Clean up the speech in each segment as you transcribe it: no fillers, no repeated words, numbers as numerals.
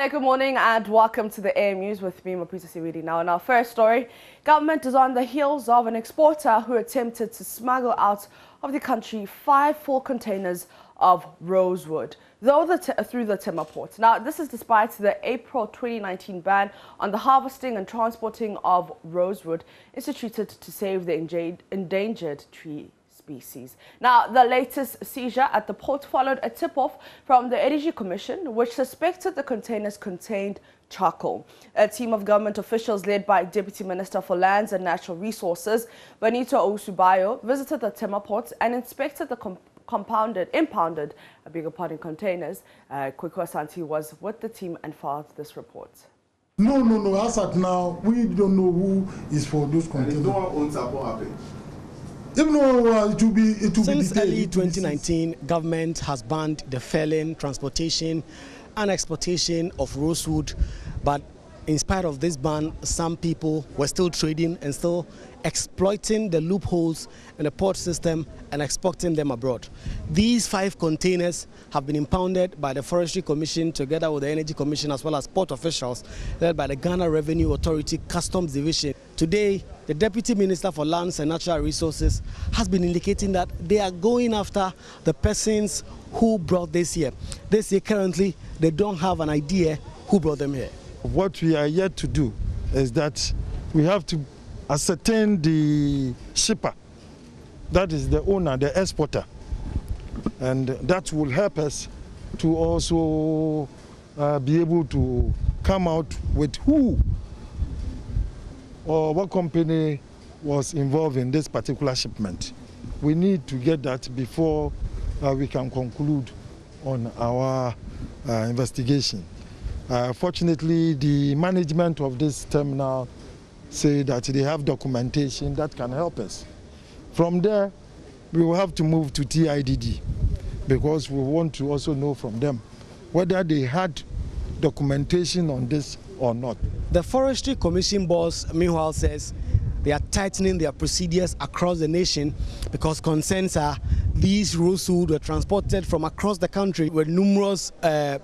Hi, good morning and welcome to the AM News with me, Mapisa Siwidi. Now, in our first story, government is on the heels of an exporter who attempted to smuggle out of the country 5 full containers of rosewood through the Tema port. Now, this is despite the April 2019 ban on the harvesting and transporting of rosewood instituted to save the endangered tree species. Now, the latest seizure at the port followed a tip-off from the Energy Commission, which suspected the containers contained charcoal. A team of government officials led by Deputy Minister for Lands and Natural Resources, Benito Ousubayo, visited the Tema port and inspected the impounded containers. Kweku Asante was with the team and filed this report. No. As at now, we don't know who is for those containers. And no one owns up what happened. Since early 2019, government has banned the felling, transportation and exportation of rosewood, but in spite of this ban, some people were still trading and still exploiting the loopholes in the port system and exporting them abroad. These 5 containers have been impounded by the Forestry Commission together with the Energy Commission as well as port officials led by the Ghana Revenue Authority Customs Division. Today, the Deputy Minister for Lands and Natural Resources has been indicating that they are going after the persons who brought this here. They say currently they don't have an idea who brought them here. What we are yet to do is that we have to ascertain the shipper, that is the owner, the exporter, and that will help us to also be able to come out with who or what company was involved in this particular shipment. We need to get that before we can conclude on our investigation. Fortunately, the management of this terminal say that they have documentation that can help us. From there, we will have to move to TIDD because we want to also know from them whether they had documentation on this or not. The Forestry Commission boss, meanwhile, says they are tightening their procedures across the nation because concerns are these rosewood were transported from across the country with numerous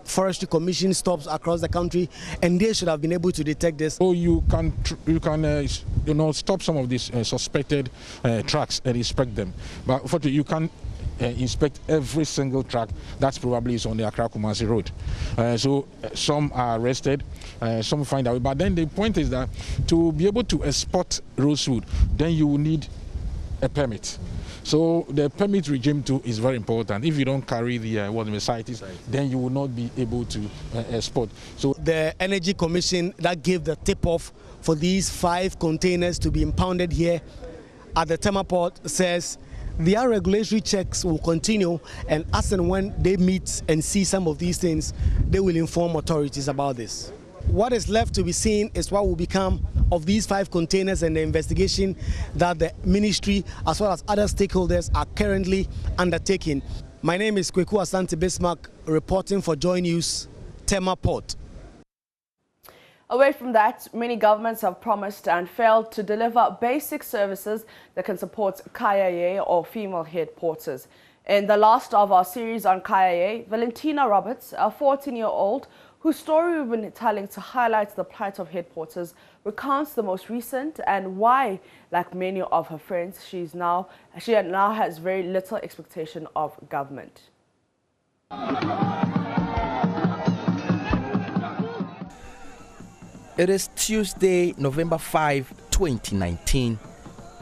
Forestry Commission stops across the country, and they should have been able to detect this. So you can stop some of these suspected trucks and inspect them, but unfortunately you can't inspect every single truck that probably is on the Accra-Kumasi road. So some are arrested, some find out. But then the point is that to be able to export rosewood, then you will need a permit. So the permit regime too is very important. If you don't carry the CITES, then you will not be able to export. So the Energy Commission that gave the tip-off for these 5 containers to be impounded here at the Tema port says their regulatory checks will continue, and as and when they meet and see some of these things, they will inform authorities about this. What is left to be seen is what will become of these 5 containers and the investigation that the ministry as well as other stakeholders are currently undertaking. My name is Kweku Asante Bismarck, reporting for JoyNews, Tema Port. Away from that, many governments have promised and failed to deliver basic services that can support Kayaye or female head porters. In the last of our series on Kayaye, Valentina Roberts, a 14-year-old whose story we've been telling to highlight the plight of head porters, recounts the most recent and why, like many of her friends, she now has very little expectation of government. It is Tuesday, November 5, 2019.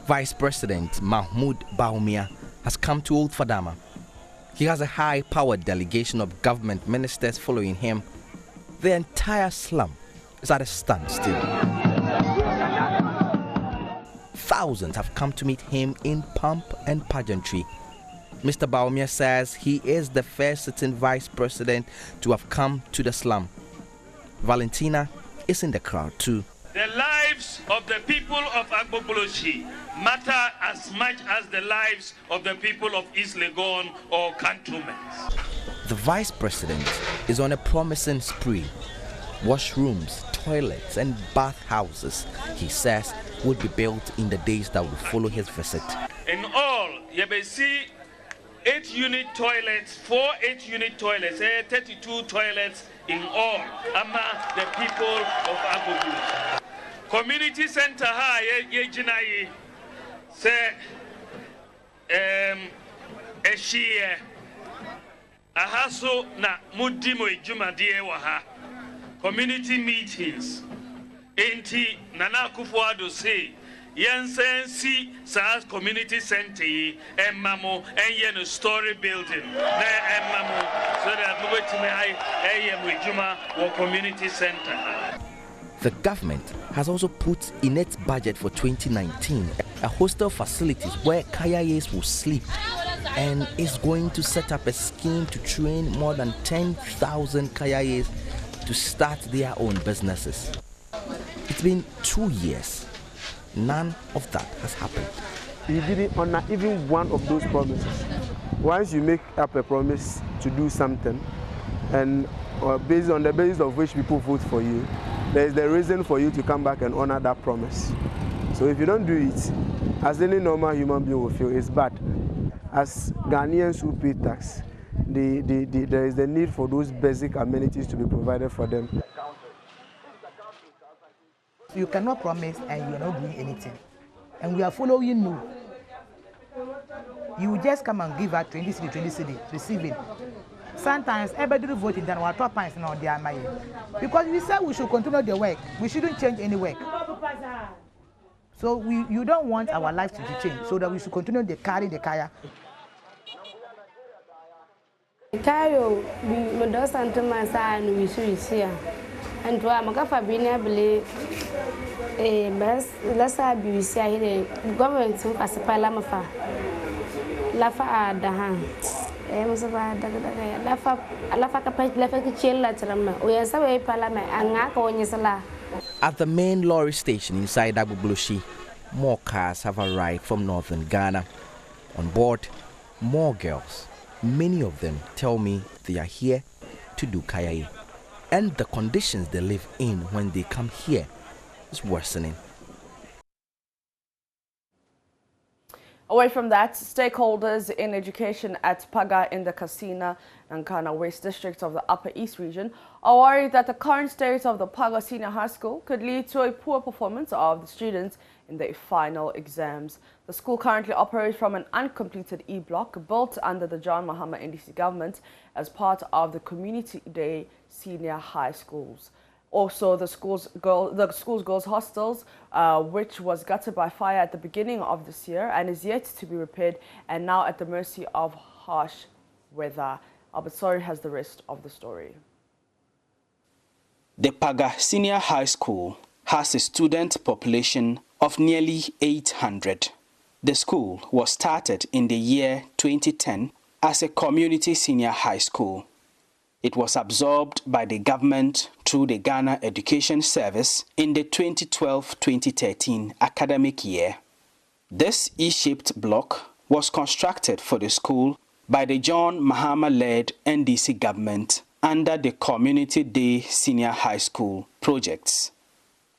Vice President Mahmoud Bawumia has come to Old Fadama. He has a high-powered delegation of government ministers following him. The entire slum is at a standstill. Thousands have come to meet him in pomp and pageantry. Mr. Bawumia says he is the first sitting vice president to have come to the slum. Valentina is in the crowd too. The lives of the people of Agboboloshi matter as much as the lives of the people of East Legon or Cantonments. The vice president is on a promising spree. Washrooms, toilets and bathhouses, he says, would be built in the days that will follow his visit. In all, Yebesi 8-unit toilets, 4 8-unit toilets, 32 toilets in all, among the people of Agbogbloshie. Community center ha ye jinayi say ehie ahaso na mudimo ejumade wa ha community meetings enti Nana Akufo-Addo say yensensi SARS community center emamo enye no story building na emamo so that mobetime ayem ejuma wo community center. The government has also put in its budget for 2019 a hostel facilities where Kayayes will sleep and is going to set up a scheme to train more than 10,000 Kayayes to start their own businesses. It's been 2 years. None of that has happened. He didn't honor even one of those promises. Once you make up a promise to do something and based on the basis of which people vote for you, there is the reason for you to come back and honor that promise. So if you don't do it, as any normal human being will feel, it's bad. As Ghanaians who pay tax, there is the need for those basic amenities to be provided for them. You cannot promise and you are not doing anything. And we are following you. You just come and give out 20 cedi, receiving. Sometimes everybody voting then our top points now they are my. Because we said we should continue the work. We shouldn't change any work. So you don't want our life to be changed. So that we should continue to carry the kaya. Kayo, we do something myself and we should see. And to Amaka Fabina believe best let's have you see here government as a palamafa. Lafa Adahan. At the main lorry station inside Agbogbloshie, more cars have arrived from northern Ghana. On board, more girls. Many of them tell me they are here to do kayae. And the conditions they live in when they come here is worsening. Away from that, stakeholders in education at Paga in the Kassina and Nkana West district of the Upper East region are worried that the current state of the Paga Senior High School could lead to a poor performance of the students in their final exams. The school currently operates from an uncompleted E-block built under the John Mahama NDC government as part of the Community Day Senior High Schools. Also, the school's girls' hostels, which was gutted by fire at the beginning of this year and is yet to be repaired and now at the mercy of harsh weather. Albert Sori has the rest of the story. The Paga Senior High School has a student population of nearly 800. The school was started in the year 2010 as a community senior high school. It was absorbed by the government through the Ghana Education Service in the 2012-2013 academic year. This E-shaped block was constructed for the school by the John Mahama-led NDC government under the Community Day Senior High School projects.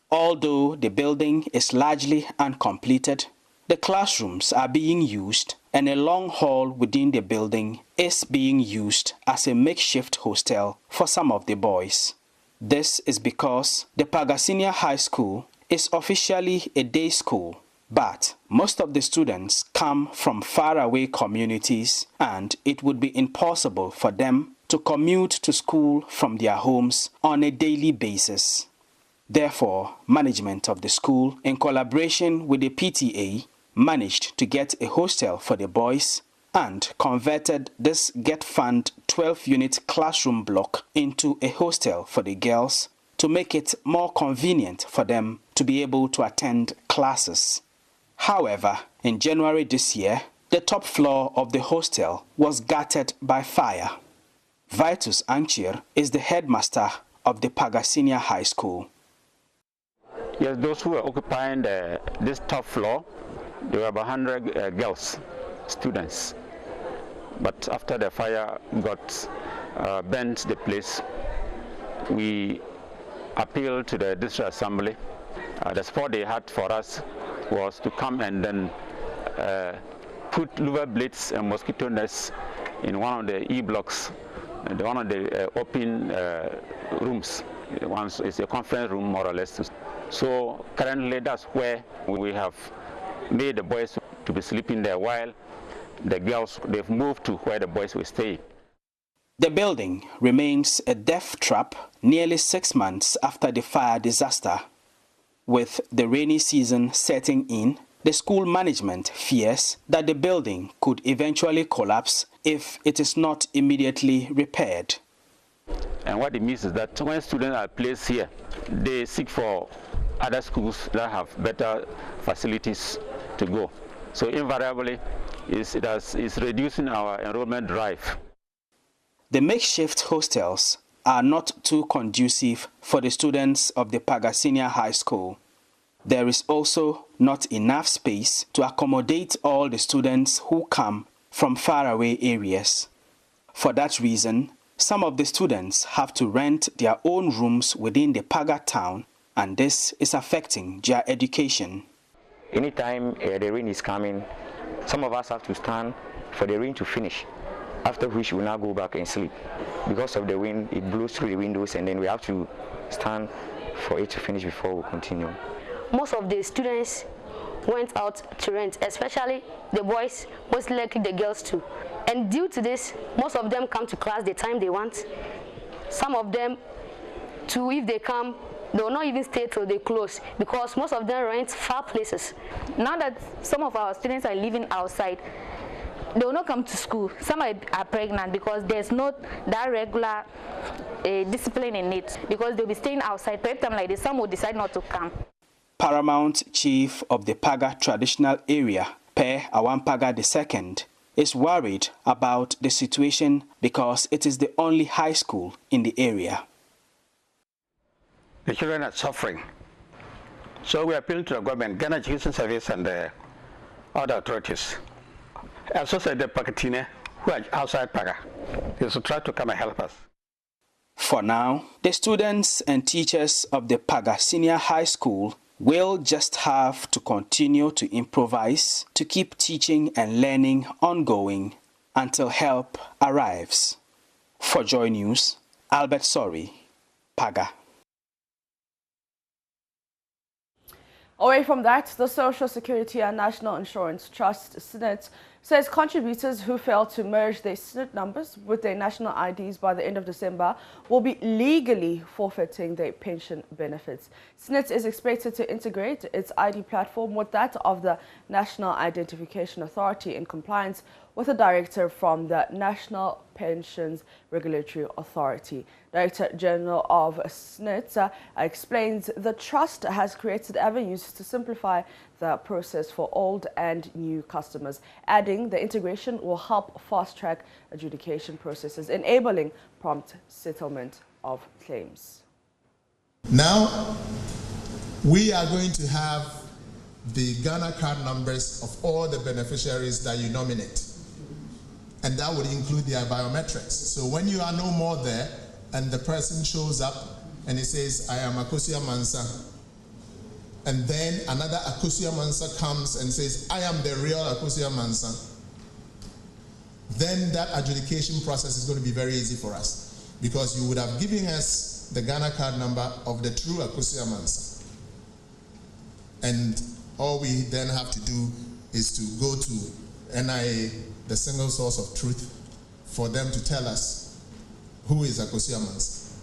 Although the building is largely uncompleted, the classrooms are being used and a long hall within the building is being used as a makeshift hostel for some of the boys. This is because the Paga Senior High School is officially a day school, but most of the students come from faraway communities and it would be impossible for them to commute to school from their homes on a daily basis. Therefore, management of the school, in collaboration with the PTA, managed to get a hostel for the boys and converted this Get Fund 12-unit classroom block into a hostel for the girls to make it more convenient for them to be able to attend classes. However, in January this year, the top floor of the hostel was gutted by fire. Vitus Anchir is the headmaster of the Paga Senior High School. Yes, those who were occupying this top floor, there were about 100 girls, students. But after the fire got burnt the place, we appealed to the district assembly. The support they had for us was to come and then put louver blades and mosquito nets in one of the E-blocks, one of the open rooms. It's a conference room, more or less. So currently that's where we have made the boys to be sleeping there, while the girls, they've moved to where the boys will stay. The building remains a death trap nearly 6 months after the fire disaster. With the rainy season setting in, the school management fears that the building could eventually collapse if it is not immediately repaired. And what it means is that when students are placed here, they seek for other schools that have better facilities to go. So invariably, it's reducing our enrollment drive. The makeshift hostels are not too conducive for the students of the Paga Senior High School. There is also not enough space to accommodate all the students who come from faraway areas. For that reason, some of the students have to rent their own rooms within the Paga town, and this is affecting their education. Anytime the rain is coming, some of us have to stand for the rain to finish, after which we will now go back and sleep. Because of the wind, it blows through the windows, and then we have to stand for it to finish before we continue. Most of the students went out to rent, especially the boys, most likely the girls too. And due to this, most of them come to class the time they want. Some of them too, if they come, they will not even stay till they close, because most of them rent far places. Now that some of our students are living outside, they will not come to school. Some are pregnant because there's not that regular discipline in it, because they'll be staying outside. Per time like this, some will decide not to come. Paramount Chief of the Paga traditional area, Per Awampaga II, is worried about the situation because it is the only high school in the area. The children are suffering. So we appeal to the government, Ghana Education Service, and the other authorities. Also said the Pakatine, who are outside Paga, they should try to come and help us. For now, the students and teachers of the Paga Senior High School will just have to continue to improvise to keep teaching and learning ongoing until help arrives. For Joy News, Albert Sori, Paga. Away from that, the Social Security and National Insurance Trust, SNIT, says contributors who fail to merge their SNIT numbers with their national IDs by the end of December will be legally forfeiting their pension benefits. SNIT is expected to integrate its ID platform with that of the National Identification Authority in compliance with a directive from the National Pensions Regulatory Authority. Director General of SNIT explains the trust has created avenues to simplify the process for old and new customers, adding the integration will help fast-track adjudication processes, enabling prompt settlement of claims. Now, we are going to have the Ghana card numbers of all the beneficiaries that you nominate. And that would include their biometrics. So when you are no more there and the person shows up and he says, I am Akosia Mansa, and then another Akosia Mansa comes and says, I am the real Akosia Mansa, then that adjudication process is going to be very easy for us, because you would have given us the Ghana card number of the true Akosia Mansa. And all we then have to do is to go to NIA, the single source of truth, for them to tell us who is Akosia Mansa.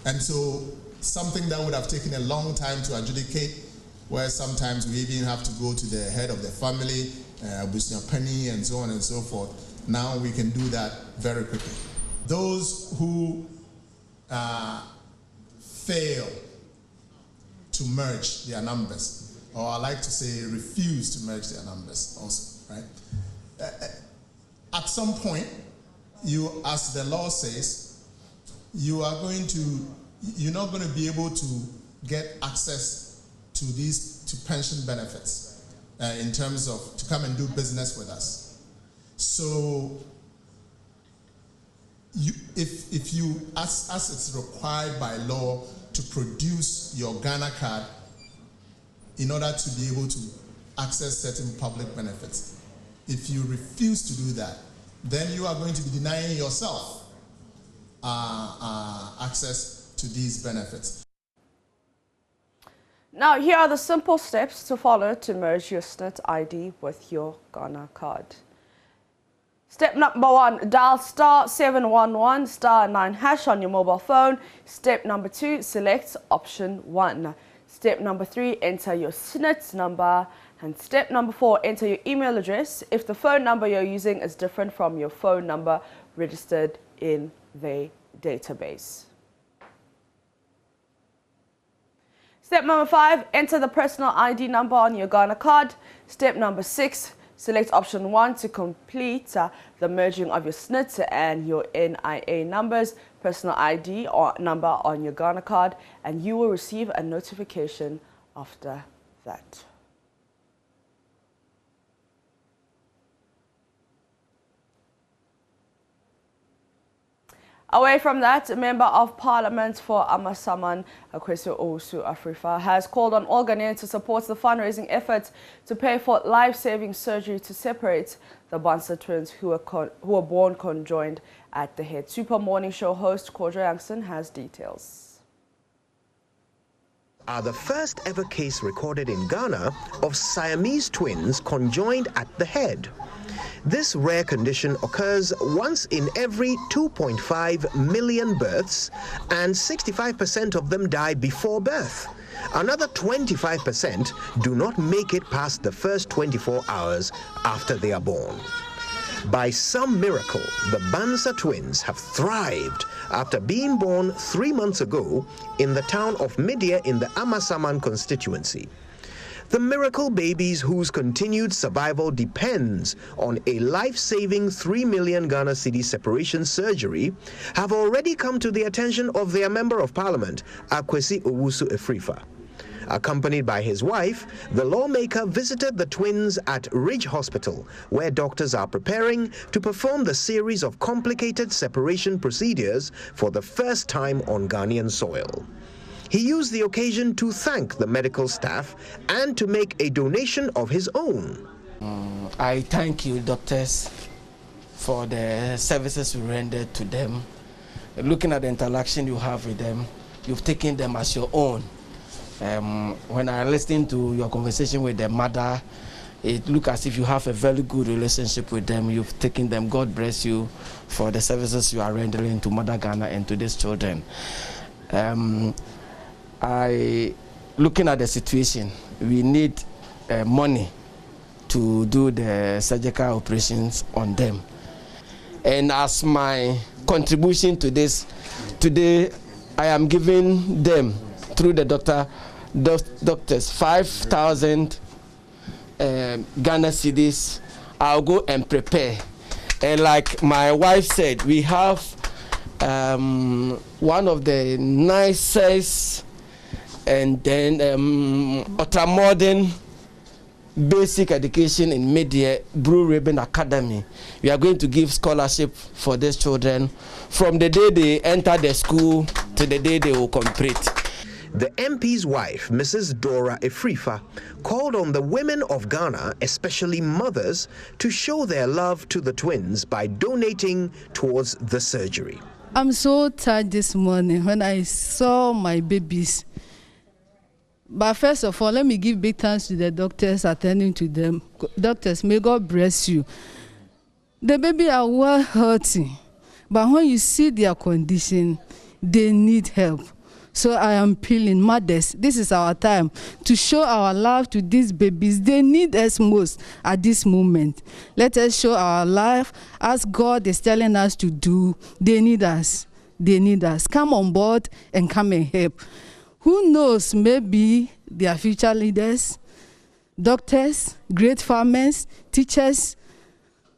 And so something that would have taken a long time to adjudicate, where sometimes we even have to go to the head of the family, Busia Penny, and so on and so forth. Now we can do that very quickly. Those who fail to merge their numbers, or I like to say refuse to merge their numbers also, right? At some point, you, as the law says, you're not going to be able to get access to to pension benefits in terms of to come and do business with us. So if you, as it's required by law to produce your Ghana card in order to be able to access certain public benefits. If you refuse to do that, then you are going to be denying yourself access to these benefits. Now, here are the simple steps to follow to merge your SNIT ID with your Ghana card. Step number 1, dial *711 *9# on your mobile phone. Step number 2, select option 1. Step number 3, enter your SNIT number. And step number 4, enter your email address if the phone number you're using is different from your phone number registered in the database. Step number 5, enter the personal ID number on your Ghana card. Step number 6, select option 1 to complete the merging of your SNIT and your NIA numbers, personal ID or number on your Ghana card, and you will receive a notification after that. Away from that, a member of Parliament for Amasaman, Akwesi Owusu-Afrifa, has called on all Ghanaians to support the fundraising efforts to pay for life-saving surgery to separate the Bansa twins who were born conjoined at the head. Super Morning Show host Kojo Youngson has details. Are the first ever case recorded in Ghana of Siamese twins conjoined at the head. This rare condition occurs once in every 2.5 million births, and 65% of them die before birth. Another 25% do not make it past the first 24 hours after they are born. By some miracle, the Bansa twins have thrived after being born 3 months ago in the town of Media in the Amasaman constituency. The miracle babies, whose continued survival depends on a life-saving 3 million Ghana cedi separation surgery, have already come to the attention of their Member of Parliament, Akwesi Owusu-Afrifa. Accompanied by his wife, the lawmaker visited the twins at Ridge Hospital, where doctors are preparing to perform the series of complicated separation procedures for the first time on Ghanaian soil. He used the occasion to thank the medical staff and to make a donation of his own. I thank you, doctors, for the services you rendered to them. Looking at the interaction you have with them, you've taken them as your own. When I listened to your conversation with their mother, it looked as if you have a very good relationship with them. You've taken them. God bless you for the services you are rendering to Mother Ghana and to these children. Looking at the situation, we need money to do the surgical operations on them. And as my contribution to this, today I am giving them, through the doctors, 5,000 Ghana cedis. I'll go and prepare. And like my wife said, we have one of the nicest and then ultra-modern basic education in Media, Blue Ribbon Academy. We are going to give scholarship for these children from the day they enter the school to the day they will complete. The MP's wife, Mrs. Dora Afrifa, called on the women of Ghana, especially mothers, to show their love to the twins by donating towards the surgery. I'm so tired this morning when I saw my babies. But first of all, let me give big thanks to the doctors attending to them. Doctors, may God bless you. The baby are well healthy, but when you see their condition, they need help. So I am appealing, mothers, this is our time to show our love to these babies. They need us most at this moment. Let us show our love as God is telling us to do. They need us. They need us. Come on board and come and help. Who knows, maybe they are future leaders, doctors, great farmers, teachers.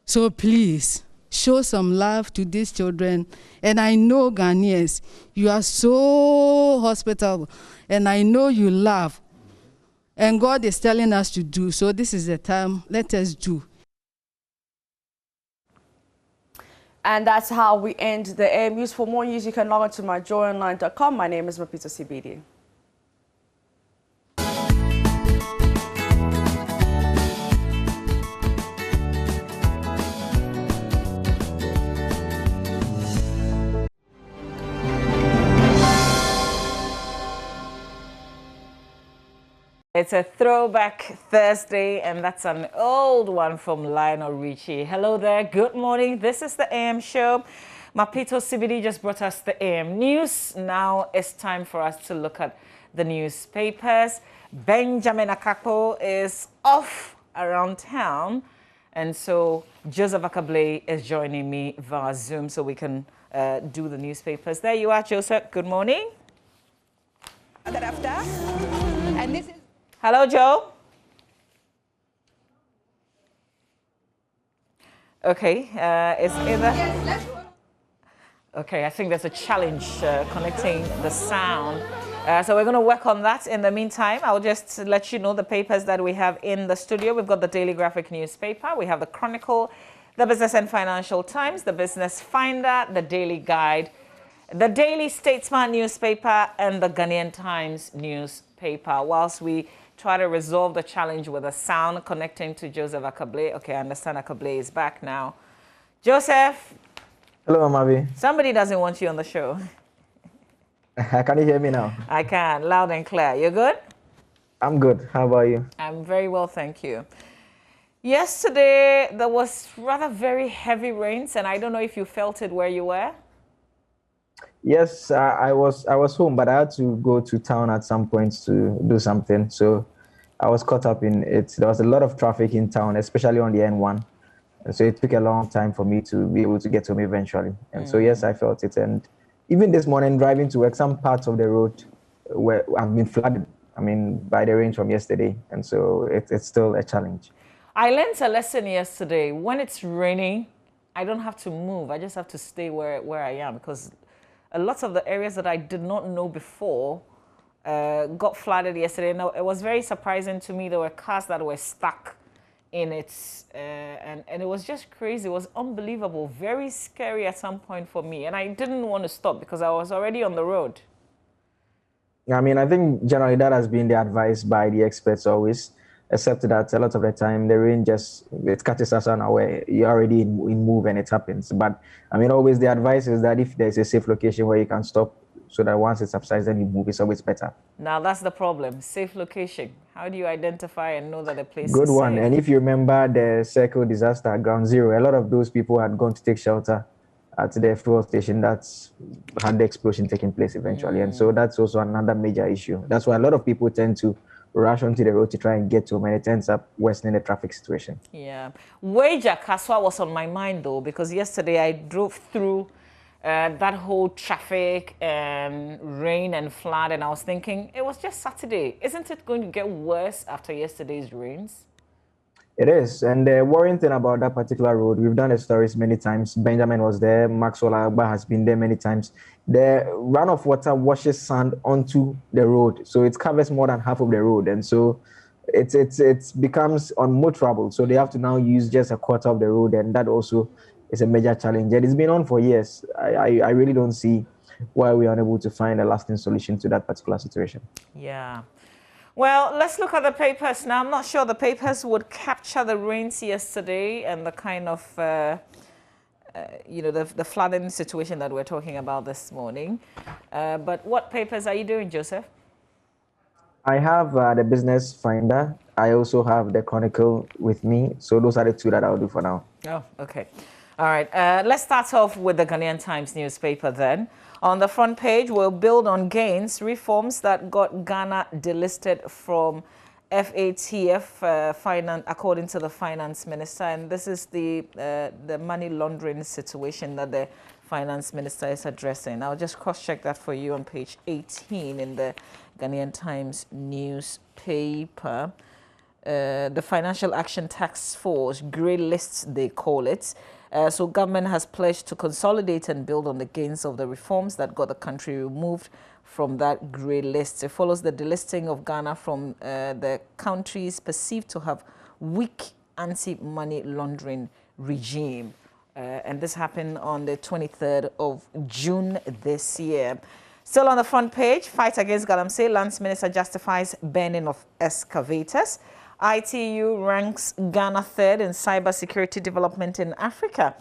So please, show some love to these children. And I know, Ghanaians, you are so hospitable, and I know you love. And God is telling us to do, so this is the time, let us do. And that's how we end the AM News. For more news, you can log on to myjoyonline.com. My name is Mapisa CBD. It's a throwback Thursday, and that's an old one from Lionel Richie. Hello there, good morning. This is the AM show. Mapito CBD just brought us the AM news. Now it's time for us to look at the newspapers. Benjamin Akapo is off around town, and so Joseph Akablay is joining me via Zoom so we can do the newspapers. There you are, Joseph. Good morning. And this is hello, Joe. Okay, it's either. Okay, I think there's a challenge connecting the sound. So we're going to work on that. In the meantime, I'll just let you know the papers that we have in the studio. We've got the Daily Graphic newspaper. We have the Chronicle, the Business and Financial Times, the Business Finder, the Daily Guide, the Daily Statesman newspaper, and the Ghanaian Times newspaper. Whilst we try to resolve the challenge with the sound connecting to Joseph Akablay. Okay, I understand Akablay is back now. Joseph. Hello, Mavi. Somebody doesn't want you on the show. Can you hear me now? I can, loud and clear. You good? I'm good. How about you? I'm very well, thank you. Yesterday, there was rather very heavy rains, and I don't know if you felt it where you were. Yes, I was home, but I had to go to town at some point to do something. So I was caught up in it. There was a lot of traffic in town, especially on the N1. And so it took a long time for me to be able to get home eventually. And so, yes, I felt it. And even this morning, driving to work, some parts of the road have been flooded, by the rain from yesterday. And so it's still a challenge. I learned a lesson yesterday. When it's raining, I don't have to move. I just have to stay where I am, because a lot of the areas that I did not know before got flooded yesterday. Now, it was very surprising to me. There were cars that were stuck in it, and it was just crazy. It was unbelievable, very scary at some point for me. And I didn't want to stop because I was already on the road. I think generally that has been the advice by the experts always, except that a lot of the time the rain it catches us unaware. You're already in move and it happens. But always the advice is that if there's a safe location where you can stop, so that once it subsides, then you move, it's always better. Now that's the problem, safe location. How do you identify and know that the place Good is one. safe? And if you remember the Circle disaster at Ground Zero, a lot of those people had gone to take shelter at the fuel station that's had the explosion taking place eventually. And so that's also another major issue. That's why a lot of people tend to rush onto the road to try and get home, and it ends up worsening the traffic situation. Yeah. Wager Kaswa was on my mind though, because yesterday I drove through that whole traffic and rain and flood, and I was thinking, it was just Saturday. Isn't it going to get worse after yesterday's rains? It is. And the worrying thing about that particular road, we've done the stories many times. Benjamin was there. Maxwell Agba has been there many times. The run of water washes sand onto the road. So it covers more than half of the road. And so it becomes unmotorable. So they have to now use just a quarter of the road. And that also is a major challenge. And it's been on for years. I really don't see why we are unable to find a lasting solution to that particular situation. Yeah. Well, let's look at the papers now. I'm not sure the papers would capture the rains yesterday and the kind of, the flooding situation that we're talking about this morning. But what papers are you doing, Joseph? I have the Business Finder. I also have the Chronicle with me. So those are the two that I'll do for now. Oh, okay. All right. Let's start off with the Ghanaian Times newspaper then. On the front page, we'll build on gains, reforms that got Ghana delisted from FATF, according to the finance minister. And this is the money laundering situation that the finance minister is addressing. I'll just cross-check that for you on page 18 in the Ghanaian Times newspaper. The Financial Action Task Force, grey lists they call it. So government has pledged to consolidate and build on the gains of the reforms that got the country removed from that grey list. It follows the delisting of Ghana from the countries perceived to have weak anti-money laundering regime. And this happened on the 23rd of June this year. Still on the front page, fight against Galamsey, Lands Minister justifies banning of excavators. ITU ranks Ghana third in cybersecurity development in Africa.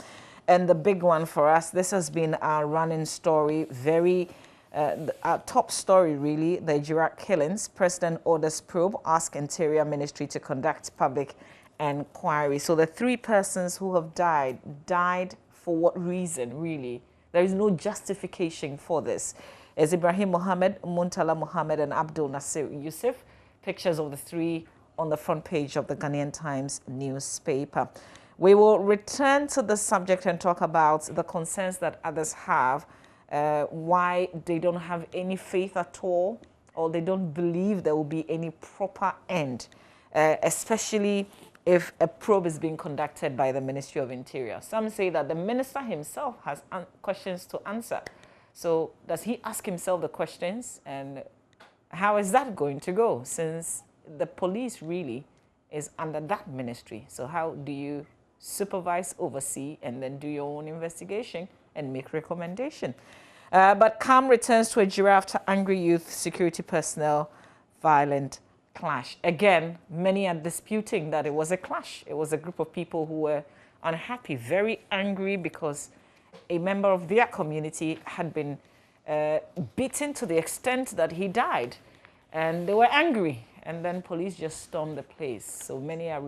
And the big one for us, this has been our running story, very Our top story, really, the Iraq killings. President orders probe, ask Interior Ministry to conduct public inquiry. So the 3 persons who have died for what reason, really? There is no justification for this. As Ibrahim Mohammed, Muntala Mohammed, and Abdul Nasir Yusuf. Pictures of the 3 on the front page of the Ghanaian Times newspaper. We will return to the subject and talk about the concerns that others have, why they don't have any faith at all, or they don't believe there will be any proper end, especially if a probe is being conducted by the Ministry of Interior. Some say that the minister himself has questions to answer. So does he ask himself the questions, and how is that going to go, since the police really is under that ministry? So how do you supervise, oversee, and then do your own investigation and make recommendation? But calm returns to a giraffe to angry youth, security personnel, violent clash. Again, many are disputing that it was a clash. It was a group of people who were unhappy, very angry because a member of their community had been beaten to the extent that he died. And they were angry. And then police just stormed the place. So many are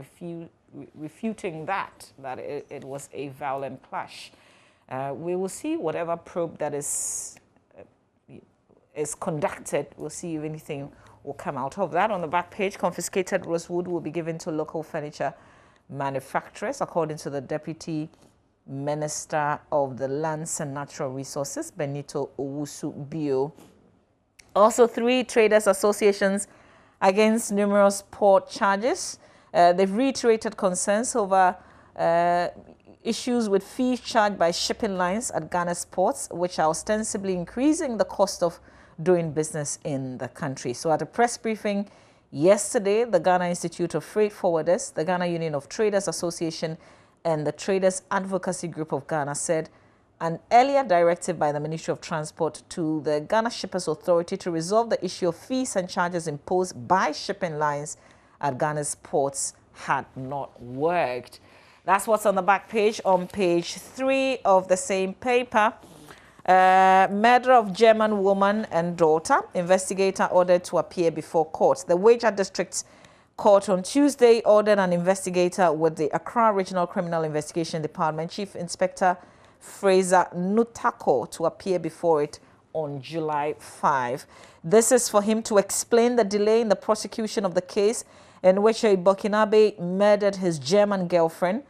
refuting that it was a violent clash. We will see whatever probe that is conducted. We'll see if anything will come out of that. On the back page, confiscated rosewood will be given to local furniture manufacturers, according to the Deputy Minister of the Lands and Natural Resources, Benito Owusu-Bio. Also, 3 traders' associations against numerous port charges. They've reiterated concerns over issues with fees charged by shipping lines at Ghana's ports, which are ostensibly increasing the cost of doing business in the country. So at a press briefing yesterday, the Ghana Institute of Freight Forwarders, the Ghana Union of Traders Association, and the Traders Advocacy Group of Ghana said an earlier directive by the Ministry of Transport to the Ghana Shippers Authority to resolve the issue of fees and charges imposed by shipping lines at Ghana's ports had not worked. That's what's on the back page. On page 3 of the same paper, murder of German woman and daughter. Investigator ordered to appear before court. The Wager District Court on Tuesday ordered an investigator with the Accra Regional Criminal Investigation Department, Chief Inspector Fraser Nutako, to appear before it on July 5. This is for him to explain the delay in the prosecution of the case in which a Burkinabe murdered his German girlfriend,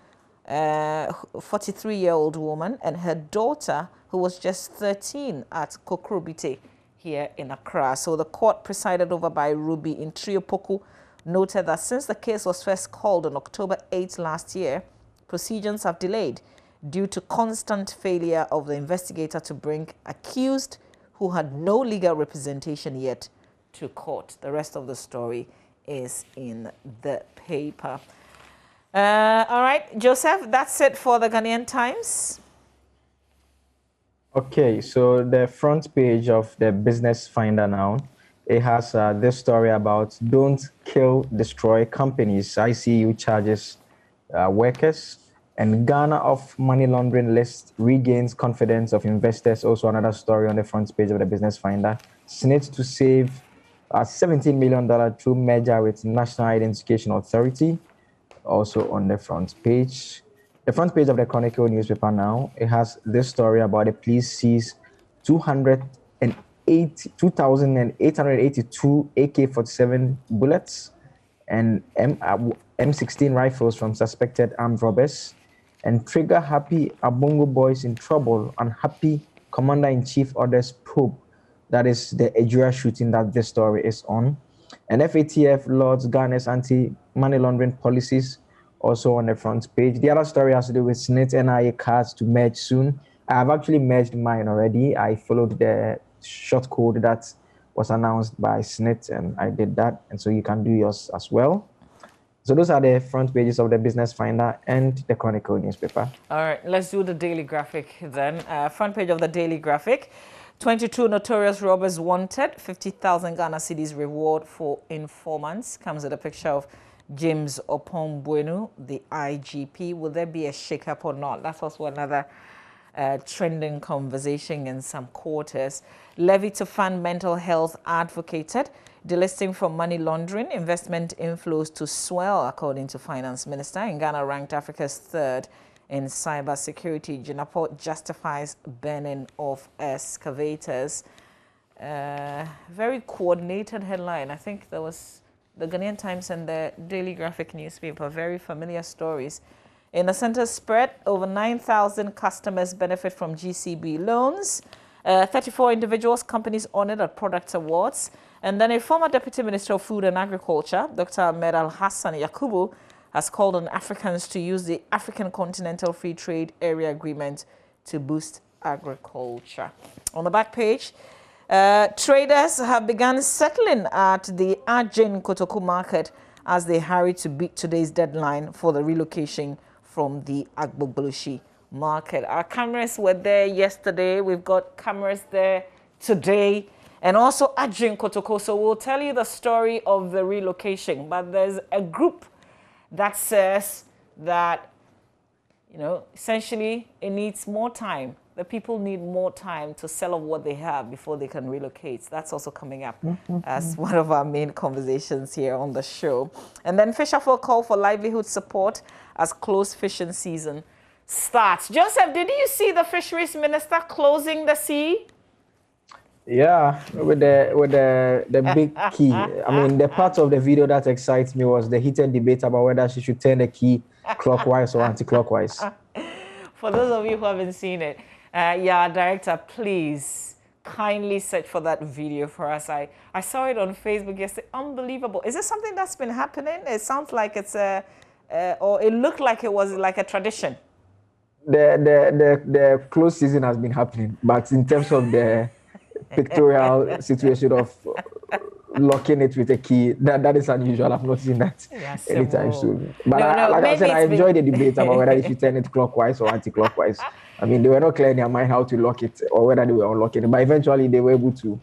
43-year-old woman, and her daughter, who was just 13, at Kokrobite here in Accra. So the court, presided over by Ruby Intriopoku, noted that since the case was first called on October 8 last year, proceedings have delayed due to constant failure of the investigator to bring accused who had no legal representation yet to court. The rest of the story is in the paper. All right, Joseph, that's it for the Ghanaian Times. Okay, so the front page of the Business Finder now, it has this story about don't kill, destroy companies. ICU charges workers, and Ghana off money laundering list regains confidence of investors. Also another story on the front page of the Business Finder. SNIT to save $17 million through merger with National Identification Authority. Also on the front page. The front page of the Chronicle newspaper now, it has this story about the police seize 2,882 AK-47 bullets and M16 rifles from suspected armed robbers, and trigger happy Abongo boys in trouble. Unhappy Commander-in-Chief orders probe. That is the Ejura shooting that this story is on. And FATF lauds Ghana's anti-money laundering policies, also on the front page. The other story has to do with SNIT NIA cards to merge soon. I have actually merged mine already. I followed the short code that was announced by SNIT, and I did that. And so you can do yours as well. So those are the front pages of the Business Finder and the Chronicle newspaper. All right, let's do the Daily Graphic then. Front page of the Daily Graphic. 22 notorious robbers wanted, 50,000 Ghana cedis reward for informants. Comes with a picture of James Opon Bueno, the IGP. Will there be a shake-up or not? That's also another trending conversation in some quarters. Levy to fund mental health advocated. Delisting from money laundering, investment inflows to swell, according to Finance Minister. In Ghana, ranked Africa's third in cybersecurity. Junaport justifies burning of excavators. Very coordinated headline. I think there was the Ghanaian Times and the Daily Graphic newspaper. Very familiar stories. In the center spread, over 9,000 customers benefit from GCB loans. 34 individuals, companies honored at Product Awards. And then a former Deputy Minister of Food and Agriculture, Dr. Ahmed Al-Hassan Yakubu, has called on Africans to use the African Continental Free Trade Area Agreement to boost agriculture. On the back page, traders have begun settling at the Ajin Kotoku market as they hurry to beat today's deadline for the relocation from the Agbogboloshi market. Our cameras were there yesterday. We've got cameras there today. And also Ajin Kotoko. So we'll tell you the story of the relocation. But there's a group that says that, you know, essentially it needs more time. The people need more time to sell off what they have before they can relocate. That's also coming up as one of our main conversations here on the show. And then Fisherfolk call for livelihood support as closed fishing season starts. Joseph, did you see the fisheries minister closing the sea? Yeah, with the big key. I mean, the part of the video that excites me was the heated debate about whether she should turn the key clockwise or anti-clockwise. For those of you who haven't seen it, yeah, director, please kindly search for that video for us. I saw it on Facebook yesterday. Unbelievable. Is this something that's been happening? It sounds like it's or it looked like it was like a tradition. The close season has been happening, but in terms of the pictorial situation of locking it with a key, that is unusual. I've not seen that anytime soon. But like I said, I enjoyed the debate about whether if you turn it clockwise or anti-clockwise. I mean, they were not clear in their mind how to lock it or whether they were unlocking it, but eventually they were able to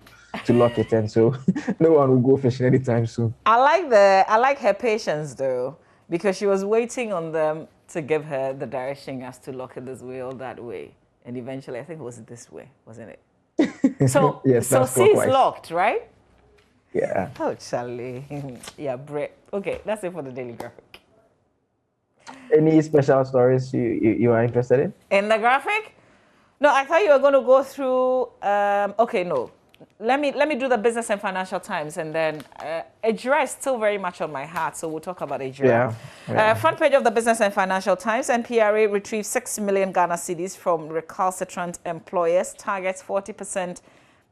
lock it, and so no one will go fishing anytime soon. I like her patience though, because she was waiting on them to give her the direction as to lock it this way or that way, and eventually I think it was this way, wasn't it? So, yes, so C is locked, right? Yeah. Oh, Charlie. Yeah, Brett. Okay, that's it for the Daily Graphic. Any special stories you are interested in? In the graphic? No, I thought you were going to go through. Okay, no. Let me do the Business and Financial Times, and then Ejira is still very much on my heart, so we'll talk about Ejira. Yeah. Front page of the Business and Financial Times, NPRA retrieved 6 million Ghana cedis from recalcitrant employers, targets 40%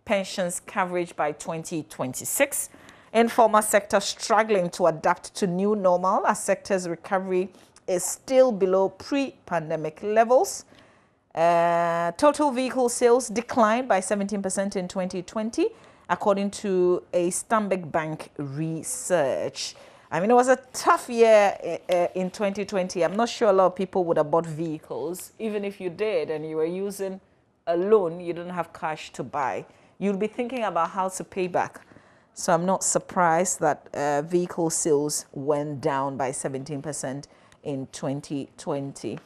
pensions coverage by 2026. Informal sector struggling to adapt to new normal as sector's recovery is still below pre-pandemic levels. Total vehicle sales declined by 17% in 2020, according to a Stanbic Bank research. I mean, it was a tough year in 2020. I'm not sure a lot of people would have bought vehicles. Even if you did and you were using a loan, you didn't have cash to buy. You'll be thinking about how to pay back. So I'm not surprised that vehicle sales went down by 17% in 2020.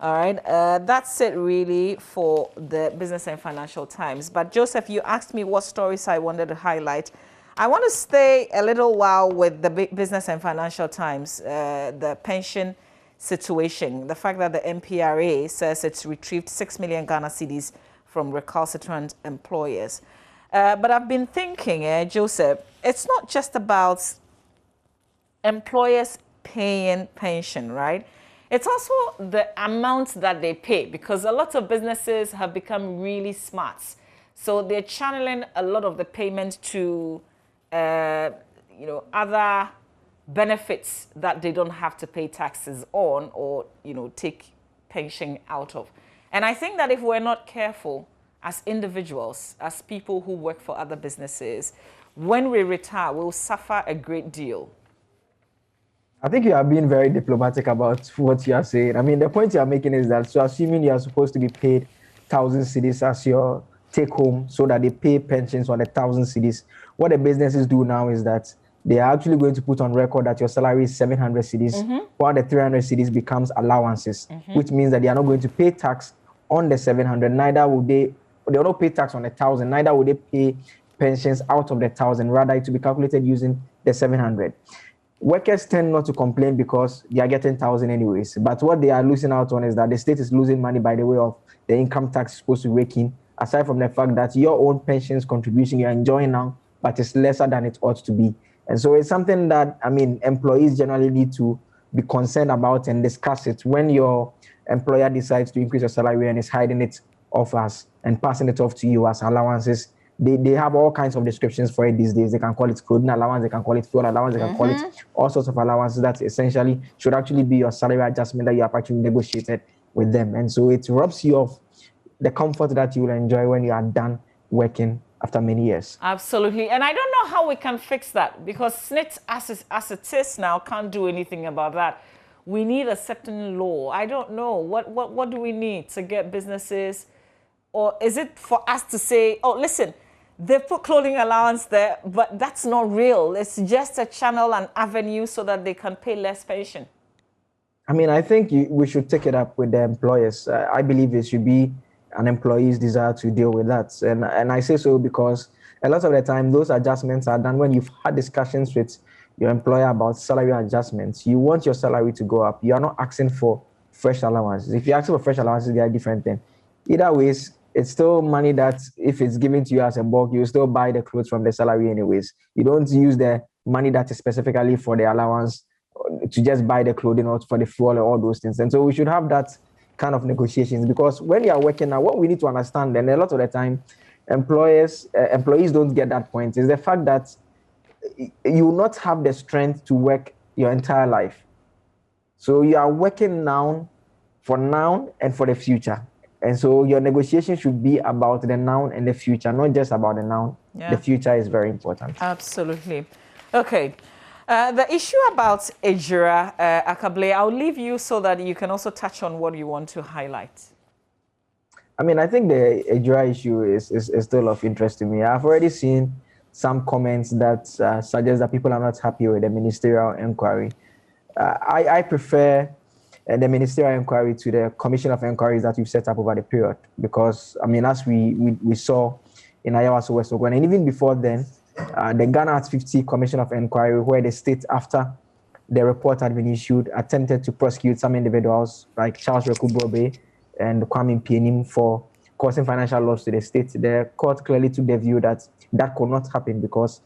All right, that's it really for the Business and Financial Times. But Joseph, you asked me what stories I wanted to highlight. I want to stay a little while with the Business and Financial Times, the pension situation, the fact that the NPRA says it's retrieved 6 million Ghana cedis from recalcitrant employers. But I've been thinking, Joseph, it's not just about employers paying pension, right? It's also the amount that they pay, because a lot of businesses have become really smart. So they're channeling a lot of the payment to, other benefits that they don't have to pay taxes on or, take pension out of. And I think that if we're not careful as individuals, as people who work for other businesses, when we retire, we'll suffer a great deal. I think you are being very diplomatic about what you are saying. I mean, the point you are making is that, so assuming you are supposed to be paid 1,000 cedis as your take home so that they pay pensions on the 1,000 cedis, what the businesses do now is that they are actually going to put on record that your salary is 700 cedis, while the 300 cedis becomes allowances, which means that they are not going to pay tax on the 700, neither will they will not pay tax on the 1,000, neither will they pay pensions out of the 1,000, rather it will be calculated using the 700. Workers tend not to complain because they are getting 1,000 anyways, but what they are losing out on is that the state is losing money by the way of the income tax supposed to rake in, aside from the fact that your own pensions contribution you're enjoying now, but it's lesser than it ought to be. And so it's something that, I mean, employees generally need to be concerned about and discuss it when your employer decides to increase your salary and is hiding it off us and passing it off to you as allowances. They have all kinds of descriptions for it these days. They can call it clothing allowance, they can call it fuel allowance, they can call it all sorts of allowances that essentially should actually be your salary adjustment that you have actually negotiated with them. And so it robs you of the comfort that you will enjoy when you are done working after many years. Absolutely. And I don't know how we can fix that, because SNIT, as it is now, can't do anything about that. We need a certain law. I don't know. What do we need to get businesses? Or is it for us to say, oh, listen, they put clothing allowance there, but that's not real. It's just a channel and avenue so that they can pay less pension. I mean, I think we should take it up with the employers. I believe it should be an employee's desire to deal with that. And I say so because a lot of the time, those adjustments are done when you've had discussions with your employer about salary adjustments. You want your salary to go up. You are not asking for fresh allowances. If you're asking for fresh allowances, they are different then. Either ways, it's still money that if it's given to you as a bulk, you still buy the clothes from the salary anyways. You don't use the money that is specifically for the allowance to just buy the clothing or for the fuel or all those things. And so we should have that kind of negotiations, because when you are working now, what we need to understand, and a lot of the time, employees don't get that point, is the fact that you will not have the strength to work your entire life. So you are working now and for the future. And so your negotiation should be about the now and the future, not just about the now. Yeah. The future is very important. Absolutely. Okay. The issue about Ejira, Akable, I'll leave you so that you can also touch on what you want to highlight. I mean, I think the Ejira issue is still of interest to me. I've already seen some comments that suggest that people are not happy with the ministerial inquiry. I prefer the ministerial inquiry to the commission of inquiries that we've set up over the period, because, I mean, as we saw in Ayawaso West Ogun, and even before then, the Ghana at 50 Commission of Inquiry, where the state, after the report had been issued, attempted to prosecute some individuals like Charles Rekubrobe and Kwame Pienim for causing financial loss to the state. The court clearly took the view that that could not happen because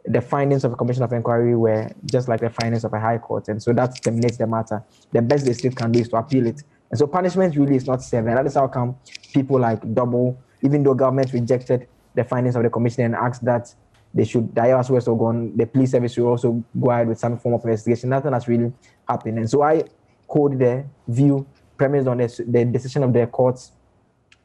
the findings of a commission of inquiry were just like the findings of a high court. And so that terminates the matter. The best the state can do is to appeal it. And so punishment really is not severe. That is how come people like Double, even though government rejected the findings of the commission and asked that they should, the Ayawaso West Ogun, the police service should also go ahead with some form of investigation. Nothing has really happened. And so I hold the view premised on the decision of the courts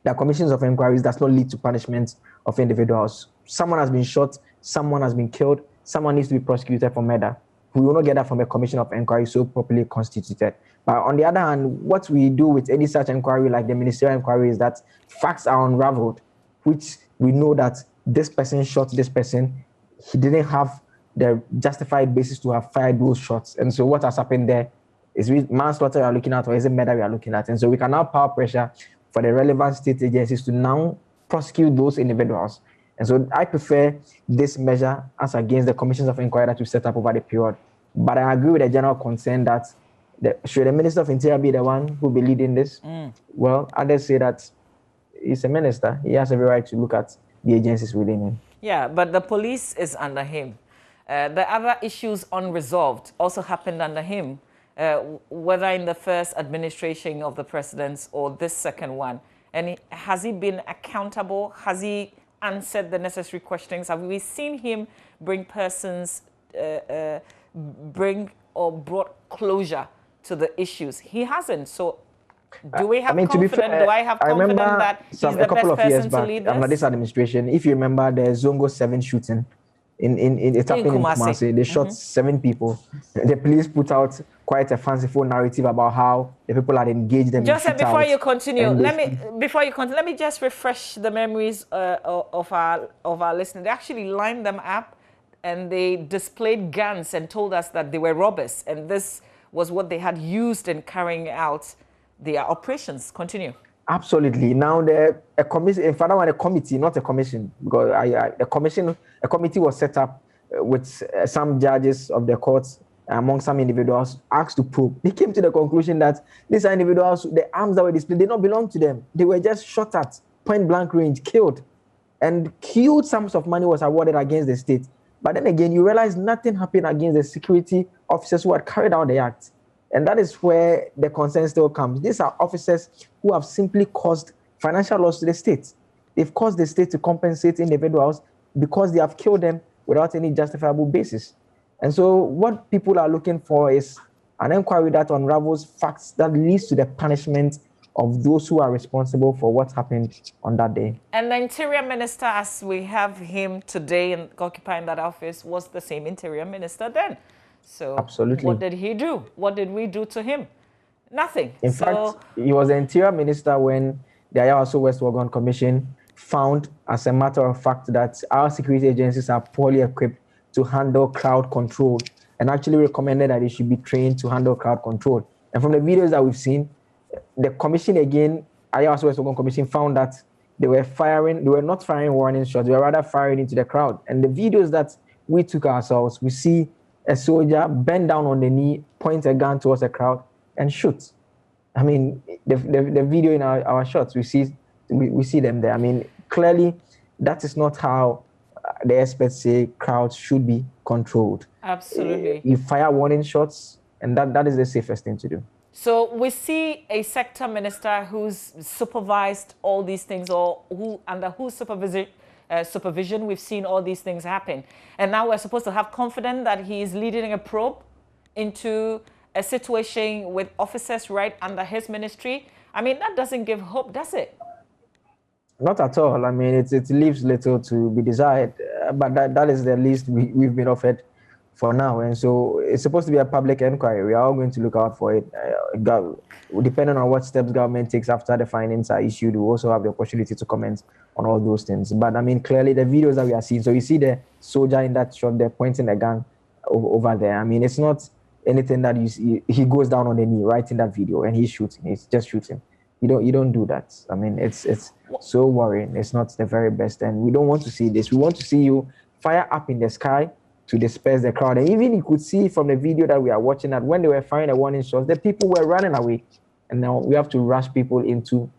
that commissions of inquiries does not lead to punishment of individuals. Someone has been shot, someone has been killed, someone needs to be prosecuted for murder. We will not get that from a commission of inquiry so properly constituted. But on the other hand, what we do with any such inquiry like the ministerial inquiry is that facts are unraveled, which we know that this person shot this person. He didn't have the justified basis to have fired those shots. And so what has happened there is manslaughter we are looking at, or is it murder we are looking at? And so we can now power pressure for the relevant state agencies to now prosecute those individuals. And so I prefer this measure as against the commissions of inquiry that we set up over the period. But I agree with the general concern that should the Minister of Interior be the one who be leading this? Well, others say that he's a minister. He has every right to look at the agencies within him. Yeah, but the police is under him. The other issues unresolved also happened under him, whether in the first administration of the presidents or this second one. And has he been accountable? Has he answered the necessary questions? Have we seen him bring persons, brought closure to the issues? He hasn't. So do we have confidence? Do I have confidence that he's the best person to lead this? Under this administration, if you remember the Zongo 7 shooting, it happened in Kumasi. They shot 7 people. The police put out quite a fanciful narrative about how the people had engaged them. Joseph, before you continue, let me just refresh the memories of our listeners. They actually lined them up and they displayed guns and told us that they were robbers, and this was what they had used in carrying out their operations. Continue. Absolutely. Now a commission, in fact, I want a committee, not a commission, because a committee was set up with some judges of the courts, among some individuals, asked to probe. They came to the conclusion that these individuals, the arms that were displayed, did not belong to them. They were just shot at point blank range, killed, and huge sums of money was awarded against the state. But then again, you realize nothing happened against the security officers who had carried out the act. And that is where the concern still comes. These are officers who have simply caused financial loss to the state. They've caused the state to compensate individuals because they have killed them without any justifiable basis. And so what people are looking for is an inquiry that unravels facts that leads to the punishment of those who are responsible for what happened on that day. And the Interior Minister, as we have him today and occupying that office, was the same Interior Minister then. So absolutely. What did he do? What did we do to him? Nothing. In fact, he was the Interior Minister when the Ayawaso West Wagon Commission found, as a matter of fact, that our security agencies are poorly equipped to handle crowd control, and actually recommended that they should be trained to handle crowd control. And from the videos that we've seen, the commission again, Ayawaso West Wagon Commission, found that they were not firing warning shots, they were rather firing into the crowd. And the videos that we took ourselves, we see a soldier bend down on the knee, point a gun towards the crowd, and shoot. I mean, the video in our shots, we see them there. I mean, clearly, that is not how the experts say crowds should be controlled. Absolutely. You fire warning shots, and that is the safest thing to do. So we see a sector minister who's supervised all these things, or under whose supervision we've seen all these things happen. And now we're supposed to have confidence that he is leading a probe into a situation with officers right under his ministry. I mean, that doesn't give hope, does it? Not at all. I mean, it leaves little to be desired, but that is the least we've been offered for now. And so it's supposed to be a public inquiry. We are all going to look out for it. Depending on what steps government takes after the findings are issued, we also have the opportunity to comment on all those things. But I mean, clearly the videos that we are seeing, so you see the soldier in that shot, they're pointing a gun over there. I mean, it's not anything that you see. He goes down on the knee right in that video and he's shooting. He's just shooting. You don't do that. I mean, it's so worrying. It's not the very best, and we don't want to see this. We want to see you fire up in the sky to disperse the crowd. And even you could see from the video that we are watching that when they were firing the warning shots, the people were running away. And now we have to rush people into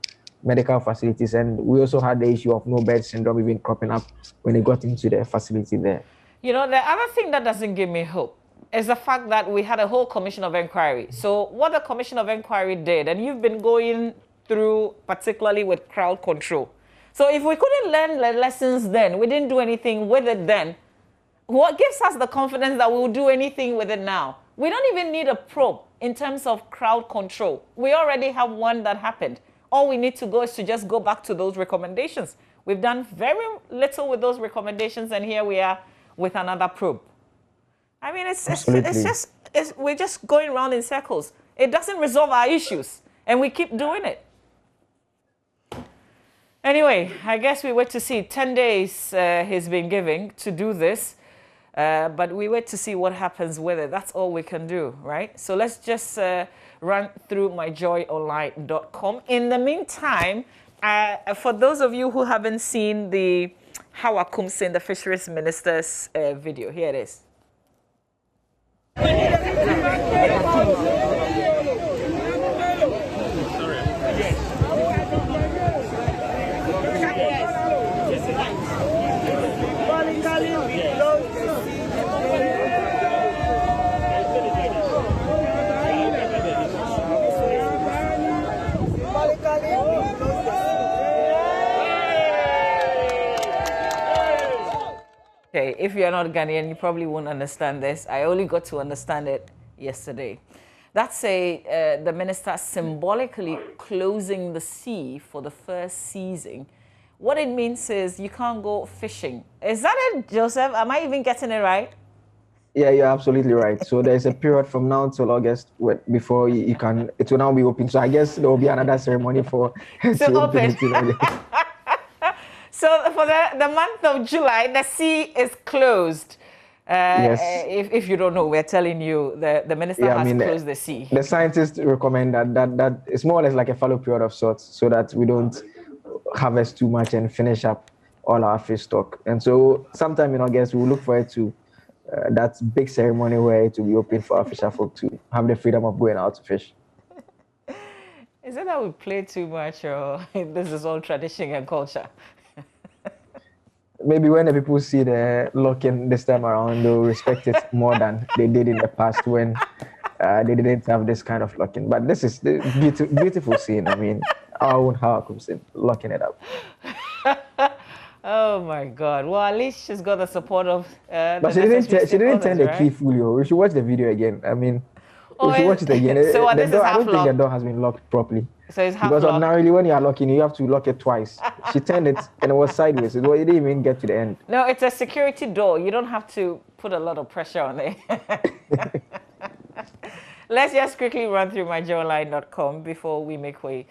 medical facilities. And we also had the issue of no bed syndrome even cropping up when they got into the facility there. You know, the other thing that doesn't give me hope is the fact that we had a whole commission of inquiry. So what the commission of inquiry did, and you've been going through particularly with crowd control. So if we couldn't learn the lessons then, we didn't do anything with it then, what gives us the confidence that we'll do anything with it now? We don't even need a probe in terms of crowd control. We already have one that happened. All we need to go is to just go back to those recommendations. We've done very little with those recommendations, and here we are with another probe. I mean, we're just going around in circles. It doesn't resolve our issues, and we keep doing it. Anyway, I guess we wait to see. 10 days he's been giving to do this. But we wait to see what happens with it. That's all we can do, right? So let's just run through myjoyonline.com. In the meantime, for those of you who haven't seen the Hawa Kumsin, the Fisheries Minister's video, here it is. Okay, if you're not Ghanaian, you probably won't understand this. I only got to understand it yesterday. That's the minister symbolically closing the sea for the first season. What it means is you can't go fishing. Is that it, Joseph? Am I even getting it right? Yeah, you're absolutely right. So there's a period from now till August before you can, it will now be open. So I guess there will be another ceremony for to open it. So for the month of July, the sea is closed. Yes. If you don't know, we're telling you the minister has closed the sea. The scientists recommend that it's more or less like a fallow period of sorts, so that we don't harvest too much and finish up all our fish stock. And so sometime in August, we'll look forward to that big ceremony where it will be open for our fisher folk to have the freedom of going out to fish. Is it that we play too much, or this is all tradition and culture? Maybe when the people see the lock-in this time around, they'll respect it more than they did in the past when they didn't have this kind of lock-in. But this is the beautiful scene. I mean, our own Hawakum locking it up. Oh my God! Well, at least she's got the support of. But she didn't turn the key fully. We should watch the video again. I mean, we should watch it again. So the door, I don't think locked. the door has been locked properly. So it's half because locked. ordinarily when you are locking, you have to lock it twice. She turned it and it was sideways. It didn't even get to the end. No, it's a security door. You don't have to put a lot of pressure on it. Let's just quickly run through myjoyonline.com before we make way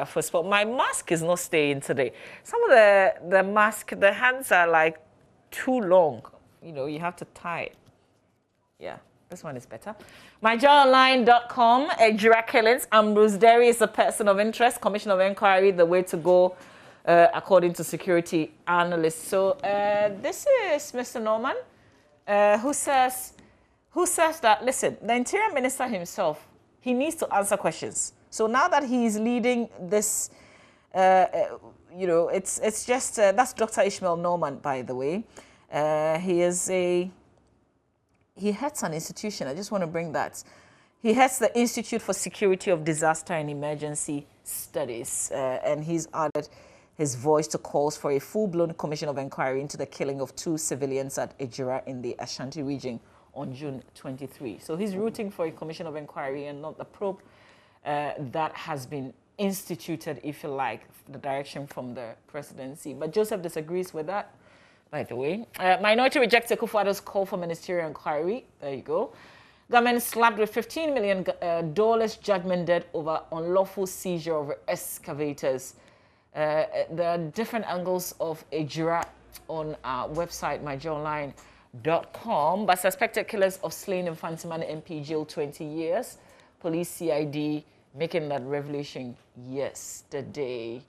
for sport. My mask is not staying today. Some of the mask, the hands are like too long. You know, you have to tie it. Yeah, this one is better. MyJoyOnline.com, Ejira killings. Ambrose Derry is a person of interest. Commission of Inquiry, the way to go, according to security analysts. So this is Mr. Norman, who says that, listen, the Interior Minister himself, he needs to answer questions. So now that he's leading this, you know, it's just, that's Dr. Ishmael Norman, by the way. He heads an institution. I just want to bring that. He heads the Institute for Security of Disaster and Emergency Studies, and he's added his voice to calls for a full-blown commission of inquiry into the killing of 2 civilians at Ejira in the Ashanti region on June 23. So he's rooting for a commission of inquiry and not the probe that has been instituted, if you like, the direction from the presidency. But Joseph disagrees with that. By the way, minority rejects Akufo-Addo's call for ministerial inquiry. There you go. Government slapped with $15 million judgment debt over unlawful seizure of excavators. There are different angles of Ejira on our website, myjoyonline.com. But suspected killers of slain Infantiman MP jail 20 years. Police CID making that revelation yesterday.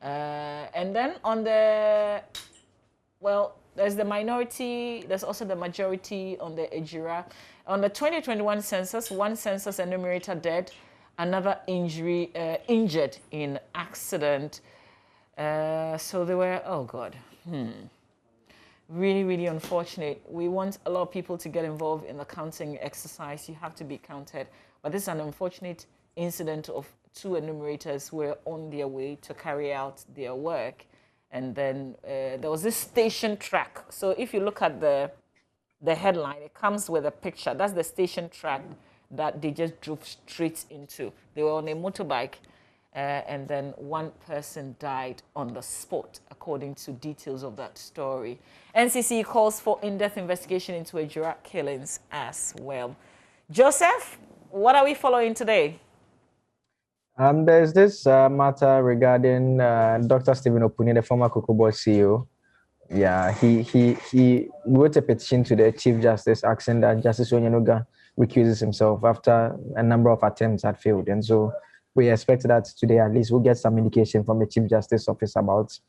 And then on the... Well, there's the minority, there's also the majority on the Ejira. On the 2021 census, 1 census enumerator dead, another injured in accident. So they were, oh God, really, really unfortunate. We want a lot of people to get involved in the counting exercise. You have to be counted. But this is an unfortunate incident of 2 enumerators who were on their way to carry out their work. And then there was this station track. So if you look at the headline, it comes with a picture. That's the station track that they just drove straight into. They were on a motorbike, and then 1 person died on the spot, according to details of that story. NCC calls for in-depth investigation into Ejira killings as well. Joseph, what are we following today? There's this matter regarding Dr. Stephen Opuni, the former Kokobo CEO. Yeah, he wrote a petition to the Chief Justice asking that Justice Onyenuga recuses himself after a number of attempts had failed. And so we expect that today at least we'll get some indication from the Chief Justice Office about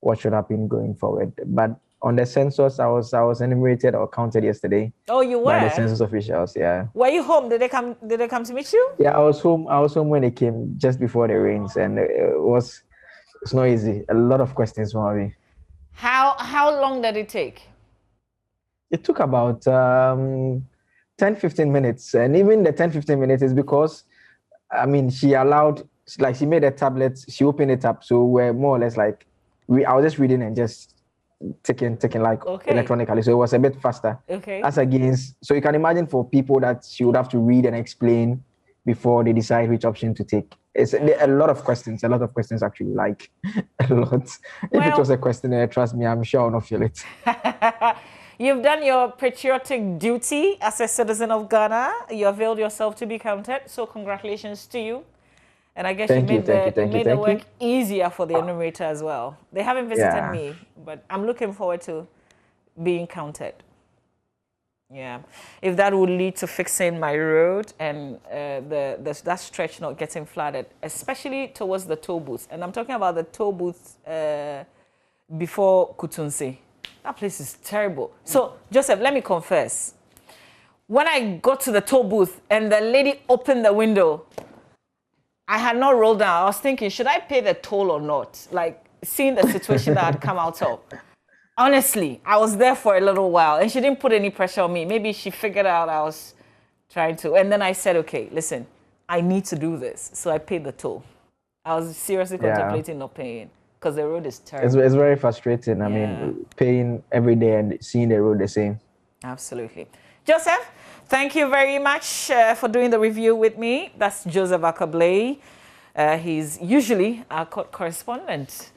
what should happen going forward. But on the census, I was enumerated or counted yesterday. Oh, you were? By the census officials, yeah. Were you home? Did they come to meet you? Yeah, I was home when they came just before the rains, and it's not easy. A lot of questions for me. How long did it take? It took about 10-15 minutes, and even the 10-15 minutes is because, I mean, she made a tablet, she opened it up, so we're more or less like I was just reading and just taking like electronically, so it was a bit faster. Okay. As against, so you can imagine for people that she would have to read and explain before they decide which option to take. It's a lot of questions actually, like a lot. If it was a questionnaire, trust me, I'm sure I'll not feel it. You've done your patriotic duty as a citizen of Ghana. You availed yourself to be counted, so congratulations to you. And I guess you made the work easier for the enumerator as well. They haven't visited me, but I'm looking forward to being counted. Yeah, if that would lead to fixing my road and that stretch not getting flooded, especially towards the toll booth. And I'm talking about the toll booth before Kutunsi. That place is terrible. So, Joseph, let me confess. When I got to the toll booth and the lady opened the window, I had not rolled down. I was thinking, should I pay the toll or not? Like, seeing the situation that I'd come out of. Honestly, I was there for a little while and she didn't put any pressure on me. Maybe she figured out I was trying to. And then I said, okay, listen, I need to do this. So I paid the toll. I was seriously contemplating not paying because the road is terrible. It's very frustrating. I mean, paying every day and seeing the road the same. Absolutely. Joseph, thank you very much for doing the review with me. That's Joseph Akablay. He's usually our court correspondent.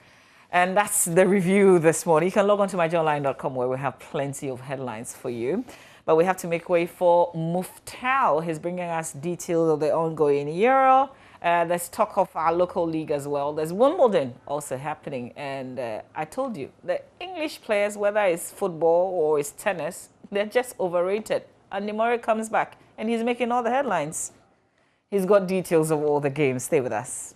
And that's the review this morning. You can log on to myjoyonline.com where we have plenty of headlines for you. But we have to make way for Muftal. He's bringing us details of the ongoing Euro. There's talk of our local league as well. There's Wimbledon also happening. And I told you, the English players, whether it's football or it's tennis, they're just overrated. And Nimore comes back and he's making all the headlines. He's got details of all the games. Stay with us.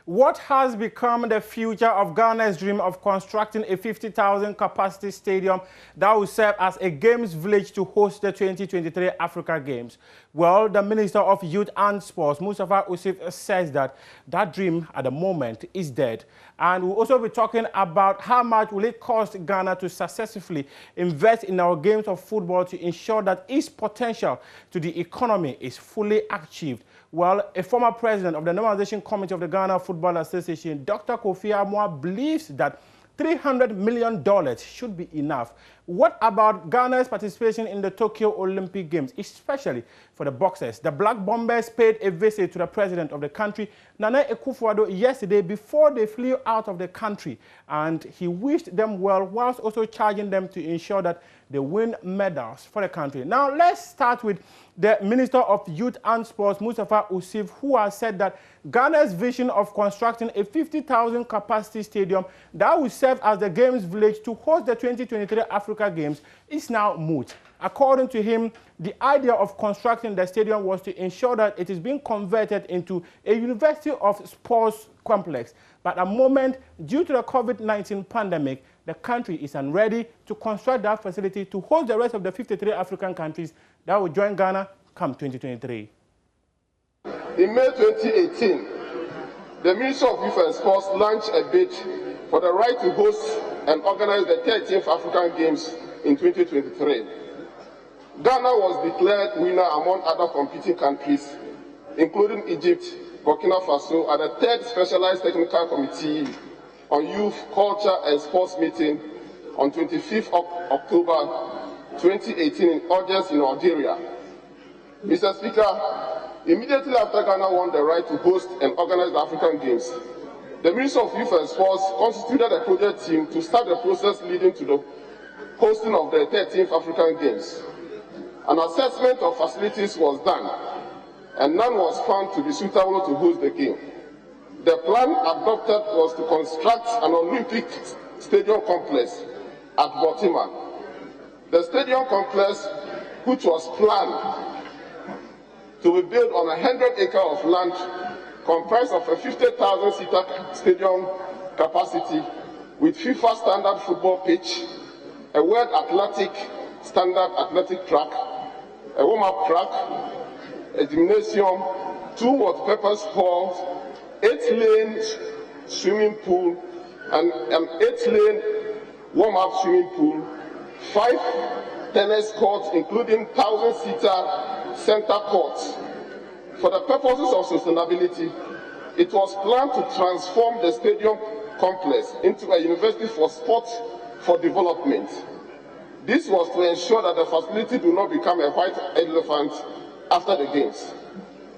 What has become the future of Ghana's dream of constructing a 50,000 capacity stadium that will serve as a games village to host the 2023 Africa Games? Well, the Minister of Youth and Sports, Mustafa Usif, says that dream at the moment is dead. And we'll also be talking about how much will it cost Ghana to successfully invest in our games of football to ensure that its potential to the economy is fully achieved. Well, a former president of the Normalization Committee of the Ghana Football Association, Dr. Kofi Amoah, believes that $300 million should be enough. What about Ghana's participation in the Tokyo Olympic Games, especially for the boxers? The Black Bombers paid a visit to the president of the country, Nana Akufo-Addo, yesterday before they flew out of the country, and he wished them well whilst also charging them to ensure that they win medals for the country. Now, let's start with the Minister of Youth and Sports, Mustafa Usif, who has said that Ghana's vision of constructing a 50,000 capacity stadium that will serve as the games village to host the 2023 Africa Games is now moot. According to him, the idea of constructing the stadium was to ensure that it is being converted into a University of Sports complex. But at the moment, due to the COVID-19 pandemic, the country is unready to construct that facility to host the rest of the 53 African countries that will join Ghana come 2023. In May 2018, the Ministry of Youth and Sports launched a bid for the right to host and organize the 13th African Games in 2023. Ghana was declared winner among other competing countries, including Egypt, Burkina Faso, at the 3rd Specialized Technical Committee on Youth, Culture and Sports meeting on 25th October 2018 in August in Algeria. Mr. Speaker, immediately after Ghana won the right to host and organize the African Games, the Ministry of Youth and Sports constituted a project team to start the process leading to the hosting of the 13th African Games. An assessment of facilities was done, and none was found to be suitable to host the game. The plan adopted was to construct an Olympic stadium complex at Baltimore. The stadium complex, which was planned to be built on 100 acres of land, comprised of a 50,000-seater stadium capacity with FIFA standard football pitch, a World Athletic standard athletic track, a warm-up track, a gymnasium, 2 multipurpose halls, 8-lane swimming pool, and an 8-lane warm-up swimming pool, 5 tennis courts, including 1,000-seater center courts. For the purposes of sustainability, it was planned to transform the stadium complex into a university for sports for development. This was to ensure that the facility do not become a white elephant after the games.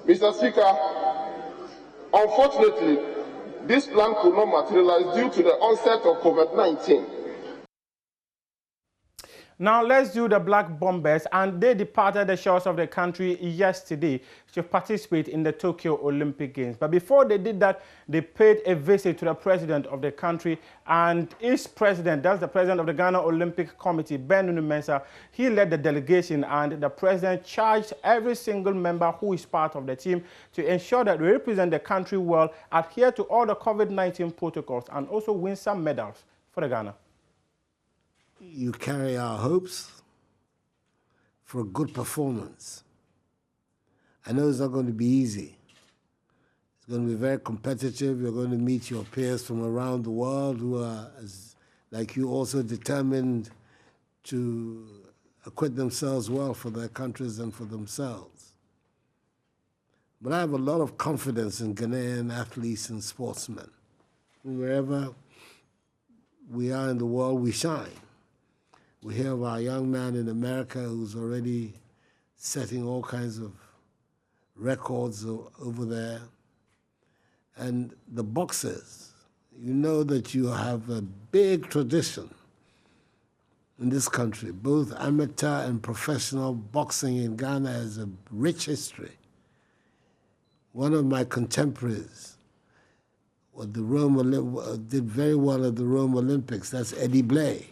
Mr. Speaker, unfortunately, this plan could not materialize due to the onset of COVID-19. Now let's do the Black Bombers, and they departed the shores of the country yesterday to participate in the Tokyo Olympic Games. But before they did that, they paid a visit to the president of the country, and his president, that's the president of the Ghana Olympic Committee, Ben Mensah. He led the delegation, and the president charged every single member who is part of the team to ensure that they represent the country well, adhere to all the COVID-19 protocols, and also win some medals for the Ghana. You carry our hopes for a good performance. I know it's not going to be easy. It's going to be very competitive. You're going to meet your peers from around the world who are, like you, also determined to acquit themselves well for their countries and for themselves. But I have a lot of confidence in Ghanaian athletes and sportsmen. Wherever we are in the world, we shine. We hear of our young man in America who's already setting all kinds of records over there. And the boxers, you know that you have a big tradition in this country. Both amateur and professional boxing in Ghana has a rich history. One of my contemporaries did very well at the Rome Olympics. That's Eddie Blay,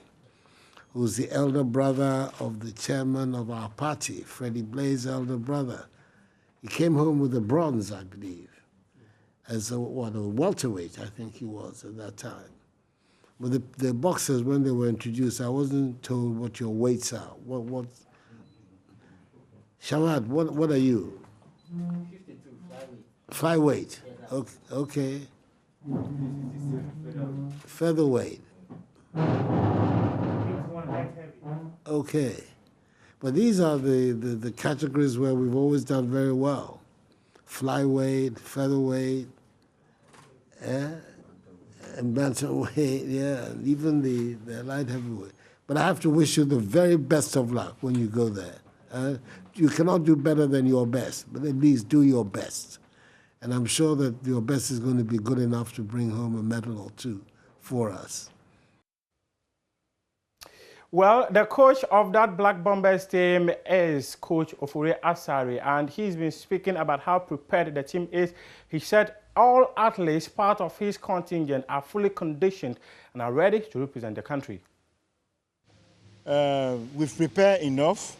who's the elder brother of the chairman of our party, Freddie Blay's elder brother. He came home with a bronze, I believe, as a welterweight, I think he was at that time. But the boxers, when they were introduced, I wasn't told what your weights are. Shawad, what are you? 52, flyweight. Okay. Featherweight. Okay, but these are the categories where we've always done very well. Flyweight, featherweight, and bantamweight, yeah, and even the light heavyweight. But I have to wish you the very best of luck when you go there. You cannot do better than your best, but at least do your best. And I'm sure that your best is going to be good enough to bring home a medal or two for us. Well, the coach of that Black Bombers team is Coach Ofure Asari, and he's been speaking about how prepared the team is. He said all athletes part of his contingent are fully conditioned and are ready to represent the country. We've prepared enough,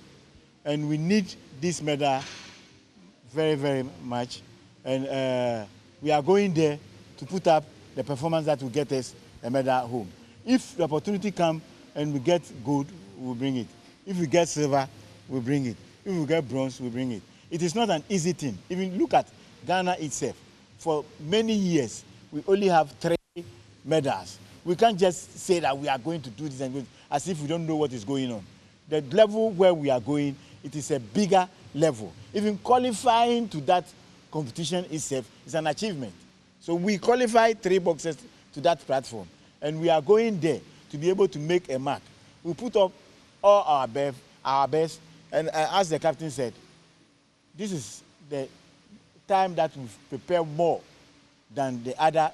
and we need this medal very, very much. And we are going there to put up the performance that will get us a medal home. If the opportunity comes, and we get gold, we'll bring it. If we get silver, we'll bring it. If we get bronze, we'll bring it. It is not an easy thing. Even look at Ghana itself. For many years, we only have 3 medals. We can't just say that we are going to do this and as if we don't know what is going on. The level where we are going, it is a bigger level. Even qualifying to that competition itself is an achievement. So we qualified 3 boxers to that platform, and we are going there to be able to make a mark. We put up all our best, and as the captain said, this is the time that we've prepared more than the other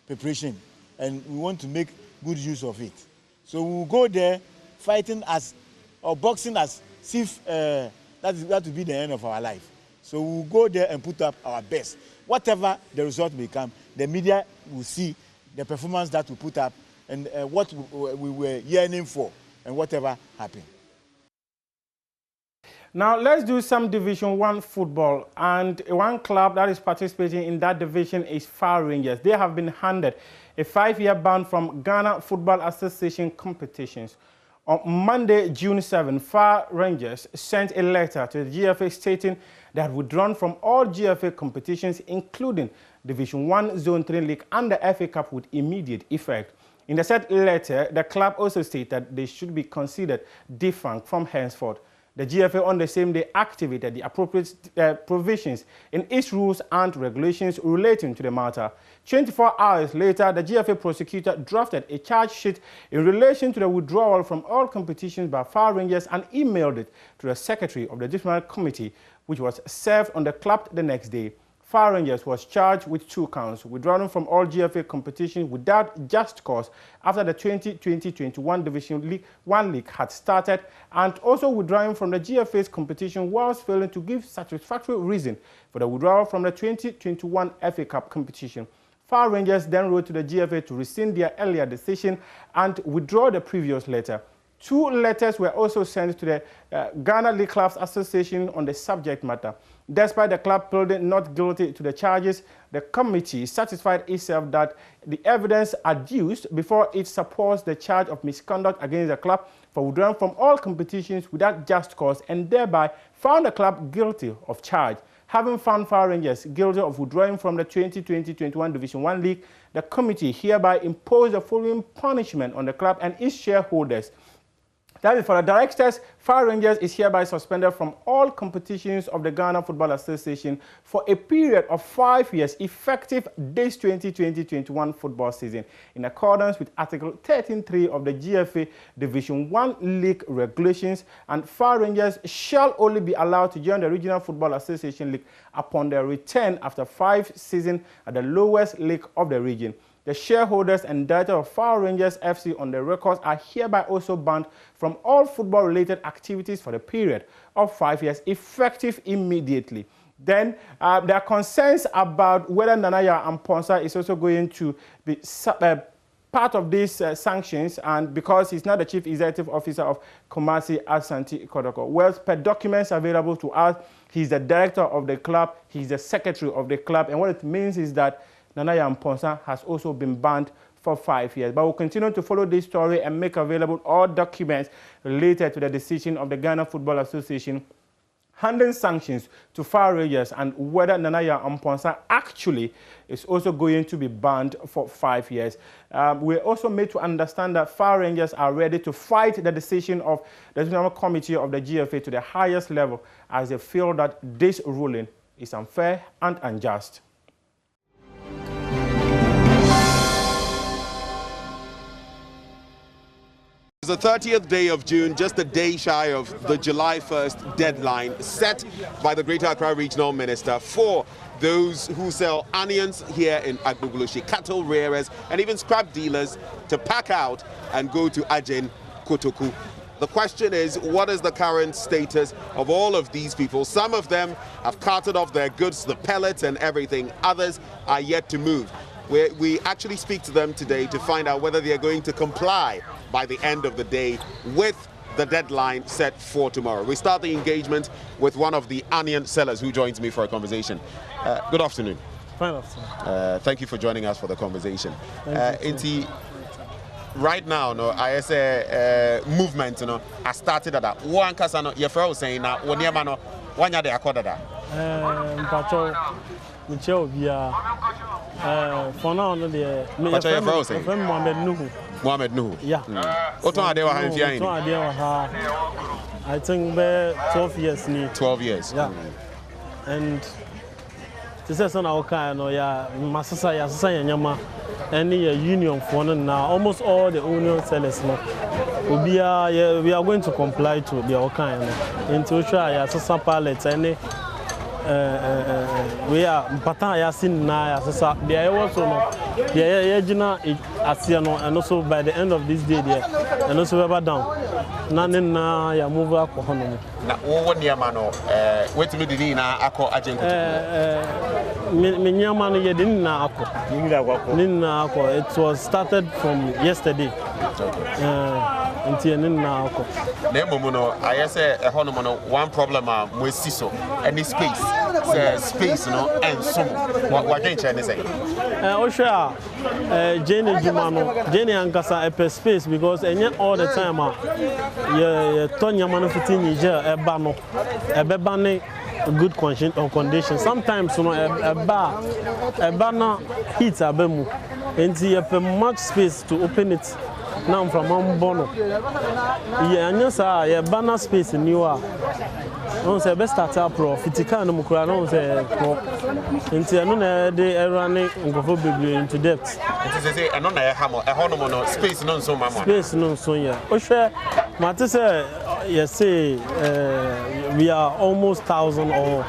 preparation, and we want to make good use of it. So we'll go there fighting or boxing as if that will be the end of our life. So we'll go there and put up our best. Whatever the result may come, the media will see the performance that we put up and what we were yearning for, and whatever happened. Now let's do some Division 1 football, and one club that is participating in that division is Far Rangers. They have been handed a 5-year ban from Ghana Football Association competitions. On Monday, June 7, Far Rangers sent a letter to the GFA stating that withdrawn from all GFA competitions, including Division 1 Zone 3 League and the FA Cup, with immediate effect. In the said letter, the club also stated that they should be considered defunct from henceforth. The GFA on the same day activated the appropriate provisions in its rules and regulations relating to the matter. 24 hours later, the GFA prosecutor drafted a charge sheet in relation to the withdrawal from all competitions by Far Rangers and emailed it to the secretary of the disciplinary committee, which was served on the club the next day. Fire Rangers was charged with 2 counts, withdrawing from all GFA competitions without just cause after the 2020-21 Division League 1 league had started, and also withdrawing from the GFA's competition whilst failing to give satisfactory reason for the withdrawal from the 2021 FA Cup competition. Fire Rangers then wrote to the GFA to rescind their earlier decision and withdraw the previous letter. 2 letters were also sent to the Ghana League Clubs Association on the subject matter. Despite the club pleading not guilty to the charges, the committee satisfied itself that the evidence adduced before it supports the charge of misconduct against the club for withdrawing from all competitions without just cause, and thereby found the club guilty of charge. Having found Fire Rangers guilty of withdrawing from the 2020-21 Division 1 League, the committee hereby imposed the following punishment on the club and its shareholders. That is, for the directors, Fire Rangers is hereby suspended from all competitions of the Ghana Football Association for a period of 5 years, effective this 2020-21 football season, in accordance with Article 13.3 of the GFA Division 1 League regulations, and Fire Rangers shall only be allowed to join the Regional Football Association League upon their return after 5 seasons at the lowest league of the region. The shareholders and director of Fire Rangers FC on the records are hereby also banned from all football-related activities for the period of 5 years, effective immediately. Then there are concerns about whether Nanaya Amponsa is also going to be part of these sanctions, and because he's not the chief executive officer of Kumasi Asante Kotoko. Well, per documents available to us, he's the director of the club, he's the secretary of the club, and what it means is that Nanaya Amponsa has also been banned for 5 years. But we'll continue to follow this story and make available all documents related to the decision of the Ghana Football Association handing sanctions to Fire Rangers, and whether Nanaya Amponsa actually is also going to be banned for 5 years. We're also made to understand that Fire Rangers are ready to fight the decision of the National Committee of the GFA to the highest level, as they feel that this ruling is unfair and unjust. It's the 30th day of June, just a day shy of the July 1st deadline set by the Greater Accra Regional Minister for those who sell onions here in Agbogloshi, cattle rearers, and even scrap dealers to pack out and go to Ajen Kotoku. The question is, what is the current status of all of these people? Some of them have carted off their goods, the pellets and everything. Others are yet to move. We actually speak to them today to find out whether they are going to comply by the end of the day with the deadline set for tomorrow. We start the engagement with one of the onion sellers who joins me for a conversation. Good afternoon. Fine afternoon. Thank you for joining us for the conversation. Right now, no, I say movement, you know, I started at that. One casano, your friend was saying that one year, man, 1 year they accorded that. Michelle, for now, no, the Mohamed Nuhu. Yeah. What are they were having? I think 12 years. 12 years. Yeah. And this is on our kind of Masasa any union for now. Almost all the union sellers we are going to comply to the kind into try some pallets any we are Pataya sin na there also the Asiano, and also by the end of this day there and also ever down. None na ya move up for home. Now, one year man, wait to me na ako agent. Minyamano ye didn't na ako. It was started from yesterday. I say one problem with Siso any space and some what can you say? Jenny Jumano, Jenny Ankasa a space because all the time Tonya Manufacturing a bebane good condition. Sometimes a bar heats a bemu and you have much space to open it. Now from Bono. Yeah, banner space in you are. No say best startup profit can no kura no say nti eno na dey running ngofo bebre into debt. Nti say eno na hamo e hono no space no nso mama. Space no nso ya. O hwe mate say you say we are almost 1,000 or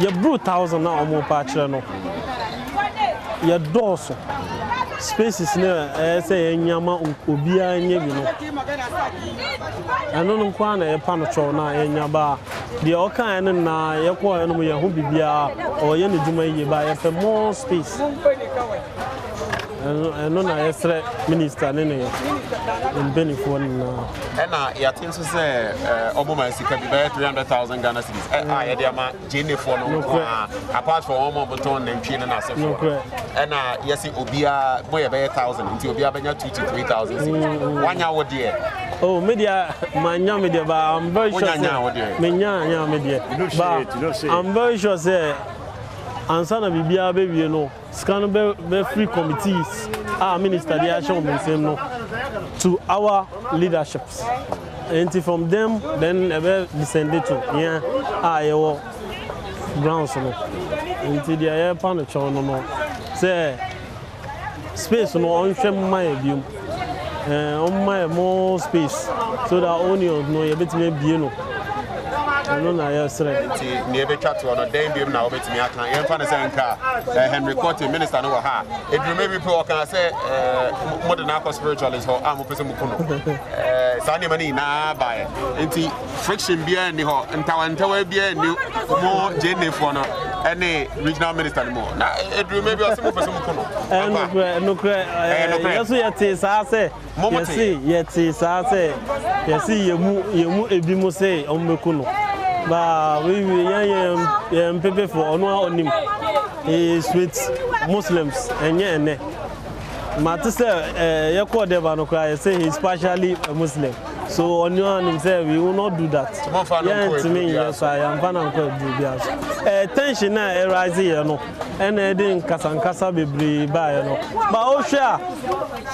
ye bro 1000 na omo pa kire no ye doso spaces na say nyama obia nya bi no eno no kwa na ye pa no cho na enya ba de o kan en na ye ko eno mo ye ho bibia o ye ne djuma ye ba ye fe more space eno na ye sre minister ne ne in benefit na ena ya tin so say oboma sika bi 300,000 Ghana cedis ye de ama jene for no apart from omo boton na ntwi na asefo ena yesi obia boy be 1,000 nti obia benya 2 to 3,000 wanya wo de oh media manya media ba I'm very sure menya media ba I'm very sure say ansana bibia be wie no scan be free committees minister the action me same no to our leaderships and from them then ever descended to your grounds no until the air pan no say space no on hwem my biom on my more space so that onions no you betime bie no no na yesre nti ne be twa to no den biem na obetimi aka yen fa ne say nka Henry Cote minister no ha edru maybe people can say modern alcohol spiritualist ho am pese mu kuno sa ne mani na bae nti friction bia ni ho ntawa bia ni mo jenefo no any regional minister no na edru maybe o se mu pese mu kuno no yeso yete sa say yete sa say yesi yemu ebi mo say o mekuno ba we yan pepe for ono onim is with Muslims enye ene mate say ye call there ba no cry say he is partially a Muslim so ono onim say we will not do that yeah to me yes I am fan am do bias tension na rise here no ene dey nkasankasa bebre ba ye no ba o hwa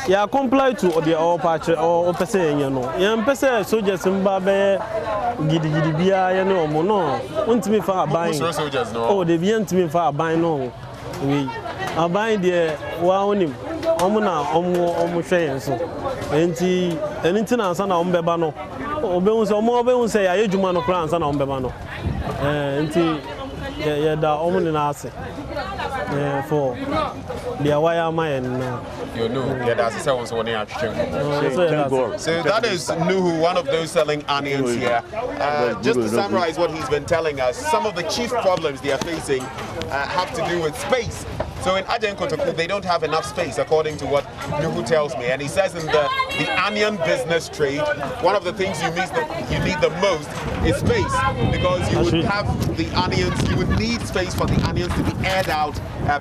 ya comply to the all patch or person enye no yan person soldiers mba be gidi bia ye no omo no untimi fa aban oh de bia untimi fa aban no we aban de wa onim omo na omo hwe yen so enti na ansa na omo beba no obehun se ya yedwuma no kra ansa na omo beba no enti ye da omo ni na ase for the wire man na you know, that's the so that is Nuhu, one of those selling onions here. Just to summarize what he's been telling us, some of the chief problems they are facing have to do with space. So in Ajen Kotoku, they don't have enough space, according to what Nuhu tells me. And he says in the onion business trade, one of the things you need the most is space, because you would have the onions, you would need space for the onions to be aired out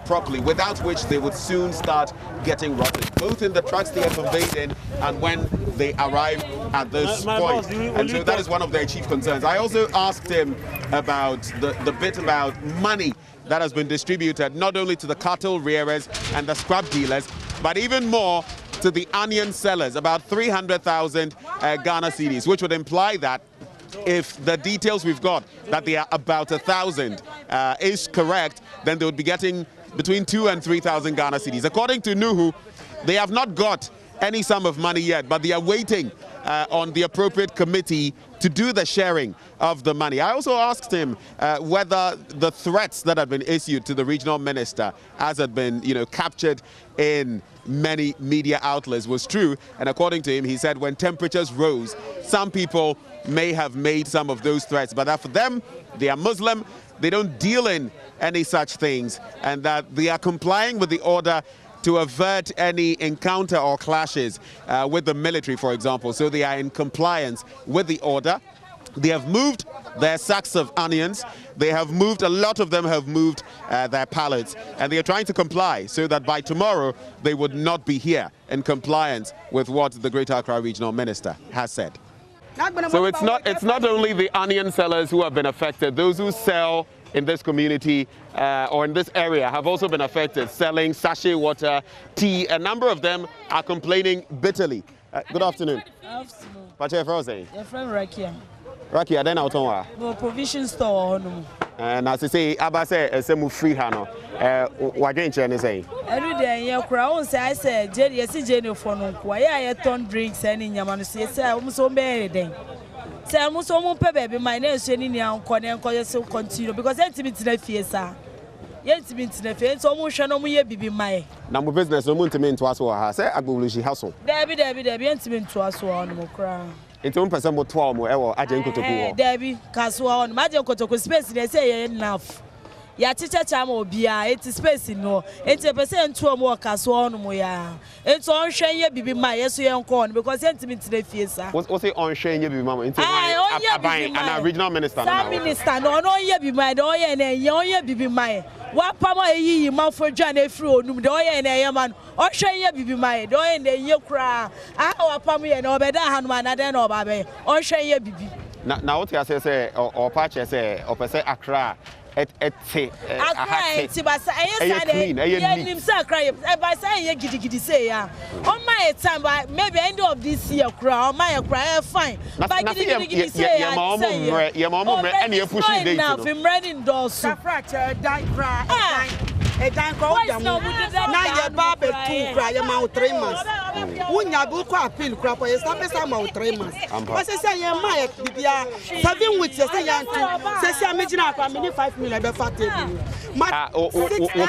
properly, without which they would soon start getting rotten, both in the trucks they are conveyed in and when they arrive at this point. And so that is one of their chief concerns. I also asked him about the bit about money that has been distributed not only to the cattle rearers and the scrap dealers, but even more to the onion sellers, about 300,000 Ghana cedis, which would imply that if the details we've got, that they are about 1,000, is correct, then they would be getting between 2,000 and 3,000 Ghana cedis. According to Nuhu, they have not got any sum of money yet, but they are waiting on the appropriate committee to do the sharing of the money. I also asked him whether the threats that had been issued to the regional minister, as had been, captured in many media outlets, was true. And according to him, he said when temperatures rose, some people may have made some of those threats, but that for them, they are Muslim, they don't deal in any such things, and that they are complying with the order to avert any encounter or clashes with the military, for example. So they are in compliance with the order. They have moved their sacks of onions. They have moved, a lot of them have moved their pallets, and they are trying to comply so that by tomorrow they would not be here in compliance with what the Greater Accra Regional Minister has said. So it's not only the onion sellers who have been affected. Those who sell in this community or in this area have also been affected, selling sachet water, tea. A number of them are complaining bitterly. Good afternoon. What's your friend? Your friend Rakia. Rakia, then out on what? Provision store. And as I say, Abase, some free hano. What you say? Every day, your crowd say, I said, Jenny, I see Jenny for no. Why I turn drinks and in Yaman say, I'm so bad. Say mo so mo pe baby my name so ni anko na enko yes continue because intimate na fie sa. Intimate na fie so mo hwe no mo ye bibi mai. Na mo business no mo intimate to aso ha. Say agbolushi hustle. Debi intimate to aso on mo kra. Enti mo pese mo to mo e wo Agyen Kotoku ho. Debi kaso on ma Agyen Kotoku space dey say enough. Ya chicha ma obia eti space no eti pese ntu omo kaso on mo ya eti on hwe ye bibi ma yeso ye nko on because intimate na fie sa o say on hwe ye bibi ma enti aban an regional minister na minister no ye bibi ma do ye na ye on ye bibi ma wa pama eyi ma for dwa na efri onum de ye na ye man o hwe ye bibi ma do ye na ye kura wa pama ye na obeda hanu ma na de na oba be on hwe ye bibi na what you say or patch say or pese Accra Accra basa nim say Accra basa ye gidi say ya on my time but maybe end of this year kra on my kra fine but gidi say ya mama and you push it now I'm ready indoors Accra die kra dan ko dem na ye ba be 2 kra ye ma 3 months wunya bu ko appeal kra po ye sa ma 3 months o say ye ma ye bibia 7 weeks say ya ntu say amegina akwa me 5 million be fa table ma o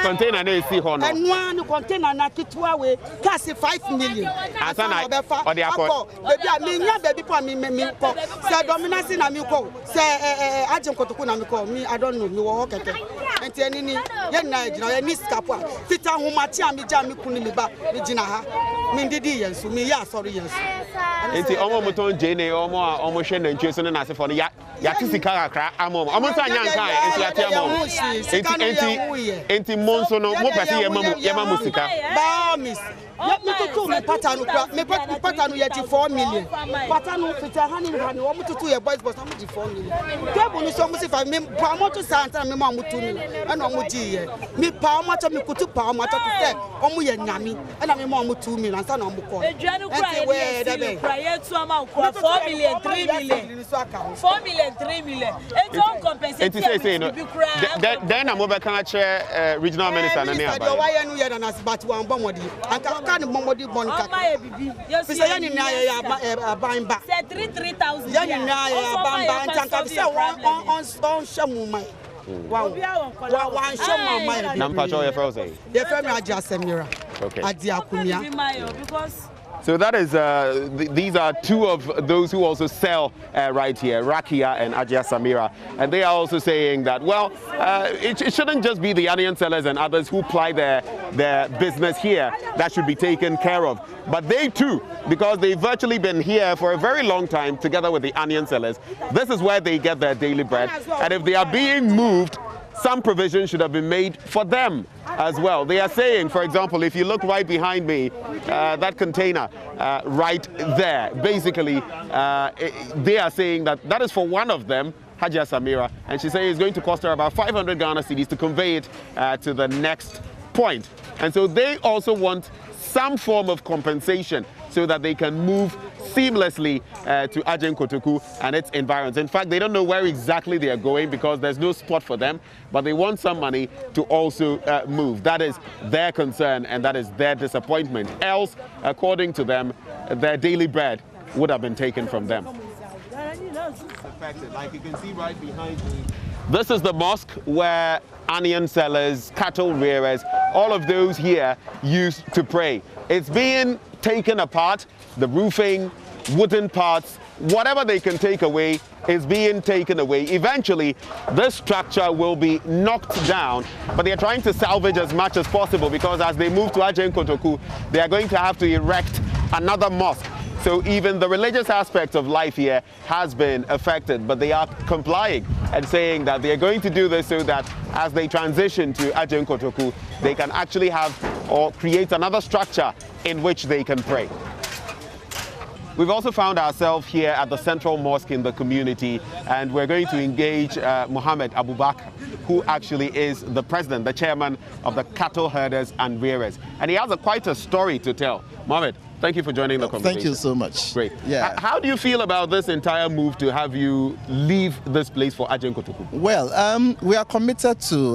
container na see ho no enwa container na kitwa we cash 5 million asana be fa o de akọ baby me nya baby po me ko say dominance na me ko say Agyen Kotoku na me ko me I don't know me wo keke enti enini ye na gina ni skapwa fita homachi amija mi kunu mi ba mi gina ha mi ndidi yensu mi ya sorry yensu enti omo moton jene omo hwe na ntwe so na asefo no ya tisika akra omo nsa nya nka enti ati amo enti monso no mo pese ye ma musika ba miss me tutu me patanu kra me patanu ye 4 million patanu fita hani wo mututu ye boys boss am 4 million kebu ni so mu si 5 me pa mo to santa me ma mu 2 million and o mu gi ye me pa mo to me kutu pa mo to say o mu ye nyame and me ma mu 2 million santa o mu ko enti we da be ye tu ama ko 4 million 3 million 4 million 3 million enti on compensate enti say no then am be kan che regional minister na ne aba do why nu ye na but wan bomodi anka kan momodi bon ka ma ye bibi bisa ye ni na ye aban ba say 3,000 ye ni na ye aban ba anka bisa on shamu mai wow wan shamu mai na mpacho ye feel say ye feel me Agyen Samira okay adi akunya because so that is these are two of those who also sell right here, Rakia and Agyen Samira, and they are also saying that well it shouldn't just be the onion sellers and others who ply their business here that should be taken care of, but they too, because they've virtually been here for a very long time together with the onion sellers. This is where they get their daily bread, and if they are being moved, some provision should have been made for them as well. They are saying, for example, if you look right behind me, that container right there, basically, they are saying that is for one of them, Agyen Samira, and she says it's going to cost her about 500 Ghana cedis to convey it to the next point. And so they also want some form of compensation so that they can move seamlessly to Agyen Kotoku and its environs. In fact, they don't know where exactly they are going because there's no spot for them, but they want some money to also move. That is their concern and that is their disappointment. Else, according to them, their daily bread would have been taken from them. Like you can see right behind me, this is the mosque where onion sellers, cattle rearers, all of those here used to pray. It's being taken apart, the roofing, wooden parts, whatever they can take away is being taken away. Eventually, this structure will be knocked down, but they are trying to salvage as much as possible because as they move to Agyen Kotoku, they are going to have to erect another mosque. So even the religious aspect of life here has been affected, but they are complying and saying that they are going to do this so that as they transition to Agyen Kotoku, they can actually have or create another structure in which they can pray. We've also found ourselves here at the central mosque in the community, and we're going to engage Mohammed Abubakar, who actually is the president, the chairman of the cattle herders and rearers. And he has quite a story to tell. Mohammed, thank you for joining the conversation. Thank you so much. Great. Yeah. How do you feel about this entire move to have you leave this place for Agyen Kotoku? Well, we are committed to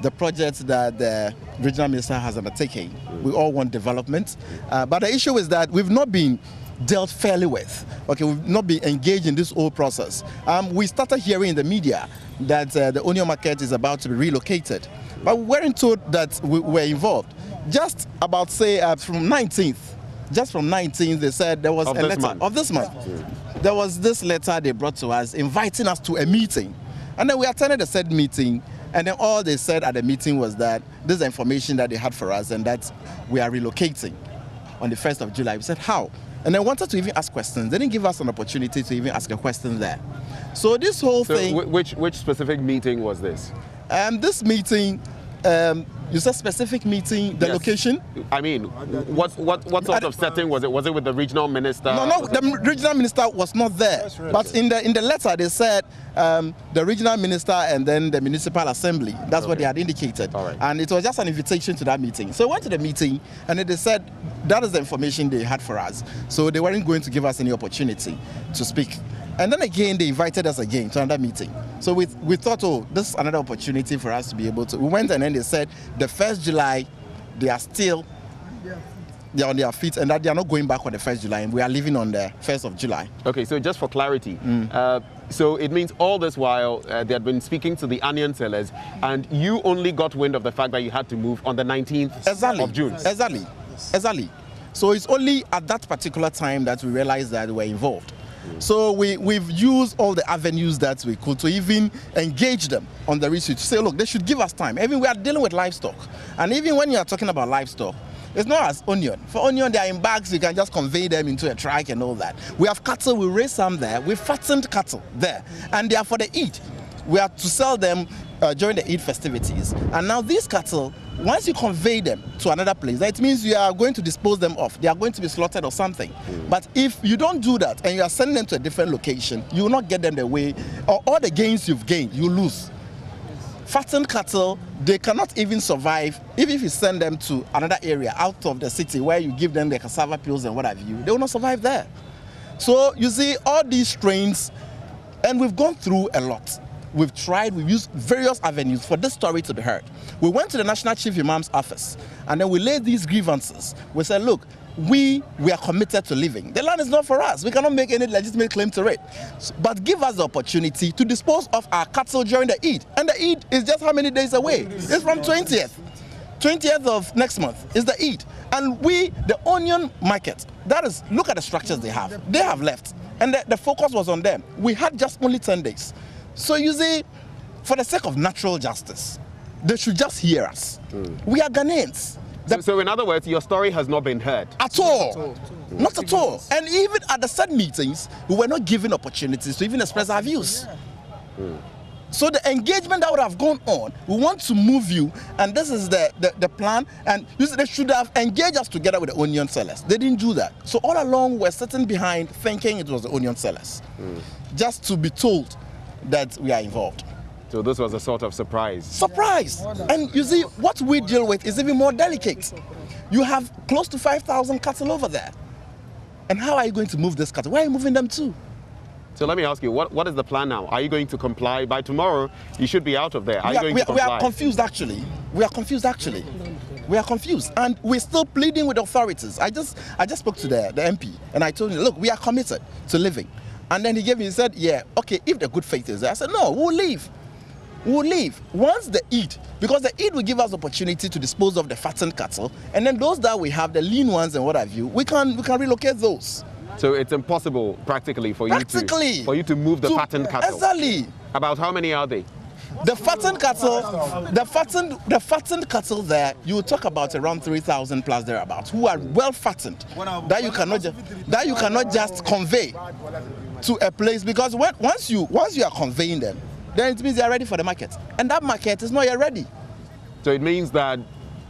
the project that the regional minister has undertaken. We all want development. But the issue is that we've not been dealt fairly with. Okay, we've not been engaged in this whole process. We started hearing in the media that the onion market is about to be relocated, but we weren't told that we were involved. Just about, say, from 19th, they said there was a letter of this month. There was this letter they brought to us inviting us to a meeting. And then we attended the said meeting, and then all they said at the meeting was that this is the information that they had for us and that we are relocating on the 1st of July. We said, how? And they wanted to even ask questions. They didn't give us an opportunity to even ask a question there. So this whole thing... Which specific meeting was this? This meeting... you said specific meeting, the location? I mean, what sort of setting was it? Was it with the regional minister? No, the regional minister was not there. Right. But in the letter they said the regional minister and then the municipal assembly. That's what they had indicated. Right. And it was just an invitation to that meeting. So we went to the meeting and then they said that is the information they had for us. So they weren't going to give us any opportunity to speak. And then again, they invited us again to another meeting. So we thought, oh, this is another opportunity for us to be able to. We went and then they said the 1st July, they're on their feet and that they are not going back on the 1st July and we are leaving on the 1st of July. Okay, so just for clarity, so it means all this while they had been speaking to the onion sellers and you only got wind of the fact that you had to move on the 19th of June. Exactly. So it's only at that particular time that we realized that we were involved. So we've used all the avenues that we could to even engage them on the research. Say, look, they should give us time. Even we are dealing with livestock. And even when you are talking about livestock, it's not as onion. For onion, they are in bags. You can just convey them into a truck and all that. We have cattle. We raise some there. We fattened cattle there. And they are for the Eid. We are to sell them during the Eid festivities. And now these cattle, once you convey them to another place, that means you are going to dispose them off. They are going to be slaughtered or something. But if you don't do that and you are sending them to a different location, you will not get them the way, or all the gains you've gained, you lose. Fattened cattle, they cannot even survive, even if you send them to another area out of the city where you give them the cassava peels and what have you, they will not survive there. So you see all these strains, and we've gone through a lot. We've tried, we've used various avenues for this story to be heard. We went to the National Chief Imam's office and then we laid these grievances. We said, look, we are committed to living. The land is not for us. We cannot make any legitimate claim to it. But give us the opportunity to dispose of our cattle during the Eid. And the Eid is just how many days away? It's from 20th. 20th of next month is the Eid. And the onion market, that is, look at the structures they have. They have left. And the focus was on them. We had just only 10 days. So you see, for the sake of natural justice, they should just hear us. We are Ghanaians. So in other words, your story has not been heard? At all. Not at all. And even at the said meetings, we were not given opportunities to even express our views. So the engagement that would have gone on, we want to move you, and this is the plan, and they should have engaged us together with the onion sellers. They didn't do that. So all along, we're sitting behind thinking it was the onion sellers, just to be told that we are involved. So this was a sort of surprise. Surprise! And you see, what we deal with is even more delicate. You have close to 5,000 cattle over there. And how are you going to move this cattle? Where are you moving them to? So let me ask you, what is the plan now? Are you going to comply? By tomorrow, you should be out of there. Are you going to comply? We are confused, actually. We are confused. And we're still pleading with authorities. I just spoke to the MP, and I told him, look, we are committed to living. And then he said, yeah, okay, if the good faith is there. I said, no, we'll leave. We'll leave. Once the Eid, because the Eid will give us opportunity to dispose of the fattened cattle, and then those that we have, the lean ones and what have you, we can relocate those. So it's impossible practically for you to move the fattened cattle. Exactly. About how many are they? The fattened cattle there, you will talk about around 3,000 plus thereabouts, who are well fattened, that you cannot just convey to a place, because once you are conveying them, then it means they are ready for the market, and that market is not yet ready. So it means that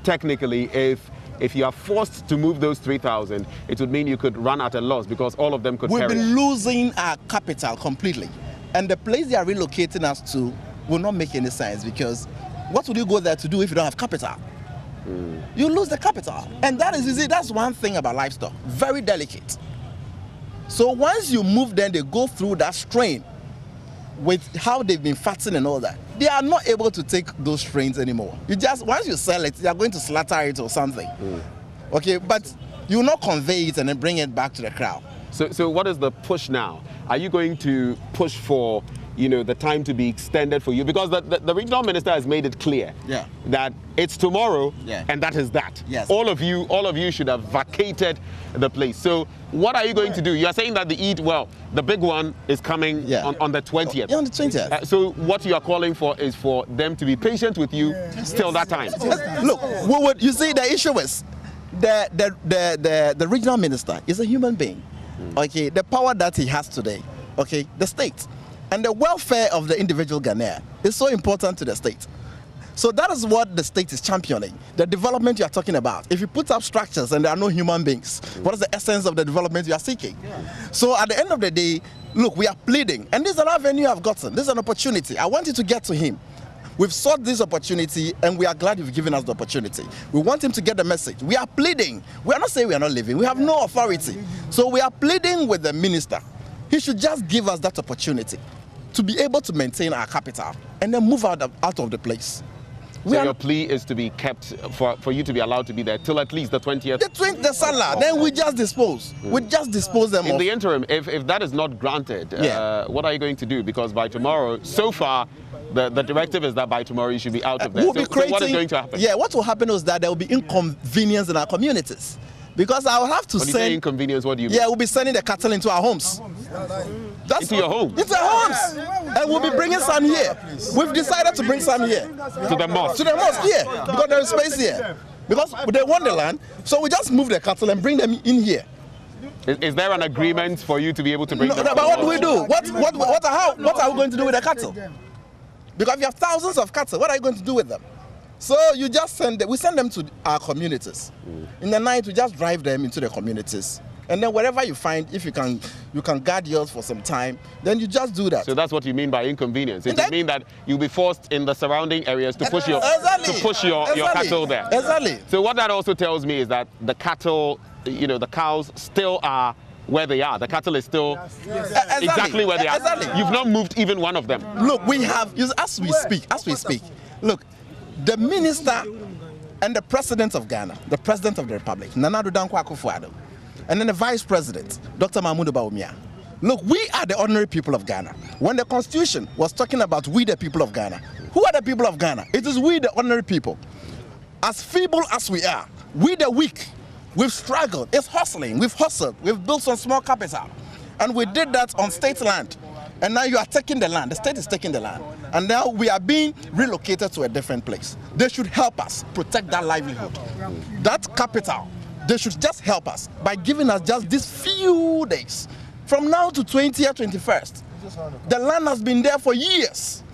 technically, if you are forced to move those 3,000, it would mean you could run at a loss because all of them could perish. We'll be losing our capital completely, and the place they are relocating us to will not make any sense, because what would you go there to do if you don't have capital? You lose the capital, and that's one thing about livestock, very delicate. So once you move them, they go through that strain with how they've been fattening and all that. They are not able to take those strains anymore. Once you sell it, they are going to slaughter it or something. Okay, but you will not convey it and then bring it back to the crowd. So what is the push now? Are you going to push for, the time to be extended for you? Because the regional minister has made it clear that it's tomorrow, and that is that. Yes. All of you should have vacated the place. So what are you going to do? You are saying that the Eid, the big one is coming on the 20th. Yeah, on the 20th. So what you are calling for is for them to be patient with you till that time. Look, you see, the issue is the regional minister is a human being. Okay, the power that he has today, okay, the state. And the welfare of the individual Ghanaian is so important to the state. So that is what the state is championing, the development you are talking about. If you put up structures and there are no human beings, what is the essence of the development you are seeking? So at the end of the day, look, we are pleading. And this is an avenue I've gotten. This is an opportunity. I want you to get to him. We've sought this opportunity and we are glad you've given us the opportunity. We want him to get the message. We are pleading. We are not saying we are not living. We have no authority. So we are pleading with the minister. He should just give us that opportunity to be able to maintain our capital and then move out of the place. So your plea is to be kept, for you to be allowed to be there till at least the 20th? The Salah, then we just dispose. We just dispose them in the interim, if that is not granted, what are you going to do? Because by tomorrow, so far, the directive is that by tomorrow you should be out of there. So what is going to happen? Yeah, what will happen is that there will be inconvenience in our communities. Because I will have to send... When you say inconvenience, what do you mean? Yeah, we'll be sending the cattle into our homes. Into your home? Into our homes. And we'll be bringing some here. We've decided to bring some here. To the mosque? To the mosque, yeah. Because there is space here. Because they want the land, so we just move the cattle and bring them in here. Is there an agreement for you to be able to bring them? But what do we do? What are we going to do with the cattle? Because you have thousands of cattle, what are you going to do with them? So you just we send them to our communities. In the night, we just drive them into the communities. And then wherever you find, if you can guard yours for some time, then you just do that. So that's what you mean by inconvenience. It mean that you'll be forced in the surrounding areas to push your cattle there. Exactly. So what that also tells me is that the cattle, the cows still are where they are. The cattle is still exactly where they are. Exactly. You've not moved even one of them. Look, we have, as we speak, look, the minister and the president of Ghana, the president of the republic, Nana Addo Dankwa Akufo-Addo, and then the vice president, Dr. Mahmoud Bawumia. Look, we are the ordinary people of Ghana. When the constitution was talking about we the people of Ghana, who are the people of Ghana? It is we the ordinary people. As feeble as we are, we the weak, we've struggled, it's hustling, we've hustled, we've built some small capital. And we did that on state land. And now you are taking the land, the state is taking the land. And now we are being relocated to a different place. They should help us protect that livelihood. That capital, they should just help us by giving us just these few days. From now to 20th, 21st, the land has been there for years.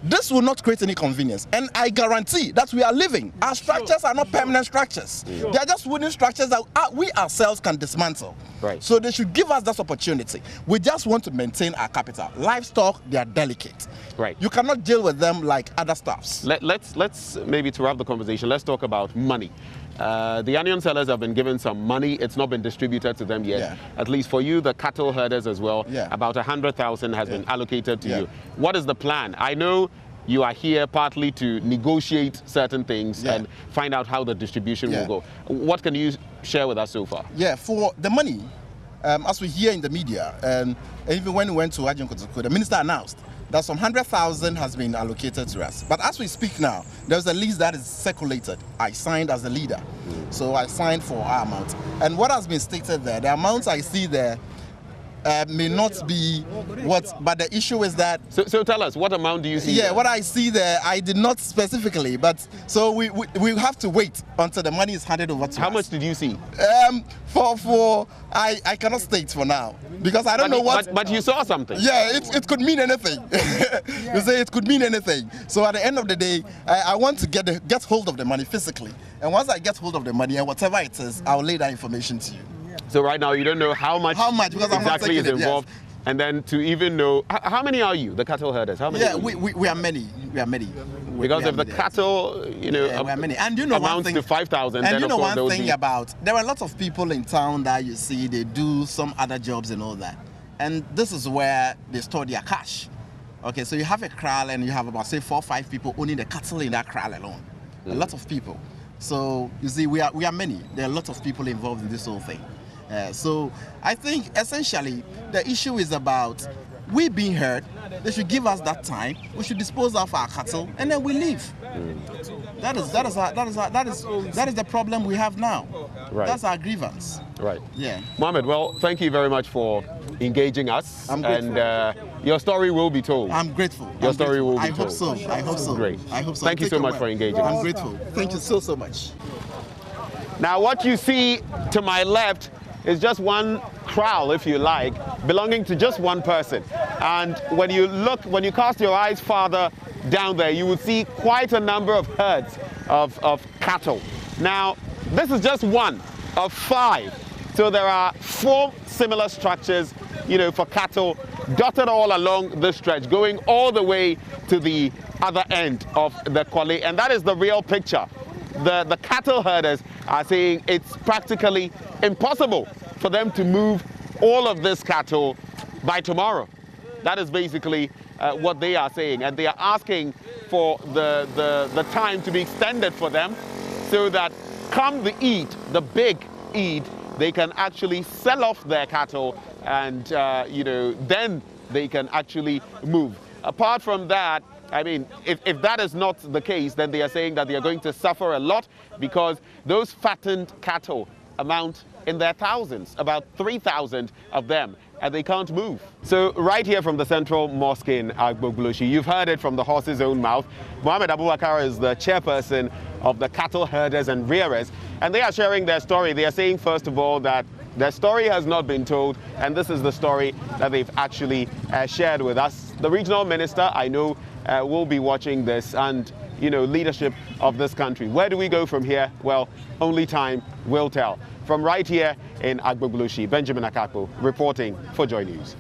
This will not create any convenience. And I guarantee that we are living. Our structures are not permanent structures. They are just wooden structures that we ourselves can dismantle. Right. So they should give us this opportunity. We just want to maintain our capital. Livestock, they are delicate. Right. You cannot deal with them like other stuffs. Let's maybe to wrap the conversation, let's talk about money. The onion sellers have been given some money. It's not been distributed to them yet. At least for you, the cattle herders as well, about 100,000 has been allocated to you. What is the plan? I know you are here partly to negotiate certain things and find out how the distribution will go. What can you share with us so far? Yeah, for the money, as we hear in the media, and even when we went to Ajin Kotoko, the minister announced that some 100,000 has been allocated to us. But as we speak now, there's a list that is circulated. I signed as a leader. So I signed for our amount. And what has been stated there, the amounts I see there may not be what, but the issue is that... So tell us, what amount do you see? Yeah, there? What I see there, I did not specifically, but so we have to wait until the money is handed over to us. How much did you see? I cannot state for now, because I don't know what... But you saw something. Yeah, it could mean anything. You say it could mean anything. So at the end of the day, I want to get hold of the money physically. And once I get hold of the money, and whatever it is, I'll lay that information to you. So right now you don't know how much because exactly is involved, and then to even know how many are you, the cattle herders? How many? Yeah, we are many. We are many. Because if the cattle, we are many. And you know amounts to 5,000, and then you know of course one thing about there are a lot of people in town that you see they do some other jobs and all that, and this is where they store their cash. Okay, so you have a kraal and you have about say 4 or 5 people owning the cattle in that kraal alone. A lot of people. So you see, we are many. There are a lot of people involved in this whole thing. So I think essentially the issue is about we being heard. They should give us that time. We should dispose of our cattle, and then we leave. That is the problem we have now. Right. That's our grievance. Right. Yeah. Mohammed, well, thank you very much for engaging us. I'm grateful. And your story will be told. I'm grateful. Your story will be I told. hope so. I hope so. Great. I hope so. Thank you so much for engaging. I'm grateful. Thank you so much. Now, what you see to my left is just one kraal, if you like, belonging to just one person. And when you cast your eyes farther down there, you will see quite a number of herds of cattle. Now, this is just one of 5. So there are 4 similar structures, for cattle dotted all along this stretch, going all the way to the other end of the Kwale. And that is the real picture. The cattle herders are saying it's practically impossible for them to move all of this cattle by tomorrow. That is basically what they are saying, and they are asking for the time to be extended for them so that come the Eid, the big Eid, they can actually sell off their cattle and then they can actually move. Apart from that, I mean, if that is not the case, then they are saying that they are going to suffer a lot because those fattened cattle amount in their thousands, about 3,000 of them, and they can't move. So right here from the central mosque in Agbogbloshie, you've heard it from the horse's own mouth. Mohammed Abubakar is the chairperson of the cattle herders and rearers, and they are sharing their story. They are saying, first of all, that their story has not been told, and this is the story that they've actually shared with us. The regional minister, I know, will be watching this, and leadership of this country. Where do we go from here? Well, only time will tell. From right here in Agbogbloshie, Benjamin Akakpo reporting for Joy News.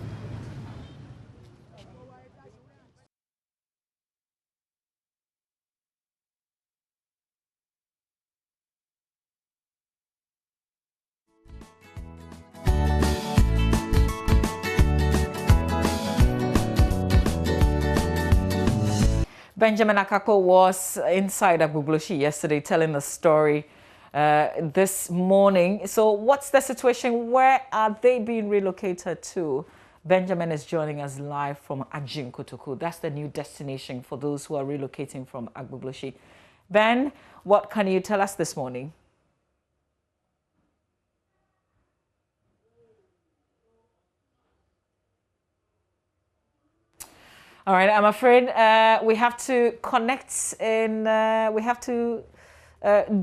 Benjamin Akakpo was inside Agbogbloshie yesterday telling the story this morning. So what's the situation? Where are they being relocated to? Benjamin is joining us live from Ajin Kotoku. That's the new destination for those who are relocating from Agbogbloshie. Ben, what can you tell us this morning? All right, I'm afraid we have to connect in, we have to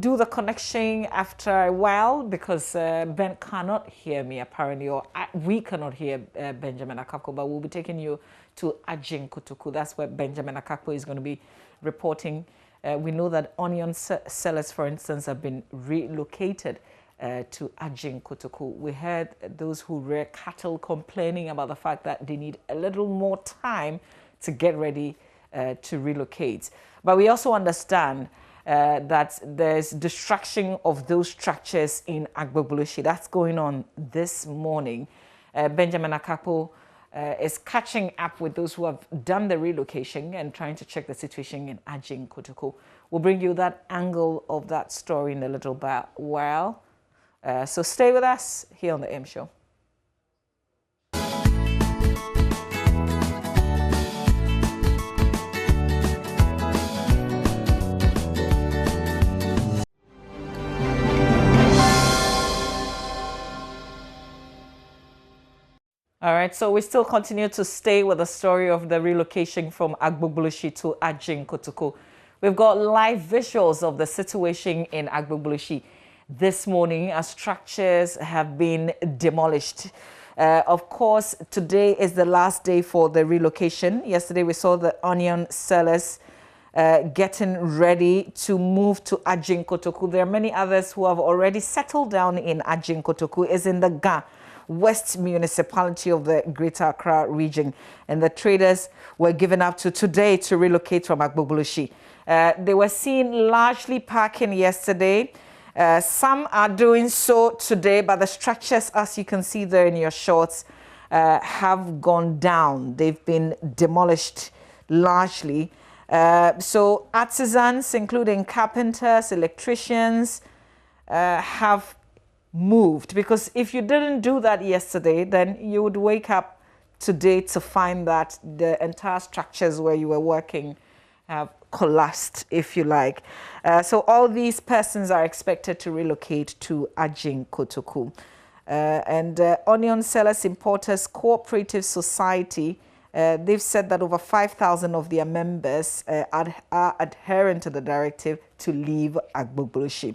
do the connection after a while because Ben cannot hear me apparently, or we cannot hear Benjamin Akakpo, but we'll be taking you to Ajin Kotoku. That's where Benjamin Akakpo is going to be reporting. We know that onion sellers, for instance, have been relocated to Ajin Kotoku. We heard those who rear cattle complaining about the fact that they need a little more time to get ready to relocate. But we also understand that there's destruction of those structures in Agbogbloshie. That's going on this morning. Benjamin Akakpo is catching up with those who have done the relocation and trying to check the situation in Ajin Kotoku. We'll bring you that angle of that story in a little bit. Well, so stay with us here on the AM Show. All right, so we still continue to stay with the story of the relocation from Agbogbloshie to Ajin Kotoku. We've got live visuals of the situation in Agbogbloshie this morning as structures have been demolished. Of course, today is the last day for the relocation. Yesterday, we saw the onion sellers getting ready to move to Ajin Kotoku. There are many others who have already settled down in Ajin Kotoku. It's in the Ga West municipality of the Greater Accra region, and the traders were given up to today to relocate from Agbogbloshie. They were seen largely parking yesterday. Some are doing so today, but the structures, as you can see there in your shots, have gone down. They've been demolished largely. So artisans, including carpenters, electricians, have moved? Because if you didn't do that yesterday, then you would wake up today to find that the entire structures where you were working have collapsed, if you like. So all these persons are expected to relocate to Ajin Kotoku. And Onion Sellers Importers Cooperative Society, they've said that over 5,000 of their members are adherent to the directive to leave Agbogbloshie.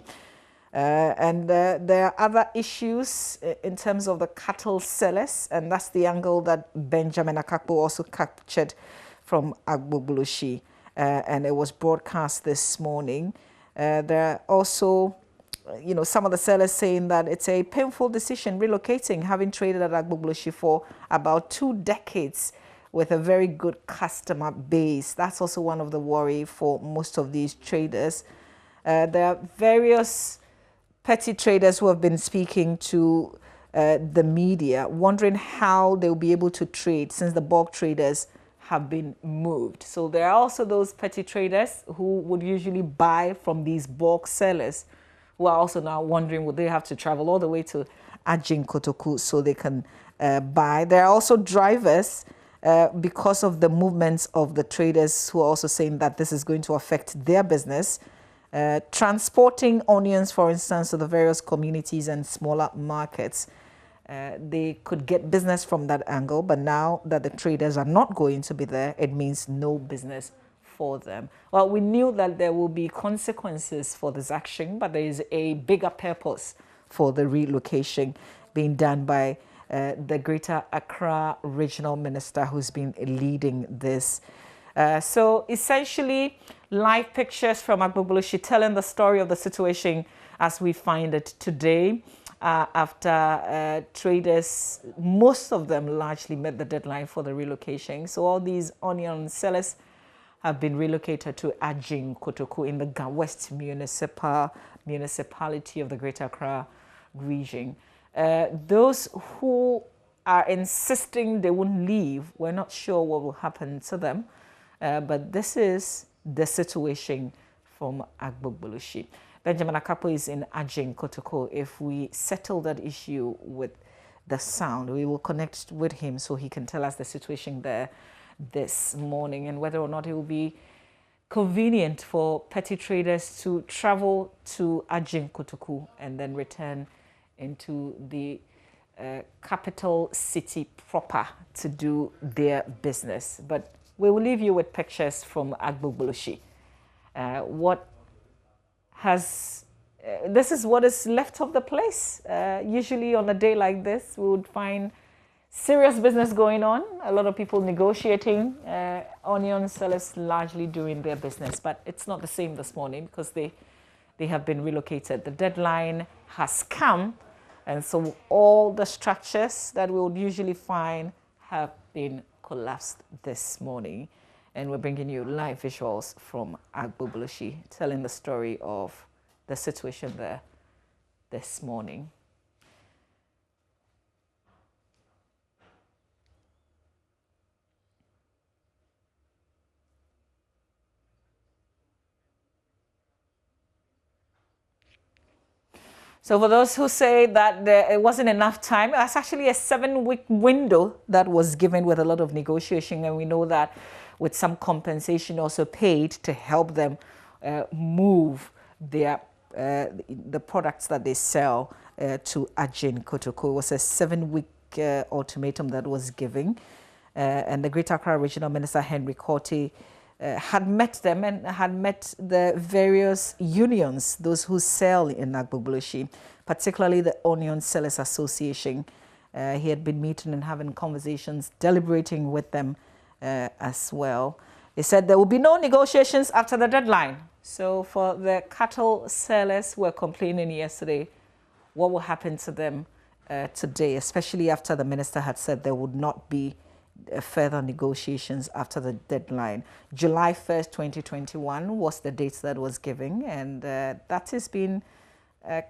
And there are other issues in terms of the cattle sellers, and that's the angle that Benjamin Akakpo also captured from Agbogbloshie, and it was broadcast this morning. There are also, some of the sellers saying that it's a painful decision relocating, having traded at Agbogbloshie for about 2 decades with a very good customer base. That's also one of the worry for most of these traders. There are various petty traders who have been speaking to the media, wondering how they'll be able to trade since the bulk traders have been moved. So there are also those petty traders who would usually buy from these bulk sellers who are also now wondering, would they have to travel all the way to Ajin Kotoku so they can buy. There are also drivers because of the movements of the traders who are also saying that this is going to affect their business. Transporting onions, for instance, to the various communities and smaller markets. They could get business from that angle, but now that the traders are not going to be there, it means no business for them. Well, we knew that there will be consequences for this action, but there is a bigger purpose for the relocation being done by the Greater Accra Regional Minister who's been leading this. So essentially, live pictures from Agbogbloshie telling the story of the situation as we find it today after traders, most of them largely met the deadline for the relocation. So all these onion sellers have been relocated to Ajin Kotoku in the West municipality of the Greater Accra region. Those who are insisting they won't leave, we're not sure what will happen to them. But this is the situation from Agbogbloshie. Benjamin Akakpo is in Ajin Kotoku. If we settle that issue with the sound, we will connect with him so he can tell us the situation there this morning and whether or not it will be convenient for petty traders to travel to Ajin Kotoku and then return into the capital city proper to do their business. But we will leave you with pictures from Agbogbloshie. This is what is left of the place. Usually on a day like this, we would find serious business going on. A lot of people negotiating, onion sellers largely doing their business. But it's not the same this morning because they have been relocated. The deadline has come, and so all the structures that we would usually find have been collapsed this morning. And we're bringing you live visuals from Agbogbloshie, telling the story of the situation there this morning. So for those who say that it wasn't enough time, that's actually a 7-week window that was given with a lot of negotiation. And we know that with some compensation also paid to help them move their the products that they sell to Ajin Kotoku. It was a 7-week ultimatum that was given. And the Greater Accra Regional Minister, Henry Korte, had met them and had met the various unions, those who sell in Agbogbloshie, particularly the Onion Sellers Association. He had been meeting and having conversations, deliberating with them as well. They said there will be no negotiations after the deadline. So for the cattle sellers who were complaining yesterday, what will happen to them today, especially after the minister had said there would not be further negotiations after the deadline. July 1st, 2021 was the date that was given, and that is being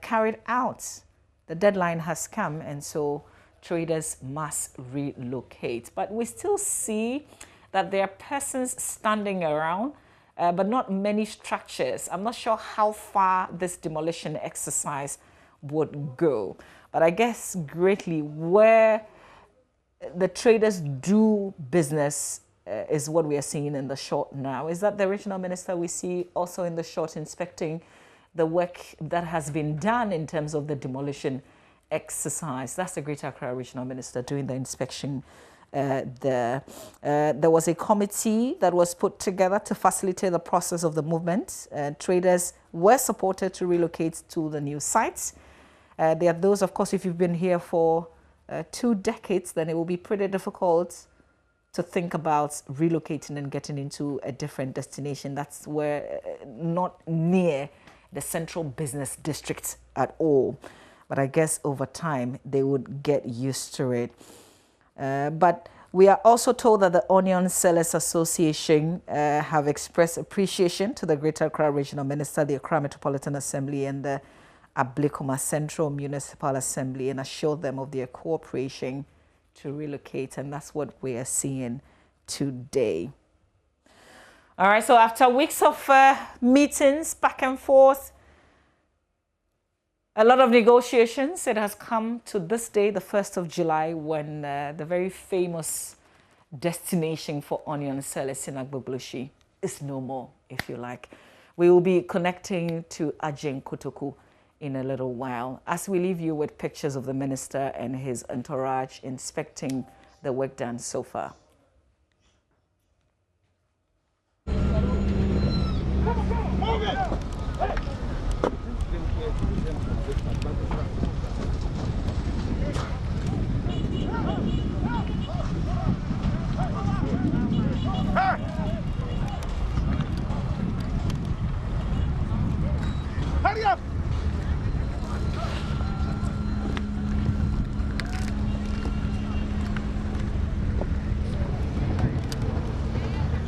carried out. The deadline has come, and so traders must relocate. But we still see that there are persons standing around, but not many structures. I'm not sure how far this demolition exercise would go. But I guess greatly where the traders do business is what we are seeing in the short now. Is that the regional minister we see also in the short inspecting the work that has been done in terms of the demolition exercise? That's the Greater Accra regional minister doing the inspection there. There was a committee that was put together to facilitate the process of the movement. Traders were supported to relocate to the new sites. There are those, of course, if you've been here for 2 decades, then it will be pretty difficult to think about relocating and getting into a different destination. That's where not near the central business district at all. But I guess over time, they would get used to it. But we are also told that the Onion Sellers Association have expressed appreciation to the Greater Accra Regional Minister, the Accra Metropolitan Assembly, and the Ablekuma Central Municipal Assembly, and assured them of their cooperation to relocate. And that's what we are seeing today. All right, so after weeks of meetings back and forth, a lot of negotiations, it has come to this day, the 1st of July, when the very famous destination for onion sellers in Agbogboshi is no more, if you like. We will be connecting to Ajeng Kotoku in a little while, as we leave you with pictures of the minister and his entourage inspecting the work done so far. Hurry up!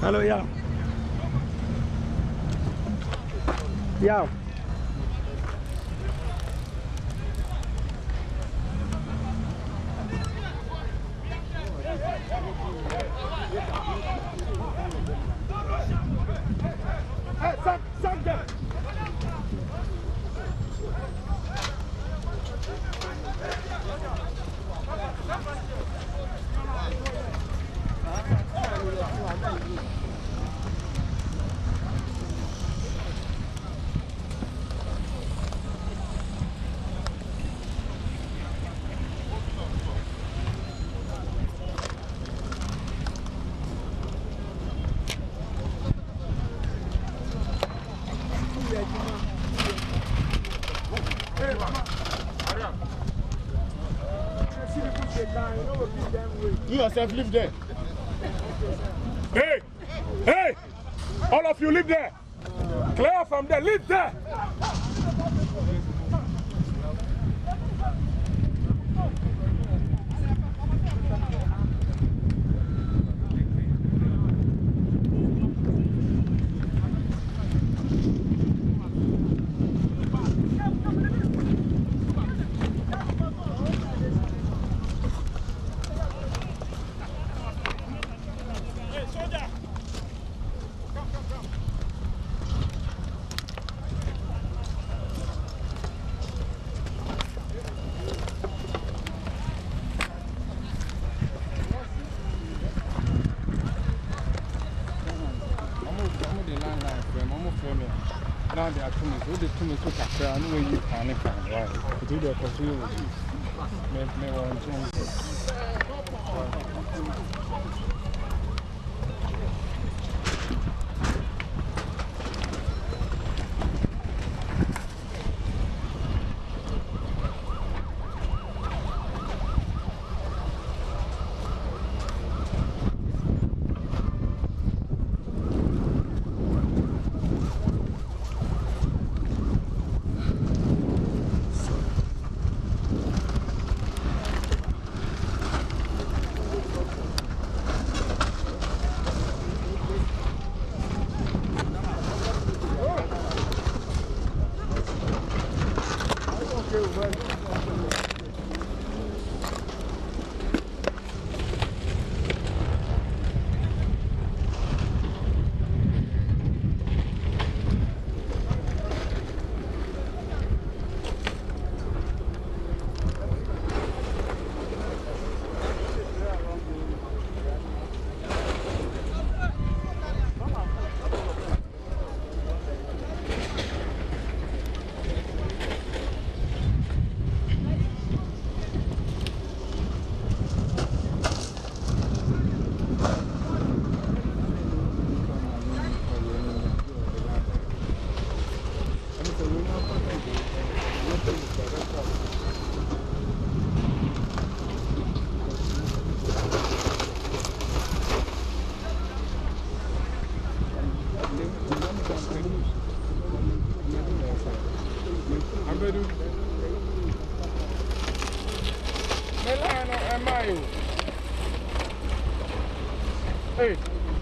Hello, yeah. Yeah. Hey, suck them. You yourself live there. Hey! Hey! All of you live there. Clear from there. Live there. Now they are two minutes. With the 2 minutes, I know where you can find right. But you do continue with this. May want Hey,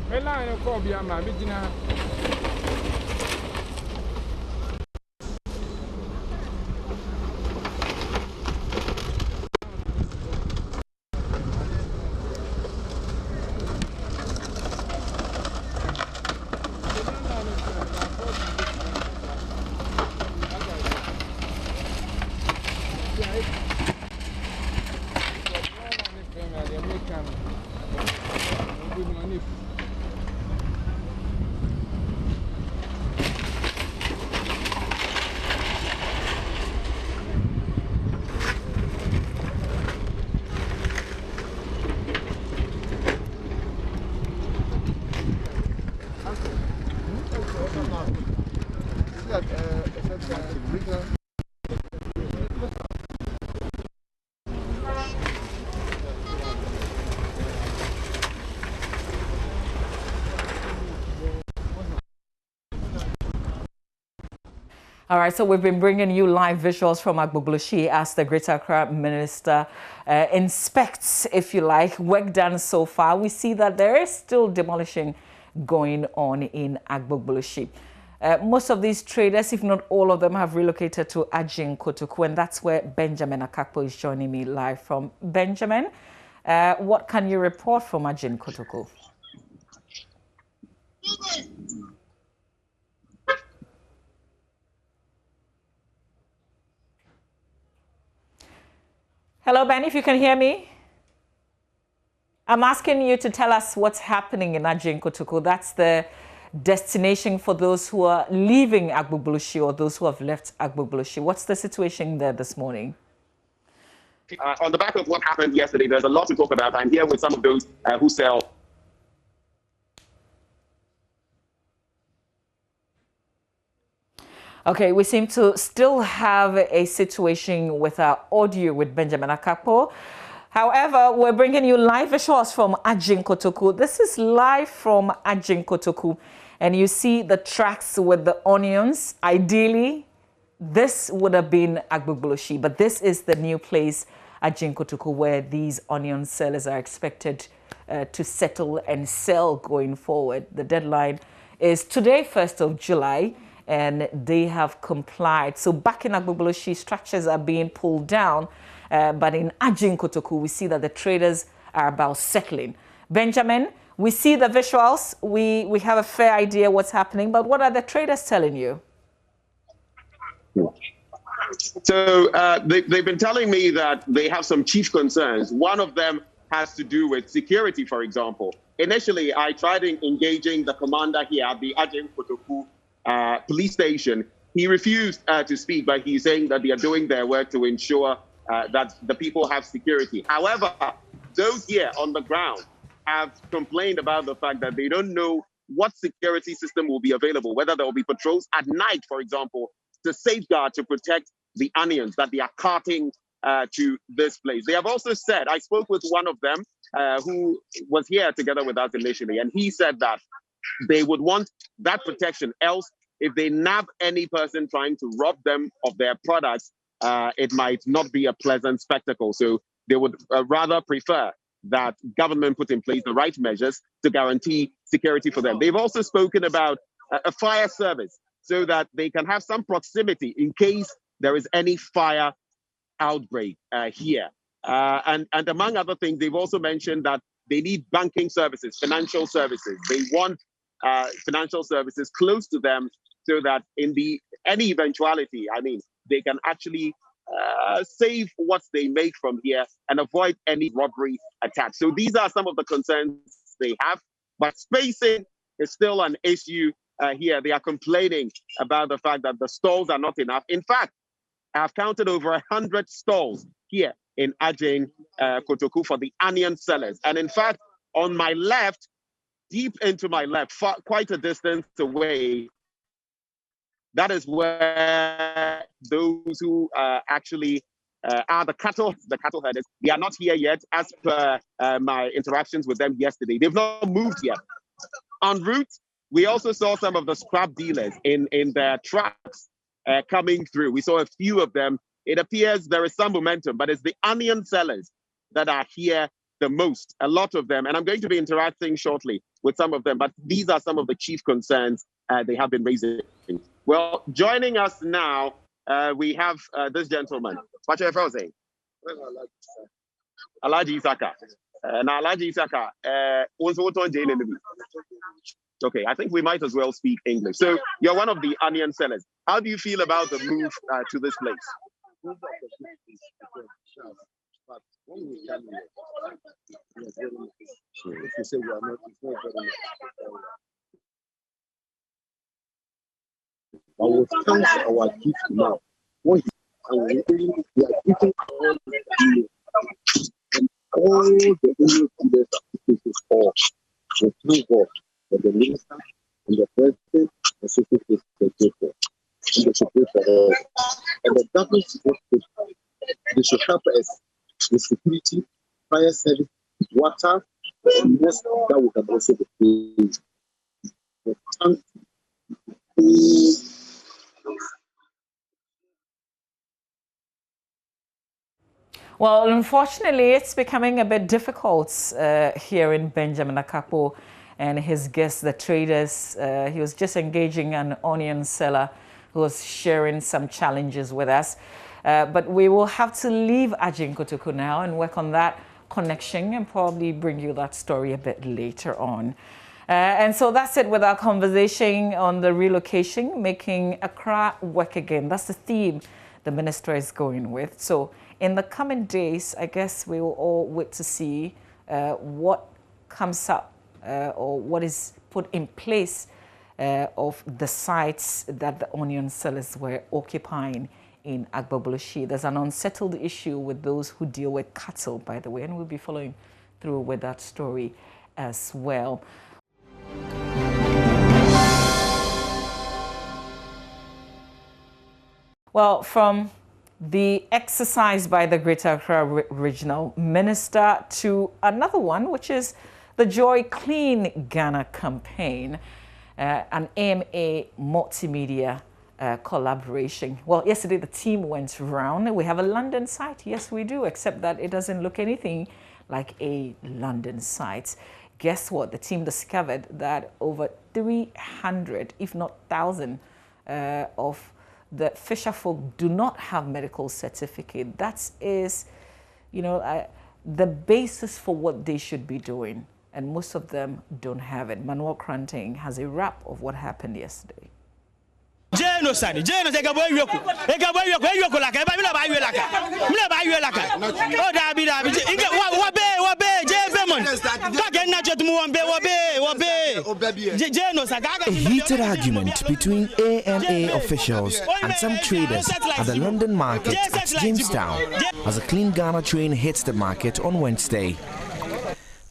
me line ko bia ma me gina. All right, so we've been bringing you live visuals from Agbogbloshie as the Greater Accra Minister inspects, if you like, work done so far. We see that there is still demolition going on in Agbogbloshie. Most of these traders, if not all of them, have relocated to Ajin Kotoku, and that's where Benjamin Akakpo is joining me live from. Benjamin, what can you report from Ajin Kotoku? Hello, Ben, if you can hear me. I'm asking you to tell us what's happening in Ajin Kotoku. That's the destination for those who are leaving Agbogbloshie or those who have left Agbogbloshie. What's the situation there this morning? On the back of what happened yesterday, there's a lot to talk about. I'm here with some of those who sell. Okay, we seem to still have a situation with our audio with Benjamin Akakpo. However, we're bringing you live visuals from Ajin Kotoku. This is live from Ajin Kotoku. And you see the tracks with the onions. Ideally, this would have been Agbogbloshie, but this is the new place, Ajin Kotoku, where these onion sellers are expected to settle and sell going forward. The deadline is today, 1st of July. And they have complied. So back in Agbogbloshie, structures are being pulled down. But in Ajin Kotoku, we see that the traders are about settling. Benjamin, we see the visuals. We have a fair idea what's happening. But what are the traders telling you? So they've been telling me that they have some chief concerns. One of them has to do with security, for example. Initially, I tried engaging the commander here at the Ajin Kotoku police station. He refused to speak, but he's saying that they are doing their work to ensure that the people have security. However, those here on the ground have complained about the fact that they don't know what security system will be available, whether there will be patrols at night, for example, to safeguard, to protect the onions that they are carting to this place. They have also said, I spoke with one of them who was here together with us initially, and he said that they would want that protection. Else, if they nab any person trying to rob them of their products, it might not be a pleasant spectacle. So they would rather prefer that government put in place the right measures to guarantee security for them. They've also spoken about a fire service so that they can have some proximity in case there is any fire outbreak here. And among other things, they've also mentioned that they need banking services, financial services. They want financial services close to them so that in any eventuality, I mean, they can actually save what they make from here and avoid any robbery attacks. So these are some of the concerns they have. But spacing is still an issue here. They are complaining about the fact that the stalls are not enough. In fact, I've counted over 100 stalls here in Ajin Kotoku for the onion sellers. And in fact, on my left, deep into my left, quite a distance away, that is where those who actually are the cattle herders. They are not here yet, as per my interactions with them yesterday. They've not moved yet. En route, we also saw some of the scrap dealers in their trucks. coming through. We saw a few of them. It appears there is some momentum, but it's the onion sellers that are here the most, a lot of them. And I'm going to be interacting shortly with some of them, but these are some of the chief concerns they have been raising. Well, joining us now, we have this gentleman. What's your first name? Alaji Isaka. Now, Alaji Isaka, okay, I think we might as well speak English. So you're one of the onion sellers. How do you feel about the move to this place? I will thank our gift now. And we are giving all the English leaders applications for the thank God for the minister and the president and secretary and the support for all. And the government support, they should help us with security, fire service, water, and most that we can also be paid. Thank you. Well, unfortunately, it's becoming a bit difficult here in Benjamin Akapo and his guests, the traders. He was just engaging an onion seller who was sharing some challenges with us. But we will have to leave Ajin Kotoku now and work on that connection and probably bring you that story a bit later on. And so that's it with our conversation on the relocation, making Accra work again. That's the theme the minister is going with. So in the coming days, I guess we will all wait to see what comes up or what is put in place of the sites that the onion sellers were occupying in Agbogbloshie. There's an unsettled issue with those who deal with cattle, by the way, and we'll be following through with that story as well. Well, from the exercise by the Greater Accra Regional Minister to another one, which is the Joy Clean Ghana campaign, an AMA multimedia collaboration. Well, yesterday the team went round. We have a London site. Yes, we do, except that it doesn't look anything like a London site. Guess what? The team discovered that over 300, if not 1,000, of the fisher folk do not have medical certificate. That is, you know, the basis for what they should be doing. And most of them don't have it. Manuel Kranting has a wrap of what happened yesterday. A heated argument between AMA officials and some traders at the London market at Jamestown as a Clean Ghana train hits the market on Wednesday.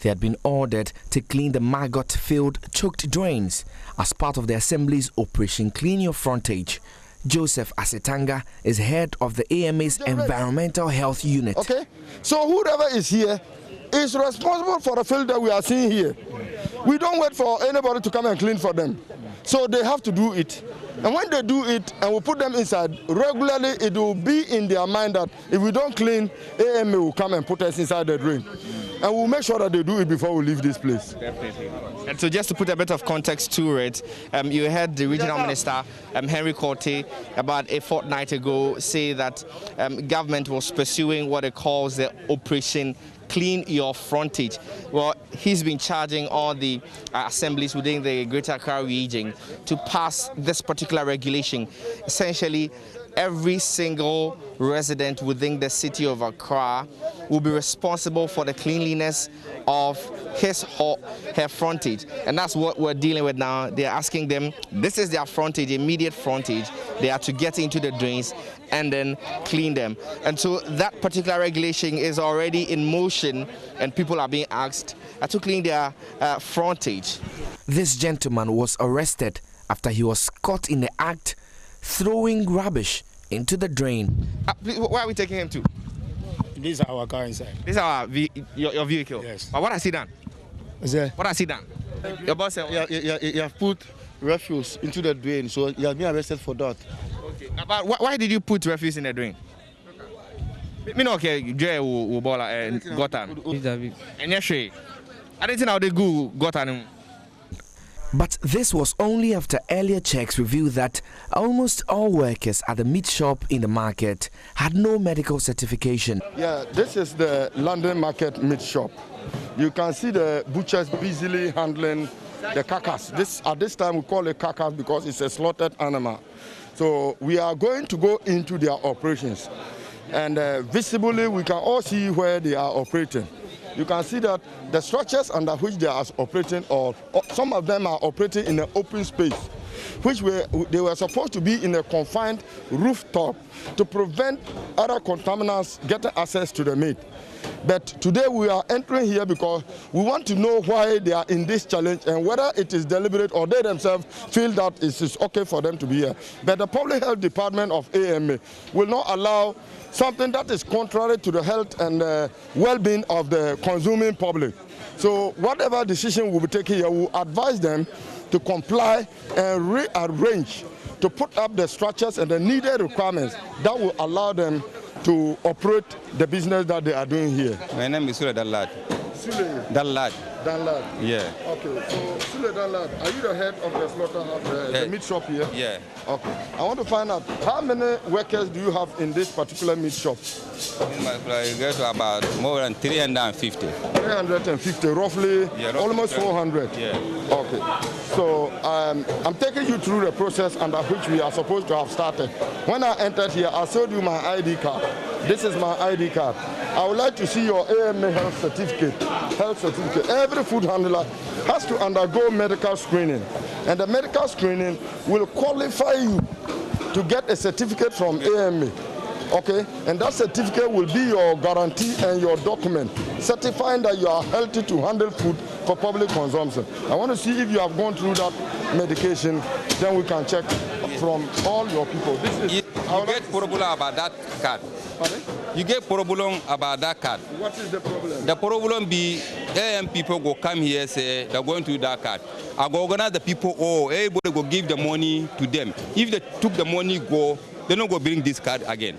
They had been ordered to clean the maggot-filled choked drains as part of the Assembly's Operation Clean Your Frontage. Joseph Asetanga is head of the AMA's Environmental Health Unit. Okay, so whoever is here is responsible for the field that we are seeing here. We don't wait for anybody to come and clean for them. So they have to do it. And when they do it and we put them inside, regularly it will be in their mind that if we don't clean, AMA will come and put us inside the drain. And we'll make sure that they do it before we leave this place. Definitely. And so just to put a bit of context to it, you heard the regional minister, Henry Korte, about a fortnight ago say that government was pursuing what it calls the Operation Clean Your Frontage. Well, he's been charging all the assemblies within the Greater Accra region to pass this particular regulation. Essentially, every single resident within the city of Accra will be responsible for the cleanliness of his or her frontage. And that's what we're dealing with now. They're asking them, this is their frontage, immediate frontage. They are to get into the drains and then clean them. And so that particular regulation is already in motion and people are being asked to clean their frontage. This gentleman was arrested after he was caught in the act throwing rubbish into the drain. Where are we taking him to? This is our car inside. This is our your vehicle? Yes. But what has he done? Is there? What has he done? Your boss said you have put refuse into the drain, so he has been arrested for that. Okay. But why did you put refuse in the drain? Me no okay, Jay will ball and gutter. And yes, I didn't know how they go gutter. But this was only after earlier checks revealed that almost all workers at the meat shop in the market had no medical certification. Yeah, this is the London Market meat shop. You can see the butchers busily handling the carcass. At this time we call it carcass because it's a slaughtered animal. So we are going to go into their operations. And visibly we can all see where they are operating. You can see that the structures under which they are operating, or some of them are operating in an open space, which they were supposed to be in a confined rooftop to prevent other contaminants getting access to the meat. But today we are entering here because we want to know why they are in this challenge and whether it is deliberate or they themselves feel that it is okay for them to be here. But the Public Health Department of AMA will not allow something that is contrary to the health and well-being of the consuming public. So whatever decision will be taken here, we will advise them to comply and rearrange to put up the structures and the needed requirements that will allow them to operate the business that they are doing here. My name is Sule Dalad. Sule? Dalad. Dalad? Yeah. Okay, so Sule Dalad, are you the head of the slaughterhouse, the meat shop here? Yeah. Okay. I want to find out, how many workers do you have in this particular meat shop? In my place, you get to about more than 350. 350, roughly, yeah, roughly almost 400? Yeah. Okay. So I'm taking you through the process under which we are supposed to have started. When I entered here, I showed you my ID card. This is my ID card. I would like to see your AMA health certificate. Every food handler has to undergo medical screening. And the medical screening will qualify you to get a certificate from AMA. Okay? And that certificate will be your guarantee and your document certifying that you are healthy to handle food for public consumption. I want to see if you have gone through that medication, then we can check from all your people. You get problem about that card. Pardon? You get problem about that card. What is the problem? The problem be AM people go come here say they're going to do that card. I go organize the people, everybody go give the money to them. If they took the money go, they don't go bring this card again.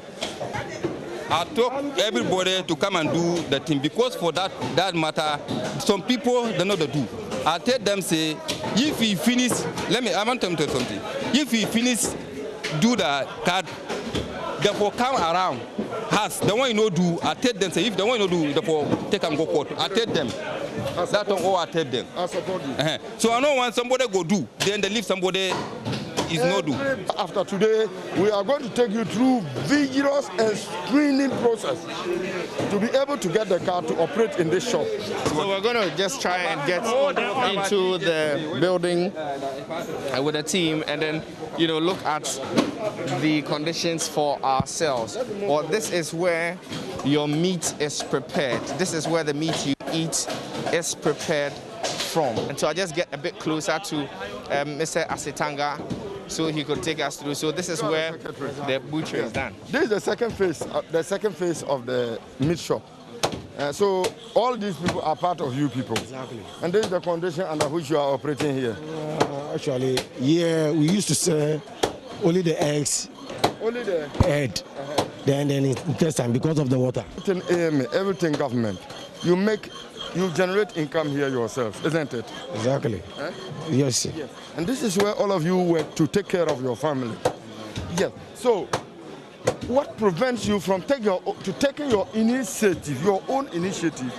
I told everybody to come and do the thing because for that matter, some people they know the do. I tell them say, if we finish, I want them to tell something. If we finish do the card, therefore come around. Has the one you know do, I tell them say if the one you know do, therefore take and go court. I tell them. That's all I tell them. I support you. So I know when somebody go do, then they leave somebody. Is no do. After today, we are going to take you through vigorous and screening process to be able to get the car to operate in this shop. So we're going to just try and get into the building with a team and then, look at the conditions for ourselves. Well, this is where your meat is prepared. This is where the meat you eat is prepared from. And so I just get a bit closer to Mr. Asetanga so he could take us through. So this is where the butcher is done. This is the second phase of the meat shop. So all these people are part of you people. Exactly. And this is the condition under which you are operating here. Actually, yeah, we used to sell only the eggs. Only the head. Then intestine because of the water. Everything government. You generate income here yourself, isn't it? Exactly. Yes. And this is where all of you work to take care of your family. Yes. So, what prevents you from taking your initiative, your own initiative,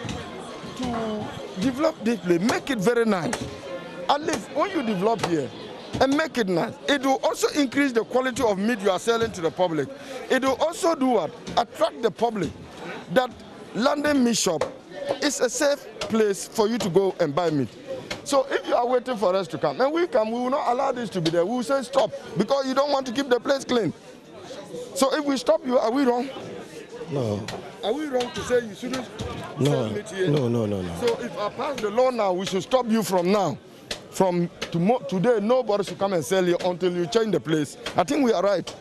to develop this place, make it very nice? At least when you develop here and make it nice, it will also increase the quality of meat you are selling to the public. It will also do what? Attract the public. That London meat shop is a safe place for you to go and buy meat. So if you are waiting for us to come, and we come, we will not allow this to be there. We will say stop, because you don't want to keep the place clean. So if we stop you, are we wrong? No. Are we wrong to say you shouldn't sell meat here? No. So if I pass the law now, we should stop you from now. From today, nobody should come and sell here until you change the place. I think we are right.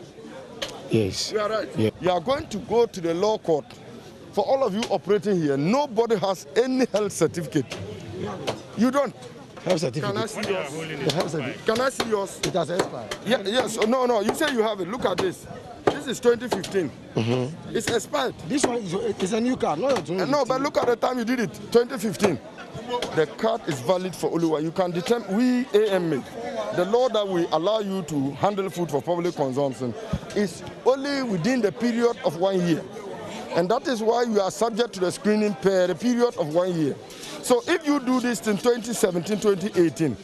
Yes. We are right. Yeah. You are going to go to the law court. For all of you operating here, nobody has any health certificate. You don't. Health certificate. Can I see yours? The health certificate. Can I see yours? It has expired. Yeah, yes. Oh, no. You say you have it. Look at this. This is 2015. It's expired. This one is a new card, not a 2015. No, but look at the time you did it. 2015. The card is valid for only one. You can determine, we AMA, the law that will allow you to handle food for public consumption is only within the period of 1 year. And that is why you are subject to the screening per the period of 1 year. So if you do this in 2017, 2018,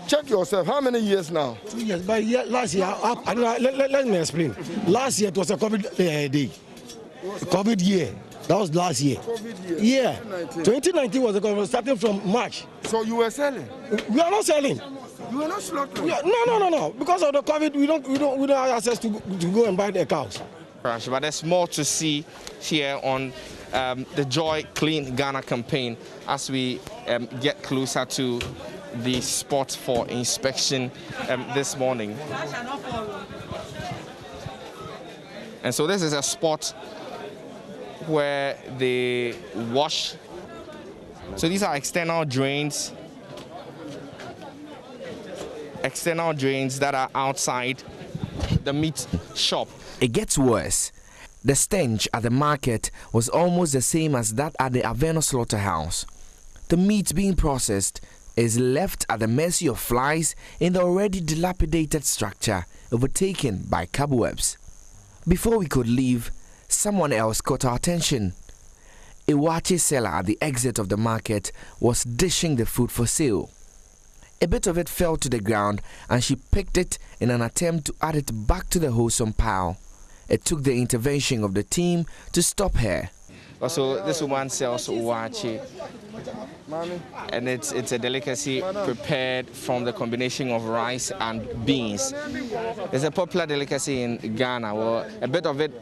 check yourself. How many years now? 2 years. But last year, let me explain. Last year it was a COVID day. COVID year. That was last year. COVID year. Yeah. 2019 was a COVID, starting from March. So you were selling? We are not selling. You were not slaughtering? No. Because of the COVID, we don't have access to go and buy the cows. But there's more to see here on the Joy Clean Ghana campaign as we get closer to the spot for inspection this morning. And so this is a spot where they wash. So these are external drains that are outside the meat shop. It gets worse. The stench at the market was almost the same as that at the Aveno slaughterhouse. The meat being processed is left at the mercy of flies in the already dilapidated structure, overtaken by cobwebs. Before we could leave, someone else caught our attention. A Wache seller at the exit of the market was dishing the food for sale. A bit of it fell to the ground and she picked it in an attempt to add it back to the wholesome pile. It took the intervention of the team to stop her. Also, this woman sells Wache, and it's a delicacy prepared from the combination of rice and beans. It's a popular delicacy in Ghana. Well, a bit of it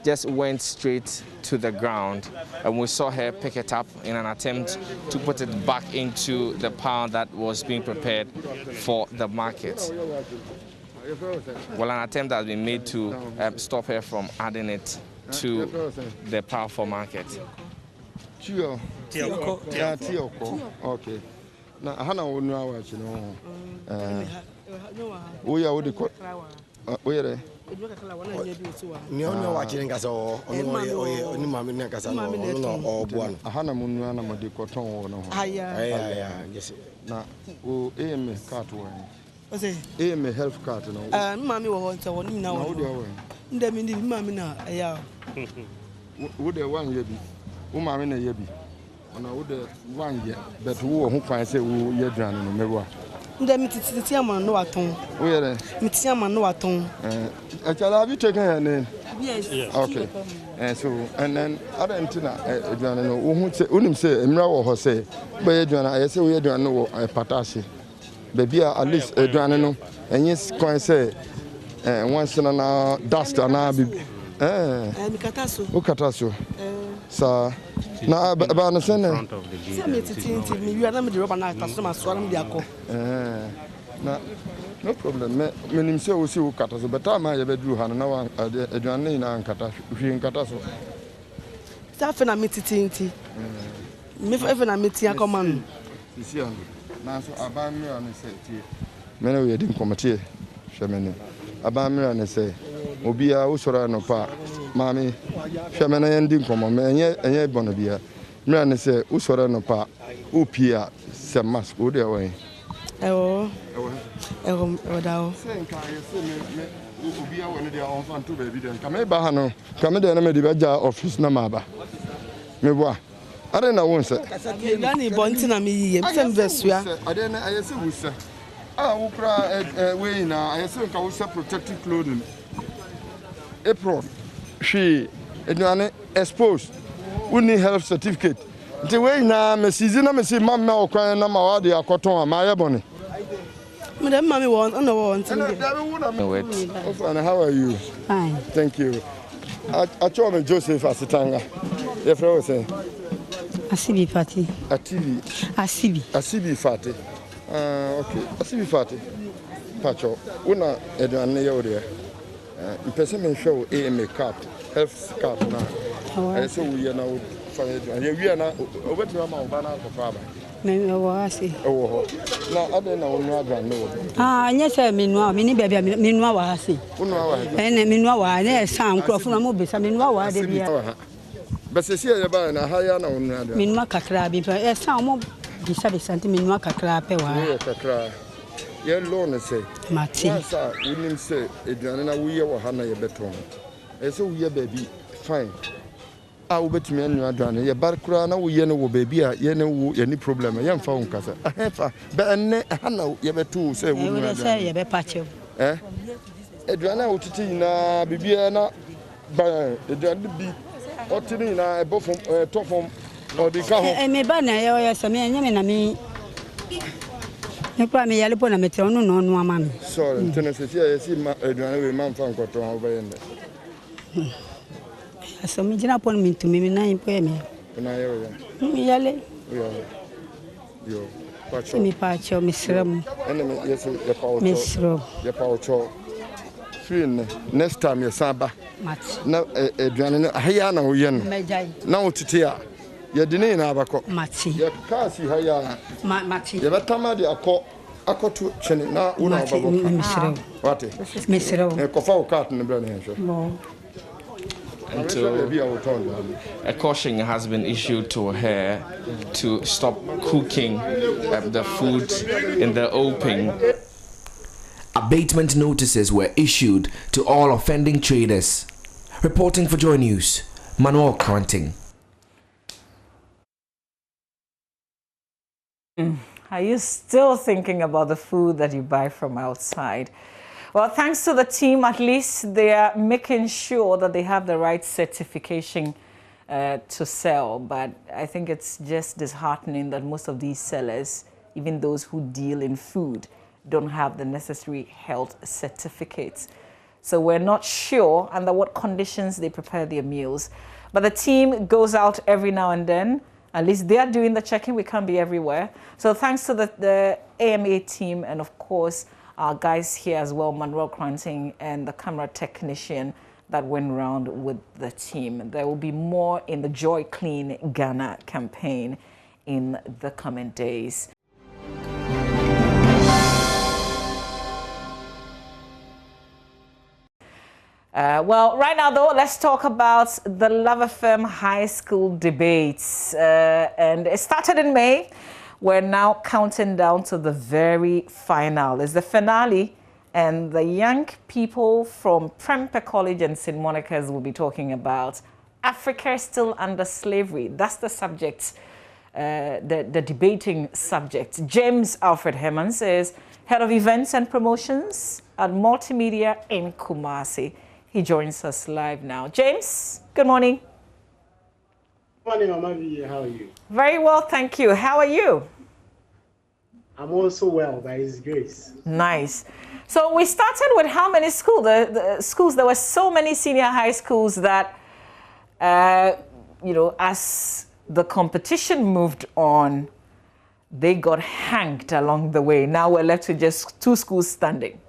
just went straight to the ground, and we saw her pick it up in an attempt to put it back into the pile that was being prepared for the market. Well, an attempt has been made to stop her from adding it to the pile for market. Okay. Now, how do you know what you know? We are the where? Nyo watching us all. Only mammy Nakasa or one. A Hannah Munana de Coton. Yes. Now, oh, aim cartway. Aim a health cart. Mammy wants one now. The minute mammy now. Would the 1 year be? Mammy a year be? On a would 1 year, but who finds a woo year drown in the mirror. The Mitiaman no aton. Where? Mitiaman no aton. Have you taken her name? Yes. Okay. And so, and then other antenna, Unim say, Emra or say, Bayadana, I say we don't know a patashi. Baby, at least a dranano, and yes, can say, once in an dust and I'll be. Catasso. Sir. Now, about the center. You are not the rubber night, customer swallowing the alcohol. No problem. Meaning, so we see who cut us, but I'm a bedroom and now a journey and Catasso. Staffing a meeting. Even a meeting, a command. Now, so I buy me and say, Many we didn't come here, Shamene. I buy me and say, Obia Usura no pa, Mammy, Shamene and Dinkom, and yet Bonabia. Me and say, Usura no pa, Upia, some mask, go their way. Oh, Ubia one of their own fan to baby. Then come here, Bahano, come there and made the Baja office Namaba. Me boy. I don't know once. Gani Bontina me, Vessia. I don't know. I say we say. Ah, Upra way now. I say we say protective clothing. Apron. She, exposed. We need health certificate. The way now, me season, me see mama or crying na ma wadi akoton ma ya boni. Madam, mommy want, no want. And how are you? Fine. Thank you. I told me Joseph Asitanga. Your friend was saying. Asibi Fati. Asibi Fati. Okay. Asibi Fati. Pacho. Una edwane yode. Person me show AMA card, health card now. I say we are now. We are now over to our Bana for Father. Me wasi. Oh, na ade na wonu aduane wo. Ah, nye se menua, me ni bia menua wasi. Wonu awa. Ene menua wa na san nkrofo na mo besa menua wa de bia. Basesi ya ba na haya na wonu aduane. Menua kakra bi fa san mo bisa santi menua kakra pe wa. Ye kakra. Ye lo ne se. Mati. Sa wonim se aduane na wo ye wo ha na ye beton. Ese wo ye ba bi fine. A wo betumi anu aduane ye bar kura na wo ye no wo ba bi a ye ne wo ye ni problem ye mfa wo nkasa. Ahefa ba enne ha na ye beto se wo nu aduane. Se ye be pache. Aduane wo titi na bibia na ba aduane bi otini na ebofom tofom odi ka ho. Me ba na ye se me nyame na me ne kwa me yale po na mete onu no no ama me. Sorry, tenesi ye si ma aduane we man fa nkoto ho ba ye nde. So me jina pon me to me na impo me. Na yo ya. Me yale. Yo. Pacho. Me pacho me sram. Ene me yeso ye pacho. Me sram. Ye pacho. Fin next time ye samba. Mati. Na aduane na haya na wo ye no. Na wo tete a ye de ne na abako. Mati. Ye kasi haya. Mati. Ye betama de akoto chene na wo na abako. Me sram. Wate. Me sram. E ko fa o cart ne bra ne hwe. No. A caution has been issued to her to stop cooking the food in the open. Abatement notices were issued to all offending traders. Reporting for JoyNews, Manuel Cranting. Are you still thinking about the food that you buy from outside? Well, thanks to the team, at least they are making sure that they have the right certification to sell. But I think it's just disheartening that most of these sellers, even those who deal in food, don't have the necessary health certificates. So we're not sure under what conditions they prepare their meals. But the team goes out every now and then. At least they are doing the checking. We can't be everywhere. So thanks to the AMA team and, of course, our guys here as well, Manuel Cranting and the camera technician that went around with the team. There will be more in the Joy Clean Ghana campaign in the coming days. Well, right now, though, let's talk about the Love FM High School debates. And it started in May. We're now counting down to the very final. It's the finale, and the young people from Prempeh College and St. Monica's will be talking about Africa still under slavery. That's the subject, the debating subject. James Alfred Hermans is head of events and promotions at Multimedia in Kumasi. He joins us live now. James, good morning. Good morning, Mama V. How are you? Very well, thank you. How are you? I'm also well, by His grace. Nice. So we started with how many schools? The schools, there were so many senior high schools that, you know, as the competition moved on, they got hanged along the way. Now we're left with just 2 schools standing.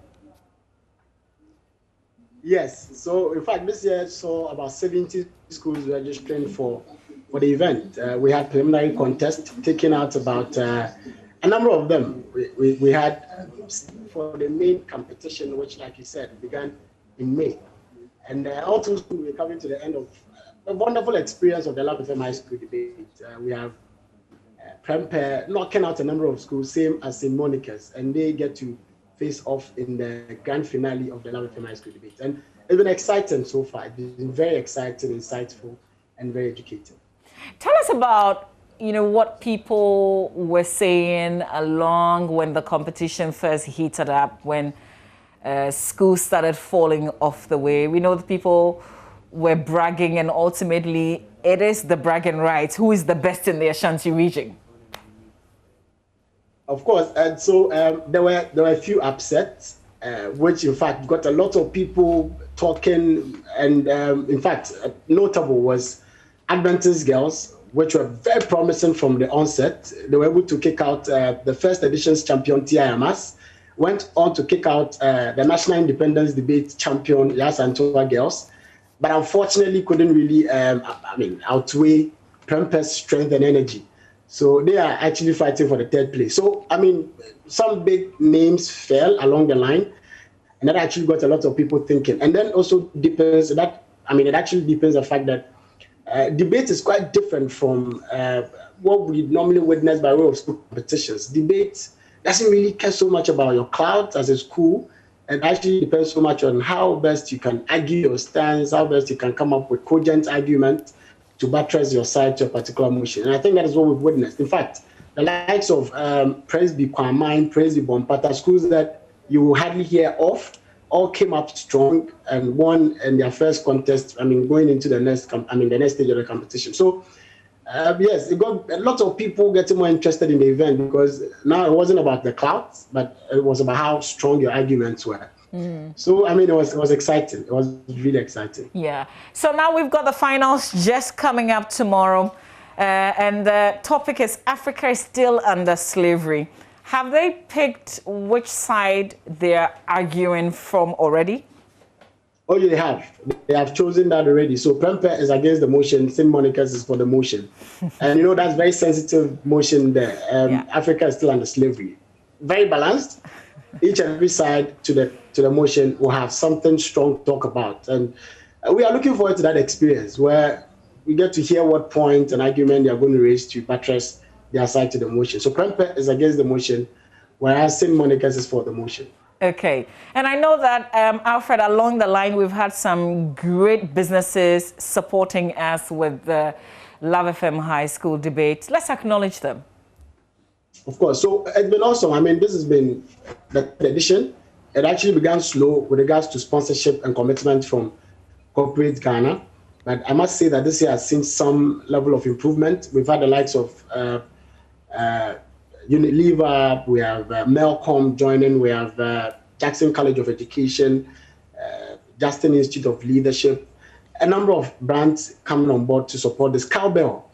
Yes. So, in fact, this year saw about 70 schools registering for the event. We had preliminary contest taking out about a number of them. We had for the main competition, which, like you said, began in May. And all 2 schools were coming to the end of a wonderful experience of the Love FM High School debate. We have Prempeh knocking out a number of schools, same as St. Monica's, and they get to face off in the grand finale of the Love FM High School debate. And it's been exciting so far. It's been very exciting, insightful, and very educating. Tell us about, you know, what people were saying along when the competition first heated up, when schools started falling off the way. We know the people were bragging, and ultimately it is the bragging rights. Who is the best in the Ashanti region? Of course, and so there were a few upsets, which in fact got a lot of people talking, and in fact, notable was Adventist girls, which were very promising from the onset. They were able to kick out the first edition's champion, TIMS, went on to kick out the National Independence Debate champion, Yasantoa girls, but unfortunately couldn't really, outweigh Prempeh's strength and energy. So they are actually fighting for the 3rd place. So, I mean, some big names fell along the line, and that actually got a lot of people thinking. And then also depends that, I mean, it actually depends on the fact that debate is quite different from what we normally witness by way of school competitions. Debate doesn't really care so much about your clout as a school. It actually depends so much on how best you can argue your stance, how best you can come up with cogent argument to buttress your side to a particular motion. And I think that is what we've witnessed. In fact, the likes of Presby Kwamine, Presby Bompata, schools that you hardly hear of, all came up strong and won in their first contest. I mean, going into the next, the next stage of the competition. So, yes, it got a lot of people getting more interested in the event because now it wasn't about the clouds, but it was about how strong your arguments were. So, I mean, it was exciting. It was really exciting. Yeah. So now we've got the finals just coming up tomorrow. And the topic is Africa is still under slavery. Have they picked which side they're arguing from already? Oh, they have. They have chosen that already. So Prempeh is against the motion. St. Monica's is for the motion. And, you know, that's very sensitive motion there. Africa is still under slavery. Very balanced. Each and every side to the motion will have something strong to talk about. And we are looking forward to that experience where we get to hear what point and argument they are going to raise to buttress their side to the motion. So Prempeh is against the motion, whereas St. Monica's is for the motion. Okay. And I know that, Alfred, along the line, we've had some great businesses supporting us with the Love FM High School debate. Let's acknowledge them. Of course. So it's been awesome. I mean, this has been the edition. It actually began slow with regards to sponsorship and commitment from corporate Ghana. But I must say that this year has seen some level of improvement. We've had the likes of Unilever, we have Melcom joining, we have Jackson College of Education, Justin Institute of Leadership, a number of brands coming on board to support this. Cowbell,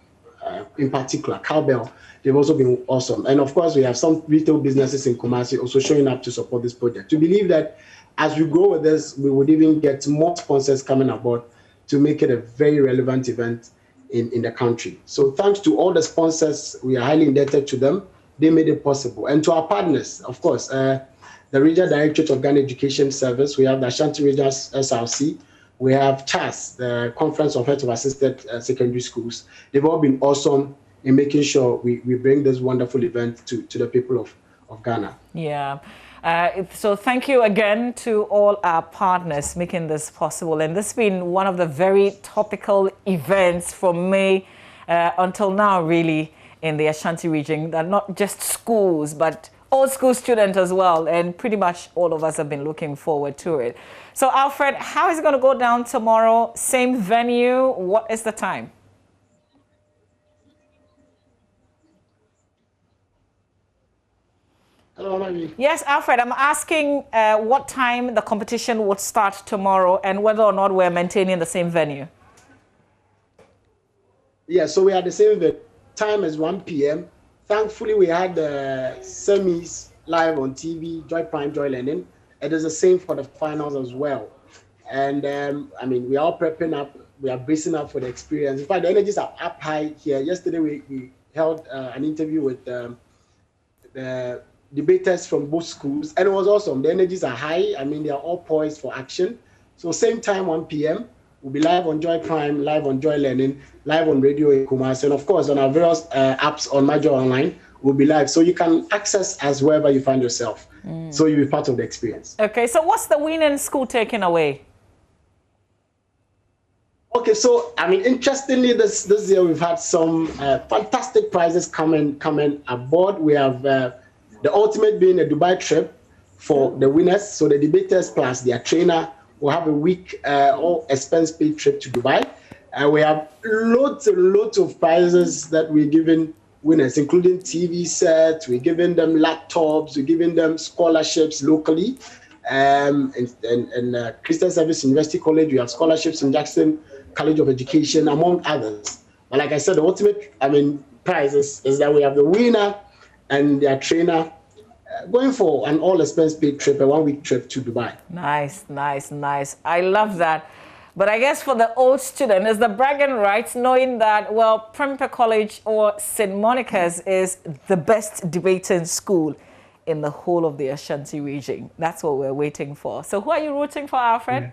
in particular, Cowbell, they've also been awesome. And of course, we have some retail businesses in Kumasi also showing up to support this project. To believe that as we grow with this, we would even get more sponsors coming aboard to make it a very relevant event in the country. So thanks to all the sponsors, we are highly indebted to them. They made it possible. And to our partners, of course, the Regional Directorate of Ghana Education Service, we have the Ashanti Regional SRC, we have CHAS, the Conference of Heads of Assisted Secondary Schools. They've all been awesome in making sure we bring this wonderful event to the people of Ghana. Yeah. So thank you again to all our partners making this possible. And this has been one of the very topical events from May until now, really, in the Ashanti region, that not just schools, but all school students as well. And pretty much all of us have been looking forward to it. So Alfred, how is it going to go down tomorrow? Same venue? What is the time? Hello, Mami. Yes, Alfred, I'm asking what time the competition would start tomorrow and whether or not we're maintaining the same venue. Yeah, so we are the same venue. Time is 1 p.m. Thankfully, we had the semis live on TV, Joy Prime, Joy Learning. It is the same for the finals as well. And I mean, we are all prepping up. We are bracing up for the experience. In fact, the energies are up high here. Yesterday, we held an interview with the debaters from both schools, and it was awesome. The energies are high. I mean, they are all poised for action. So same time, 1 p.m. We'll be live on Joy Prime, live on Joy Learning, live on radio in Kumasi, and of course on our various apps on Major Online, we'll be live. So you can access us wherever you find yourself. So you'll be part of the experience. Okay, so what's the winning school taking away? Okay, so I mean, interestingly, this year we've had some fantastic prizes coming aboard. We have the ultimate being a Dubai trip for the winners. So the debaters plus their trainer will have a week all expense paid trip to Dubai. We have lots and lots of prizes that we're giving winners, including TV sets. We're giving them laptops. We're giving them scholarships locally. In Christian Service University College, we have scholarships in Jackson College of Education, among others. But like I said, the ultimate, prize is that we have the winner and their trainer going for an all expense paid trip, a 1 week trip to Dubai. Nice, nice, nice. I love that. But I guess for the old student, it's the bragging rights, knowing that, well, Prempeh College or St. Monica's is the best debating school in the whole of the Ashanti region. That's what we're waiting for. So who are you rooting for, Alfred?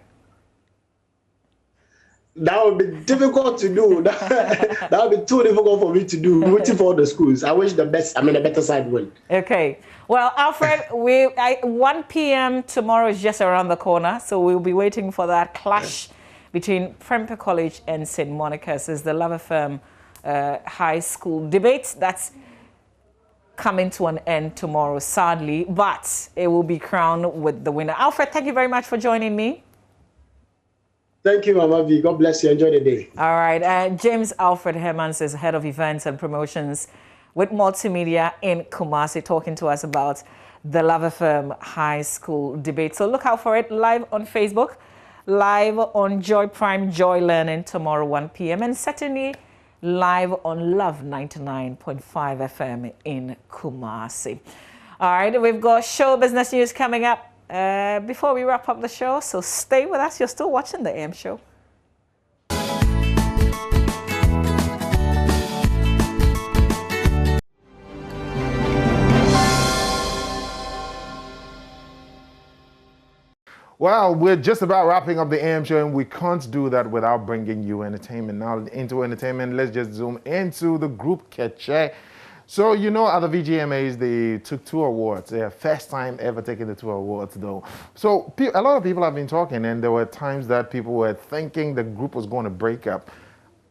That would be difficult to do. That would be too difficult for me to do. Rooting for all the schools. I wish the better side win. Okay. Well, Alfred, 1 p.m. tomorrow is just around the corner, so we'll be waiting for that clash between Prempeh College and St. Monica's. Is the Love Firm High School debate that's coming to an end tomorrow, sadly, but it will be crowned with the winner. Alfred, thank you very much for joining me. Thank you, Mama V. God bless you. Enjoy the day. All right. James Alfred Hermans is head of events and promotions with Multimedia in Kumasi, talking to us about the Love Firm High School debate. So look out for it live on Facebook, live on Joy Prime, Joy Learning tomorrow 1 p.m. and certainly live on Love 99.5 FM in Kumasi. All right. We've got show business news coming up before we wrap up the show, so stay with us. You're still watching the AM show. Well, we're just about wrapping up the AM show, and we can't do that without bringing you entertainment. Now, into entertainment, let's just zoom into the group Keche. So, you know, at the VGMAs, they took 2 awards. Their first time ever taking the 2 awards, though. So, a lot of people have been talking, and there were times that people were thinking the group was going to break up.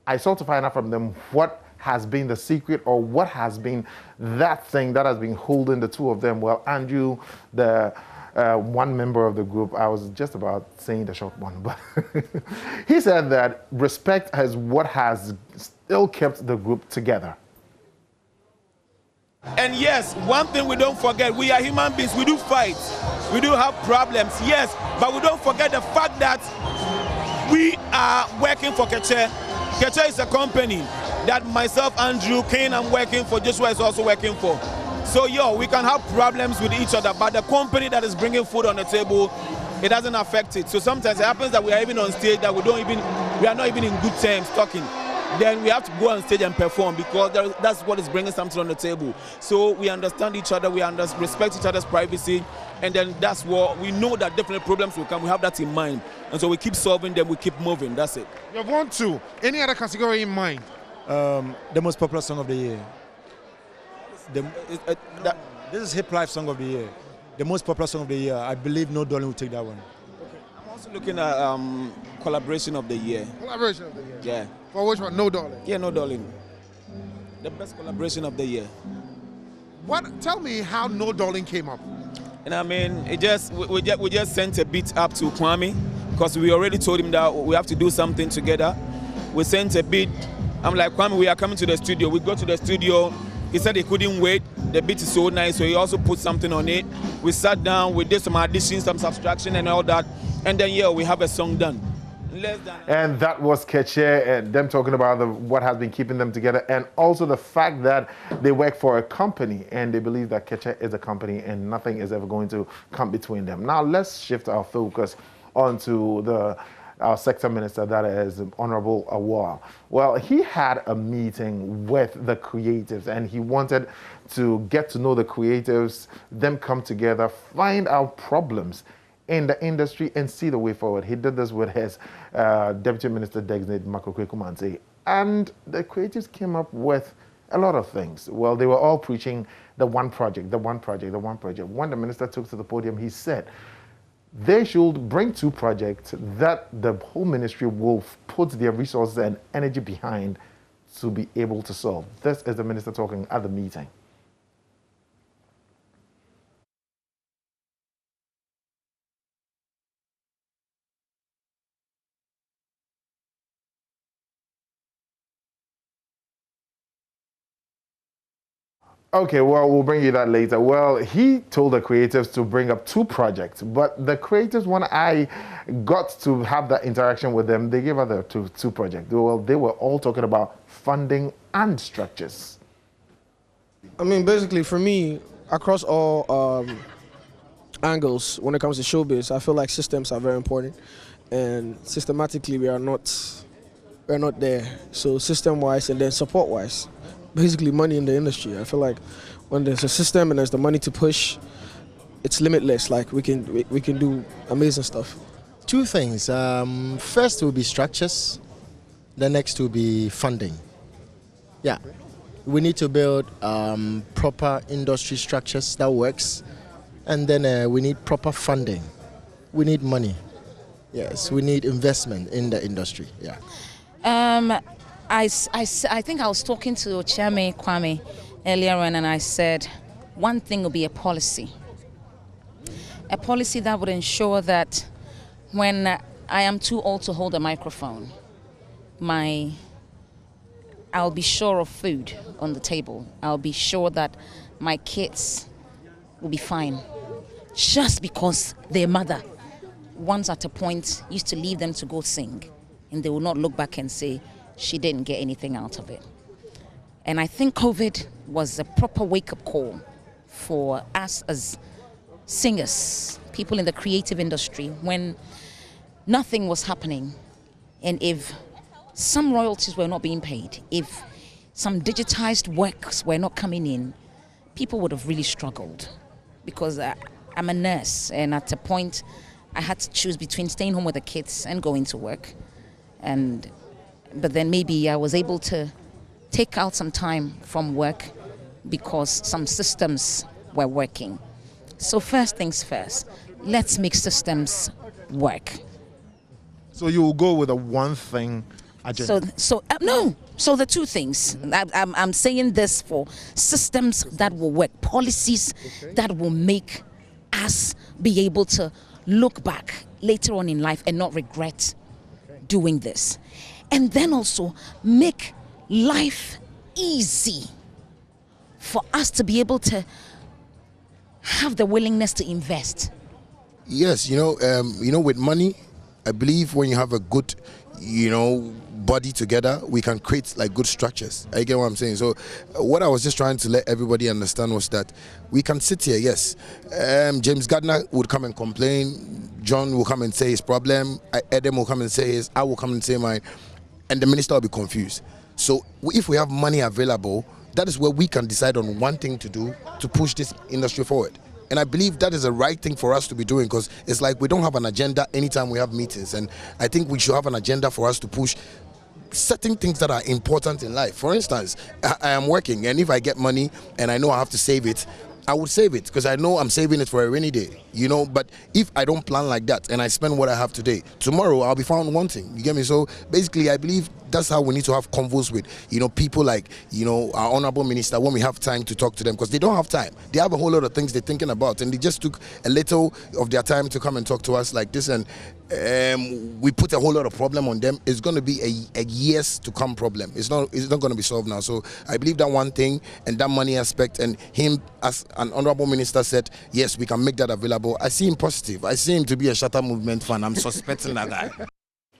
I sought to find out from them what has been the secret or what has been that thing that has been holding the 2 of them. Well, Andrew, the one member of the group, I was just about saying the short one, but he said that respect is what has still kept the group together. And yes, one thing we don't forget, we are human beings, we do fight, we do have problems, yes, but we don't forget the fact that we are working for Keche. Keche is a company that myself, Andrew, Kane, I'm working for, Joshua is also working for. So, we can have problems with each other, but the company that is bringing food on the table, it doesn't affect it. So sometimes it happens that we are even on stage that we are not even in good terms talking. Then we have to go on stage and perform because that's what is bringing something on the table. So we understand each other, we respect each other's privacy, and then that's what we know that definitely problems will come. We have that in mind, and so we keep solving them, we keep moving. That's it. You have 1, 2. Any other category in mind? The most popular song of the year. This is Hip Life Song of the Year. The most popular song of the year. I believe No Darling will take that one. Okay. I'm also looking at Collaboration of the Year. Collaboration of the year? Yeah. For which one? No Darling? Yeah, No Darling. The best collaboration of the year. Tell me how No Darling came up. And I mean, we just sent a beat up to Kwame because we already told him that we have to do something together. We sent a beat. I'm like, Kwame, we are coming to the studio. We go to the studio. He said he couldn't wait. The beat is so nice, so he also put something on it. We sat down, we did some additions, some subtraction and all that. And then, we have a song done. And that was Keche and them talking about what has been keeping them together, and also the fact that they work for a company and they believe that Keche is a company and nothing is ever going to come between them. Now, let's shift our focus onto our sector minister, that is Honorable Awar. Well, he had a meeting with the creatives and he wanted to get to know the creatives, them come together, find out problems in the industry and see the way forward. He did this with his Deputy Minister Designate Makokwe Kumanse, and the creatives came up with a lot of things. Well, they were all preaching the one project, the one project, the one project. When the minister took to the podium, he said, they should bring 2 projects that the whole ministry will put their resources and energy behind to be able to solve. This is the minister talking at the meeting. Okay, well, we'll bring you that later. Well, he told the creatives to bring up 2 projects, but the creatives, when I got to have that interaction with them, they gave other two projects. Well, they were all talking about funding and structures. I mean, basically, for me, across all angles, when it comes to showbiz, I feel like systems are very important. and systematically we are not there. So system-wise and then support-wise, basically money in the industry. I feel like when there's a system and there's the money to push, it's limitless. Like we can do amazing stuff. Two things. First will be structures. The next will be funding. Yeah, we need to build proper industry structures that works, and then we need proper funding. We need money. Yes, we need investment in the industry. Yeah. I think I was talking to Chairman Kwame earlier on, and I said one thing will be a policy that would ensure that when I am too old to hold a microphone, I'll be sure of food on the table. I'll be sure that my kids will be fine, just because their mother, once at a point, used to leave them to go sing, and they will not look back and say she didn't get anything out of it. And I think COVID was a proper wake-up call for us as singers, people in the creative industry, when nothing was happening, and if some royalties were not being paid, if some digitized works were not coming in, people would have really struggled. Because I'm a nurse, and at a point I had to choose between staying home with the kids and going to work. But then maybe I was able to take out some time from work because some systems were working. So first things first, let's make systems work. So you will go with a one thing agenda? No. So the two things. I'm saying this for systems that will work, policies that will make us be able to look back later on in life and not regret doing this. And then also make life easy for us to be able to have the willingness to invest. Yes, with money, I believe when you have a good, body together, we can create like good structures. I get what I'm saying. So what I was just trying to let everybody understand was that we can sit here, yes. James Gardner would come and complain, John will come and say his problem, Adam will come and say his, I will come and say mine, and the minister will be confused. So if we have money available, that is where we can decide on one thing to do to push this industry forward. And I believe that is the right thing for us to be doing, because it's like we don't have an agenda anytime we have meetings. And I think we should have an agenda for us to push certain things that are important in life. For instance, I am working, and if I get money and I know I have to save it, I would save it because I know I'm saving it for a rainy day, but if I don't plan like that and I spend what I have today, tomorrow I'll be found wanting. You get me? So basically I believe that's how we need to have convos with, people like, our honorable minister when we have time to talk to them, because they don't have time. They have a whole lot of things they're thinking about, and they just took a little of their time to come and talk to us like this, and we put a whole lot of problem on them. It's going to be a years to come problem. It's not going to be solved now. So I believe that one thing and that money aspect, and him as an honorable minister said, yes, we can make that available. I see him positive. I see him to be a Shatter Movement fan. I'm suspecting that guy.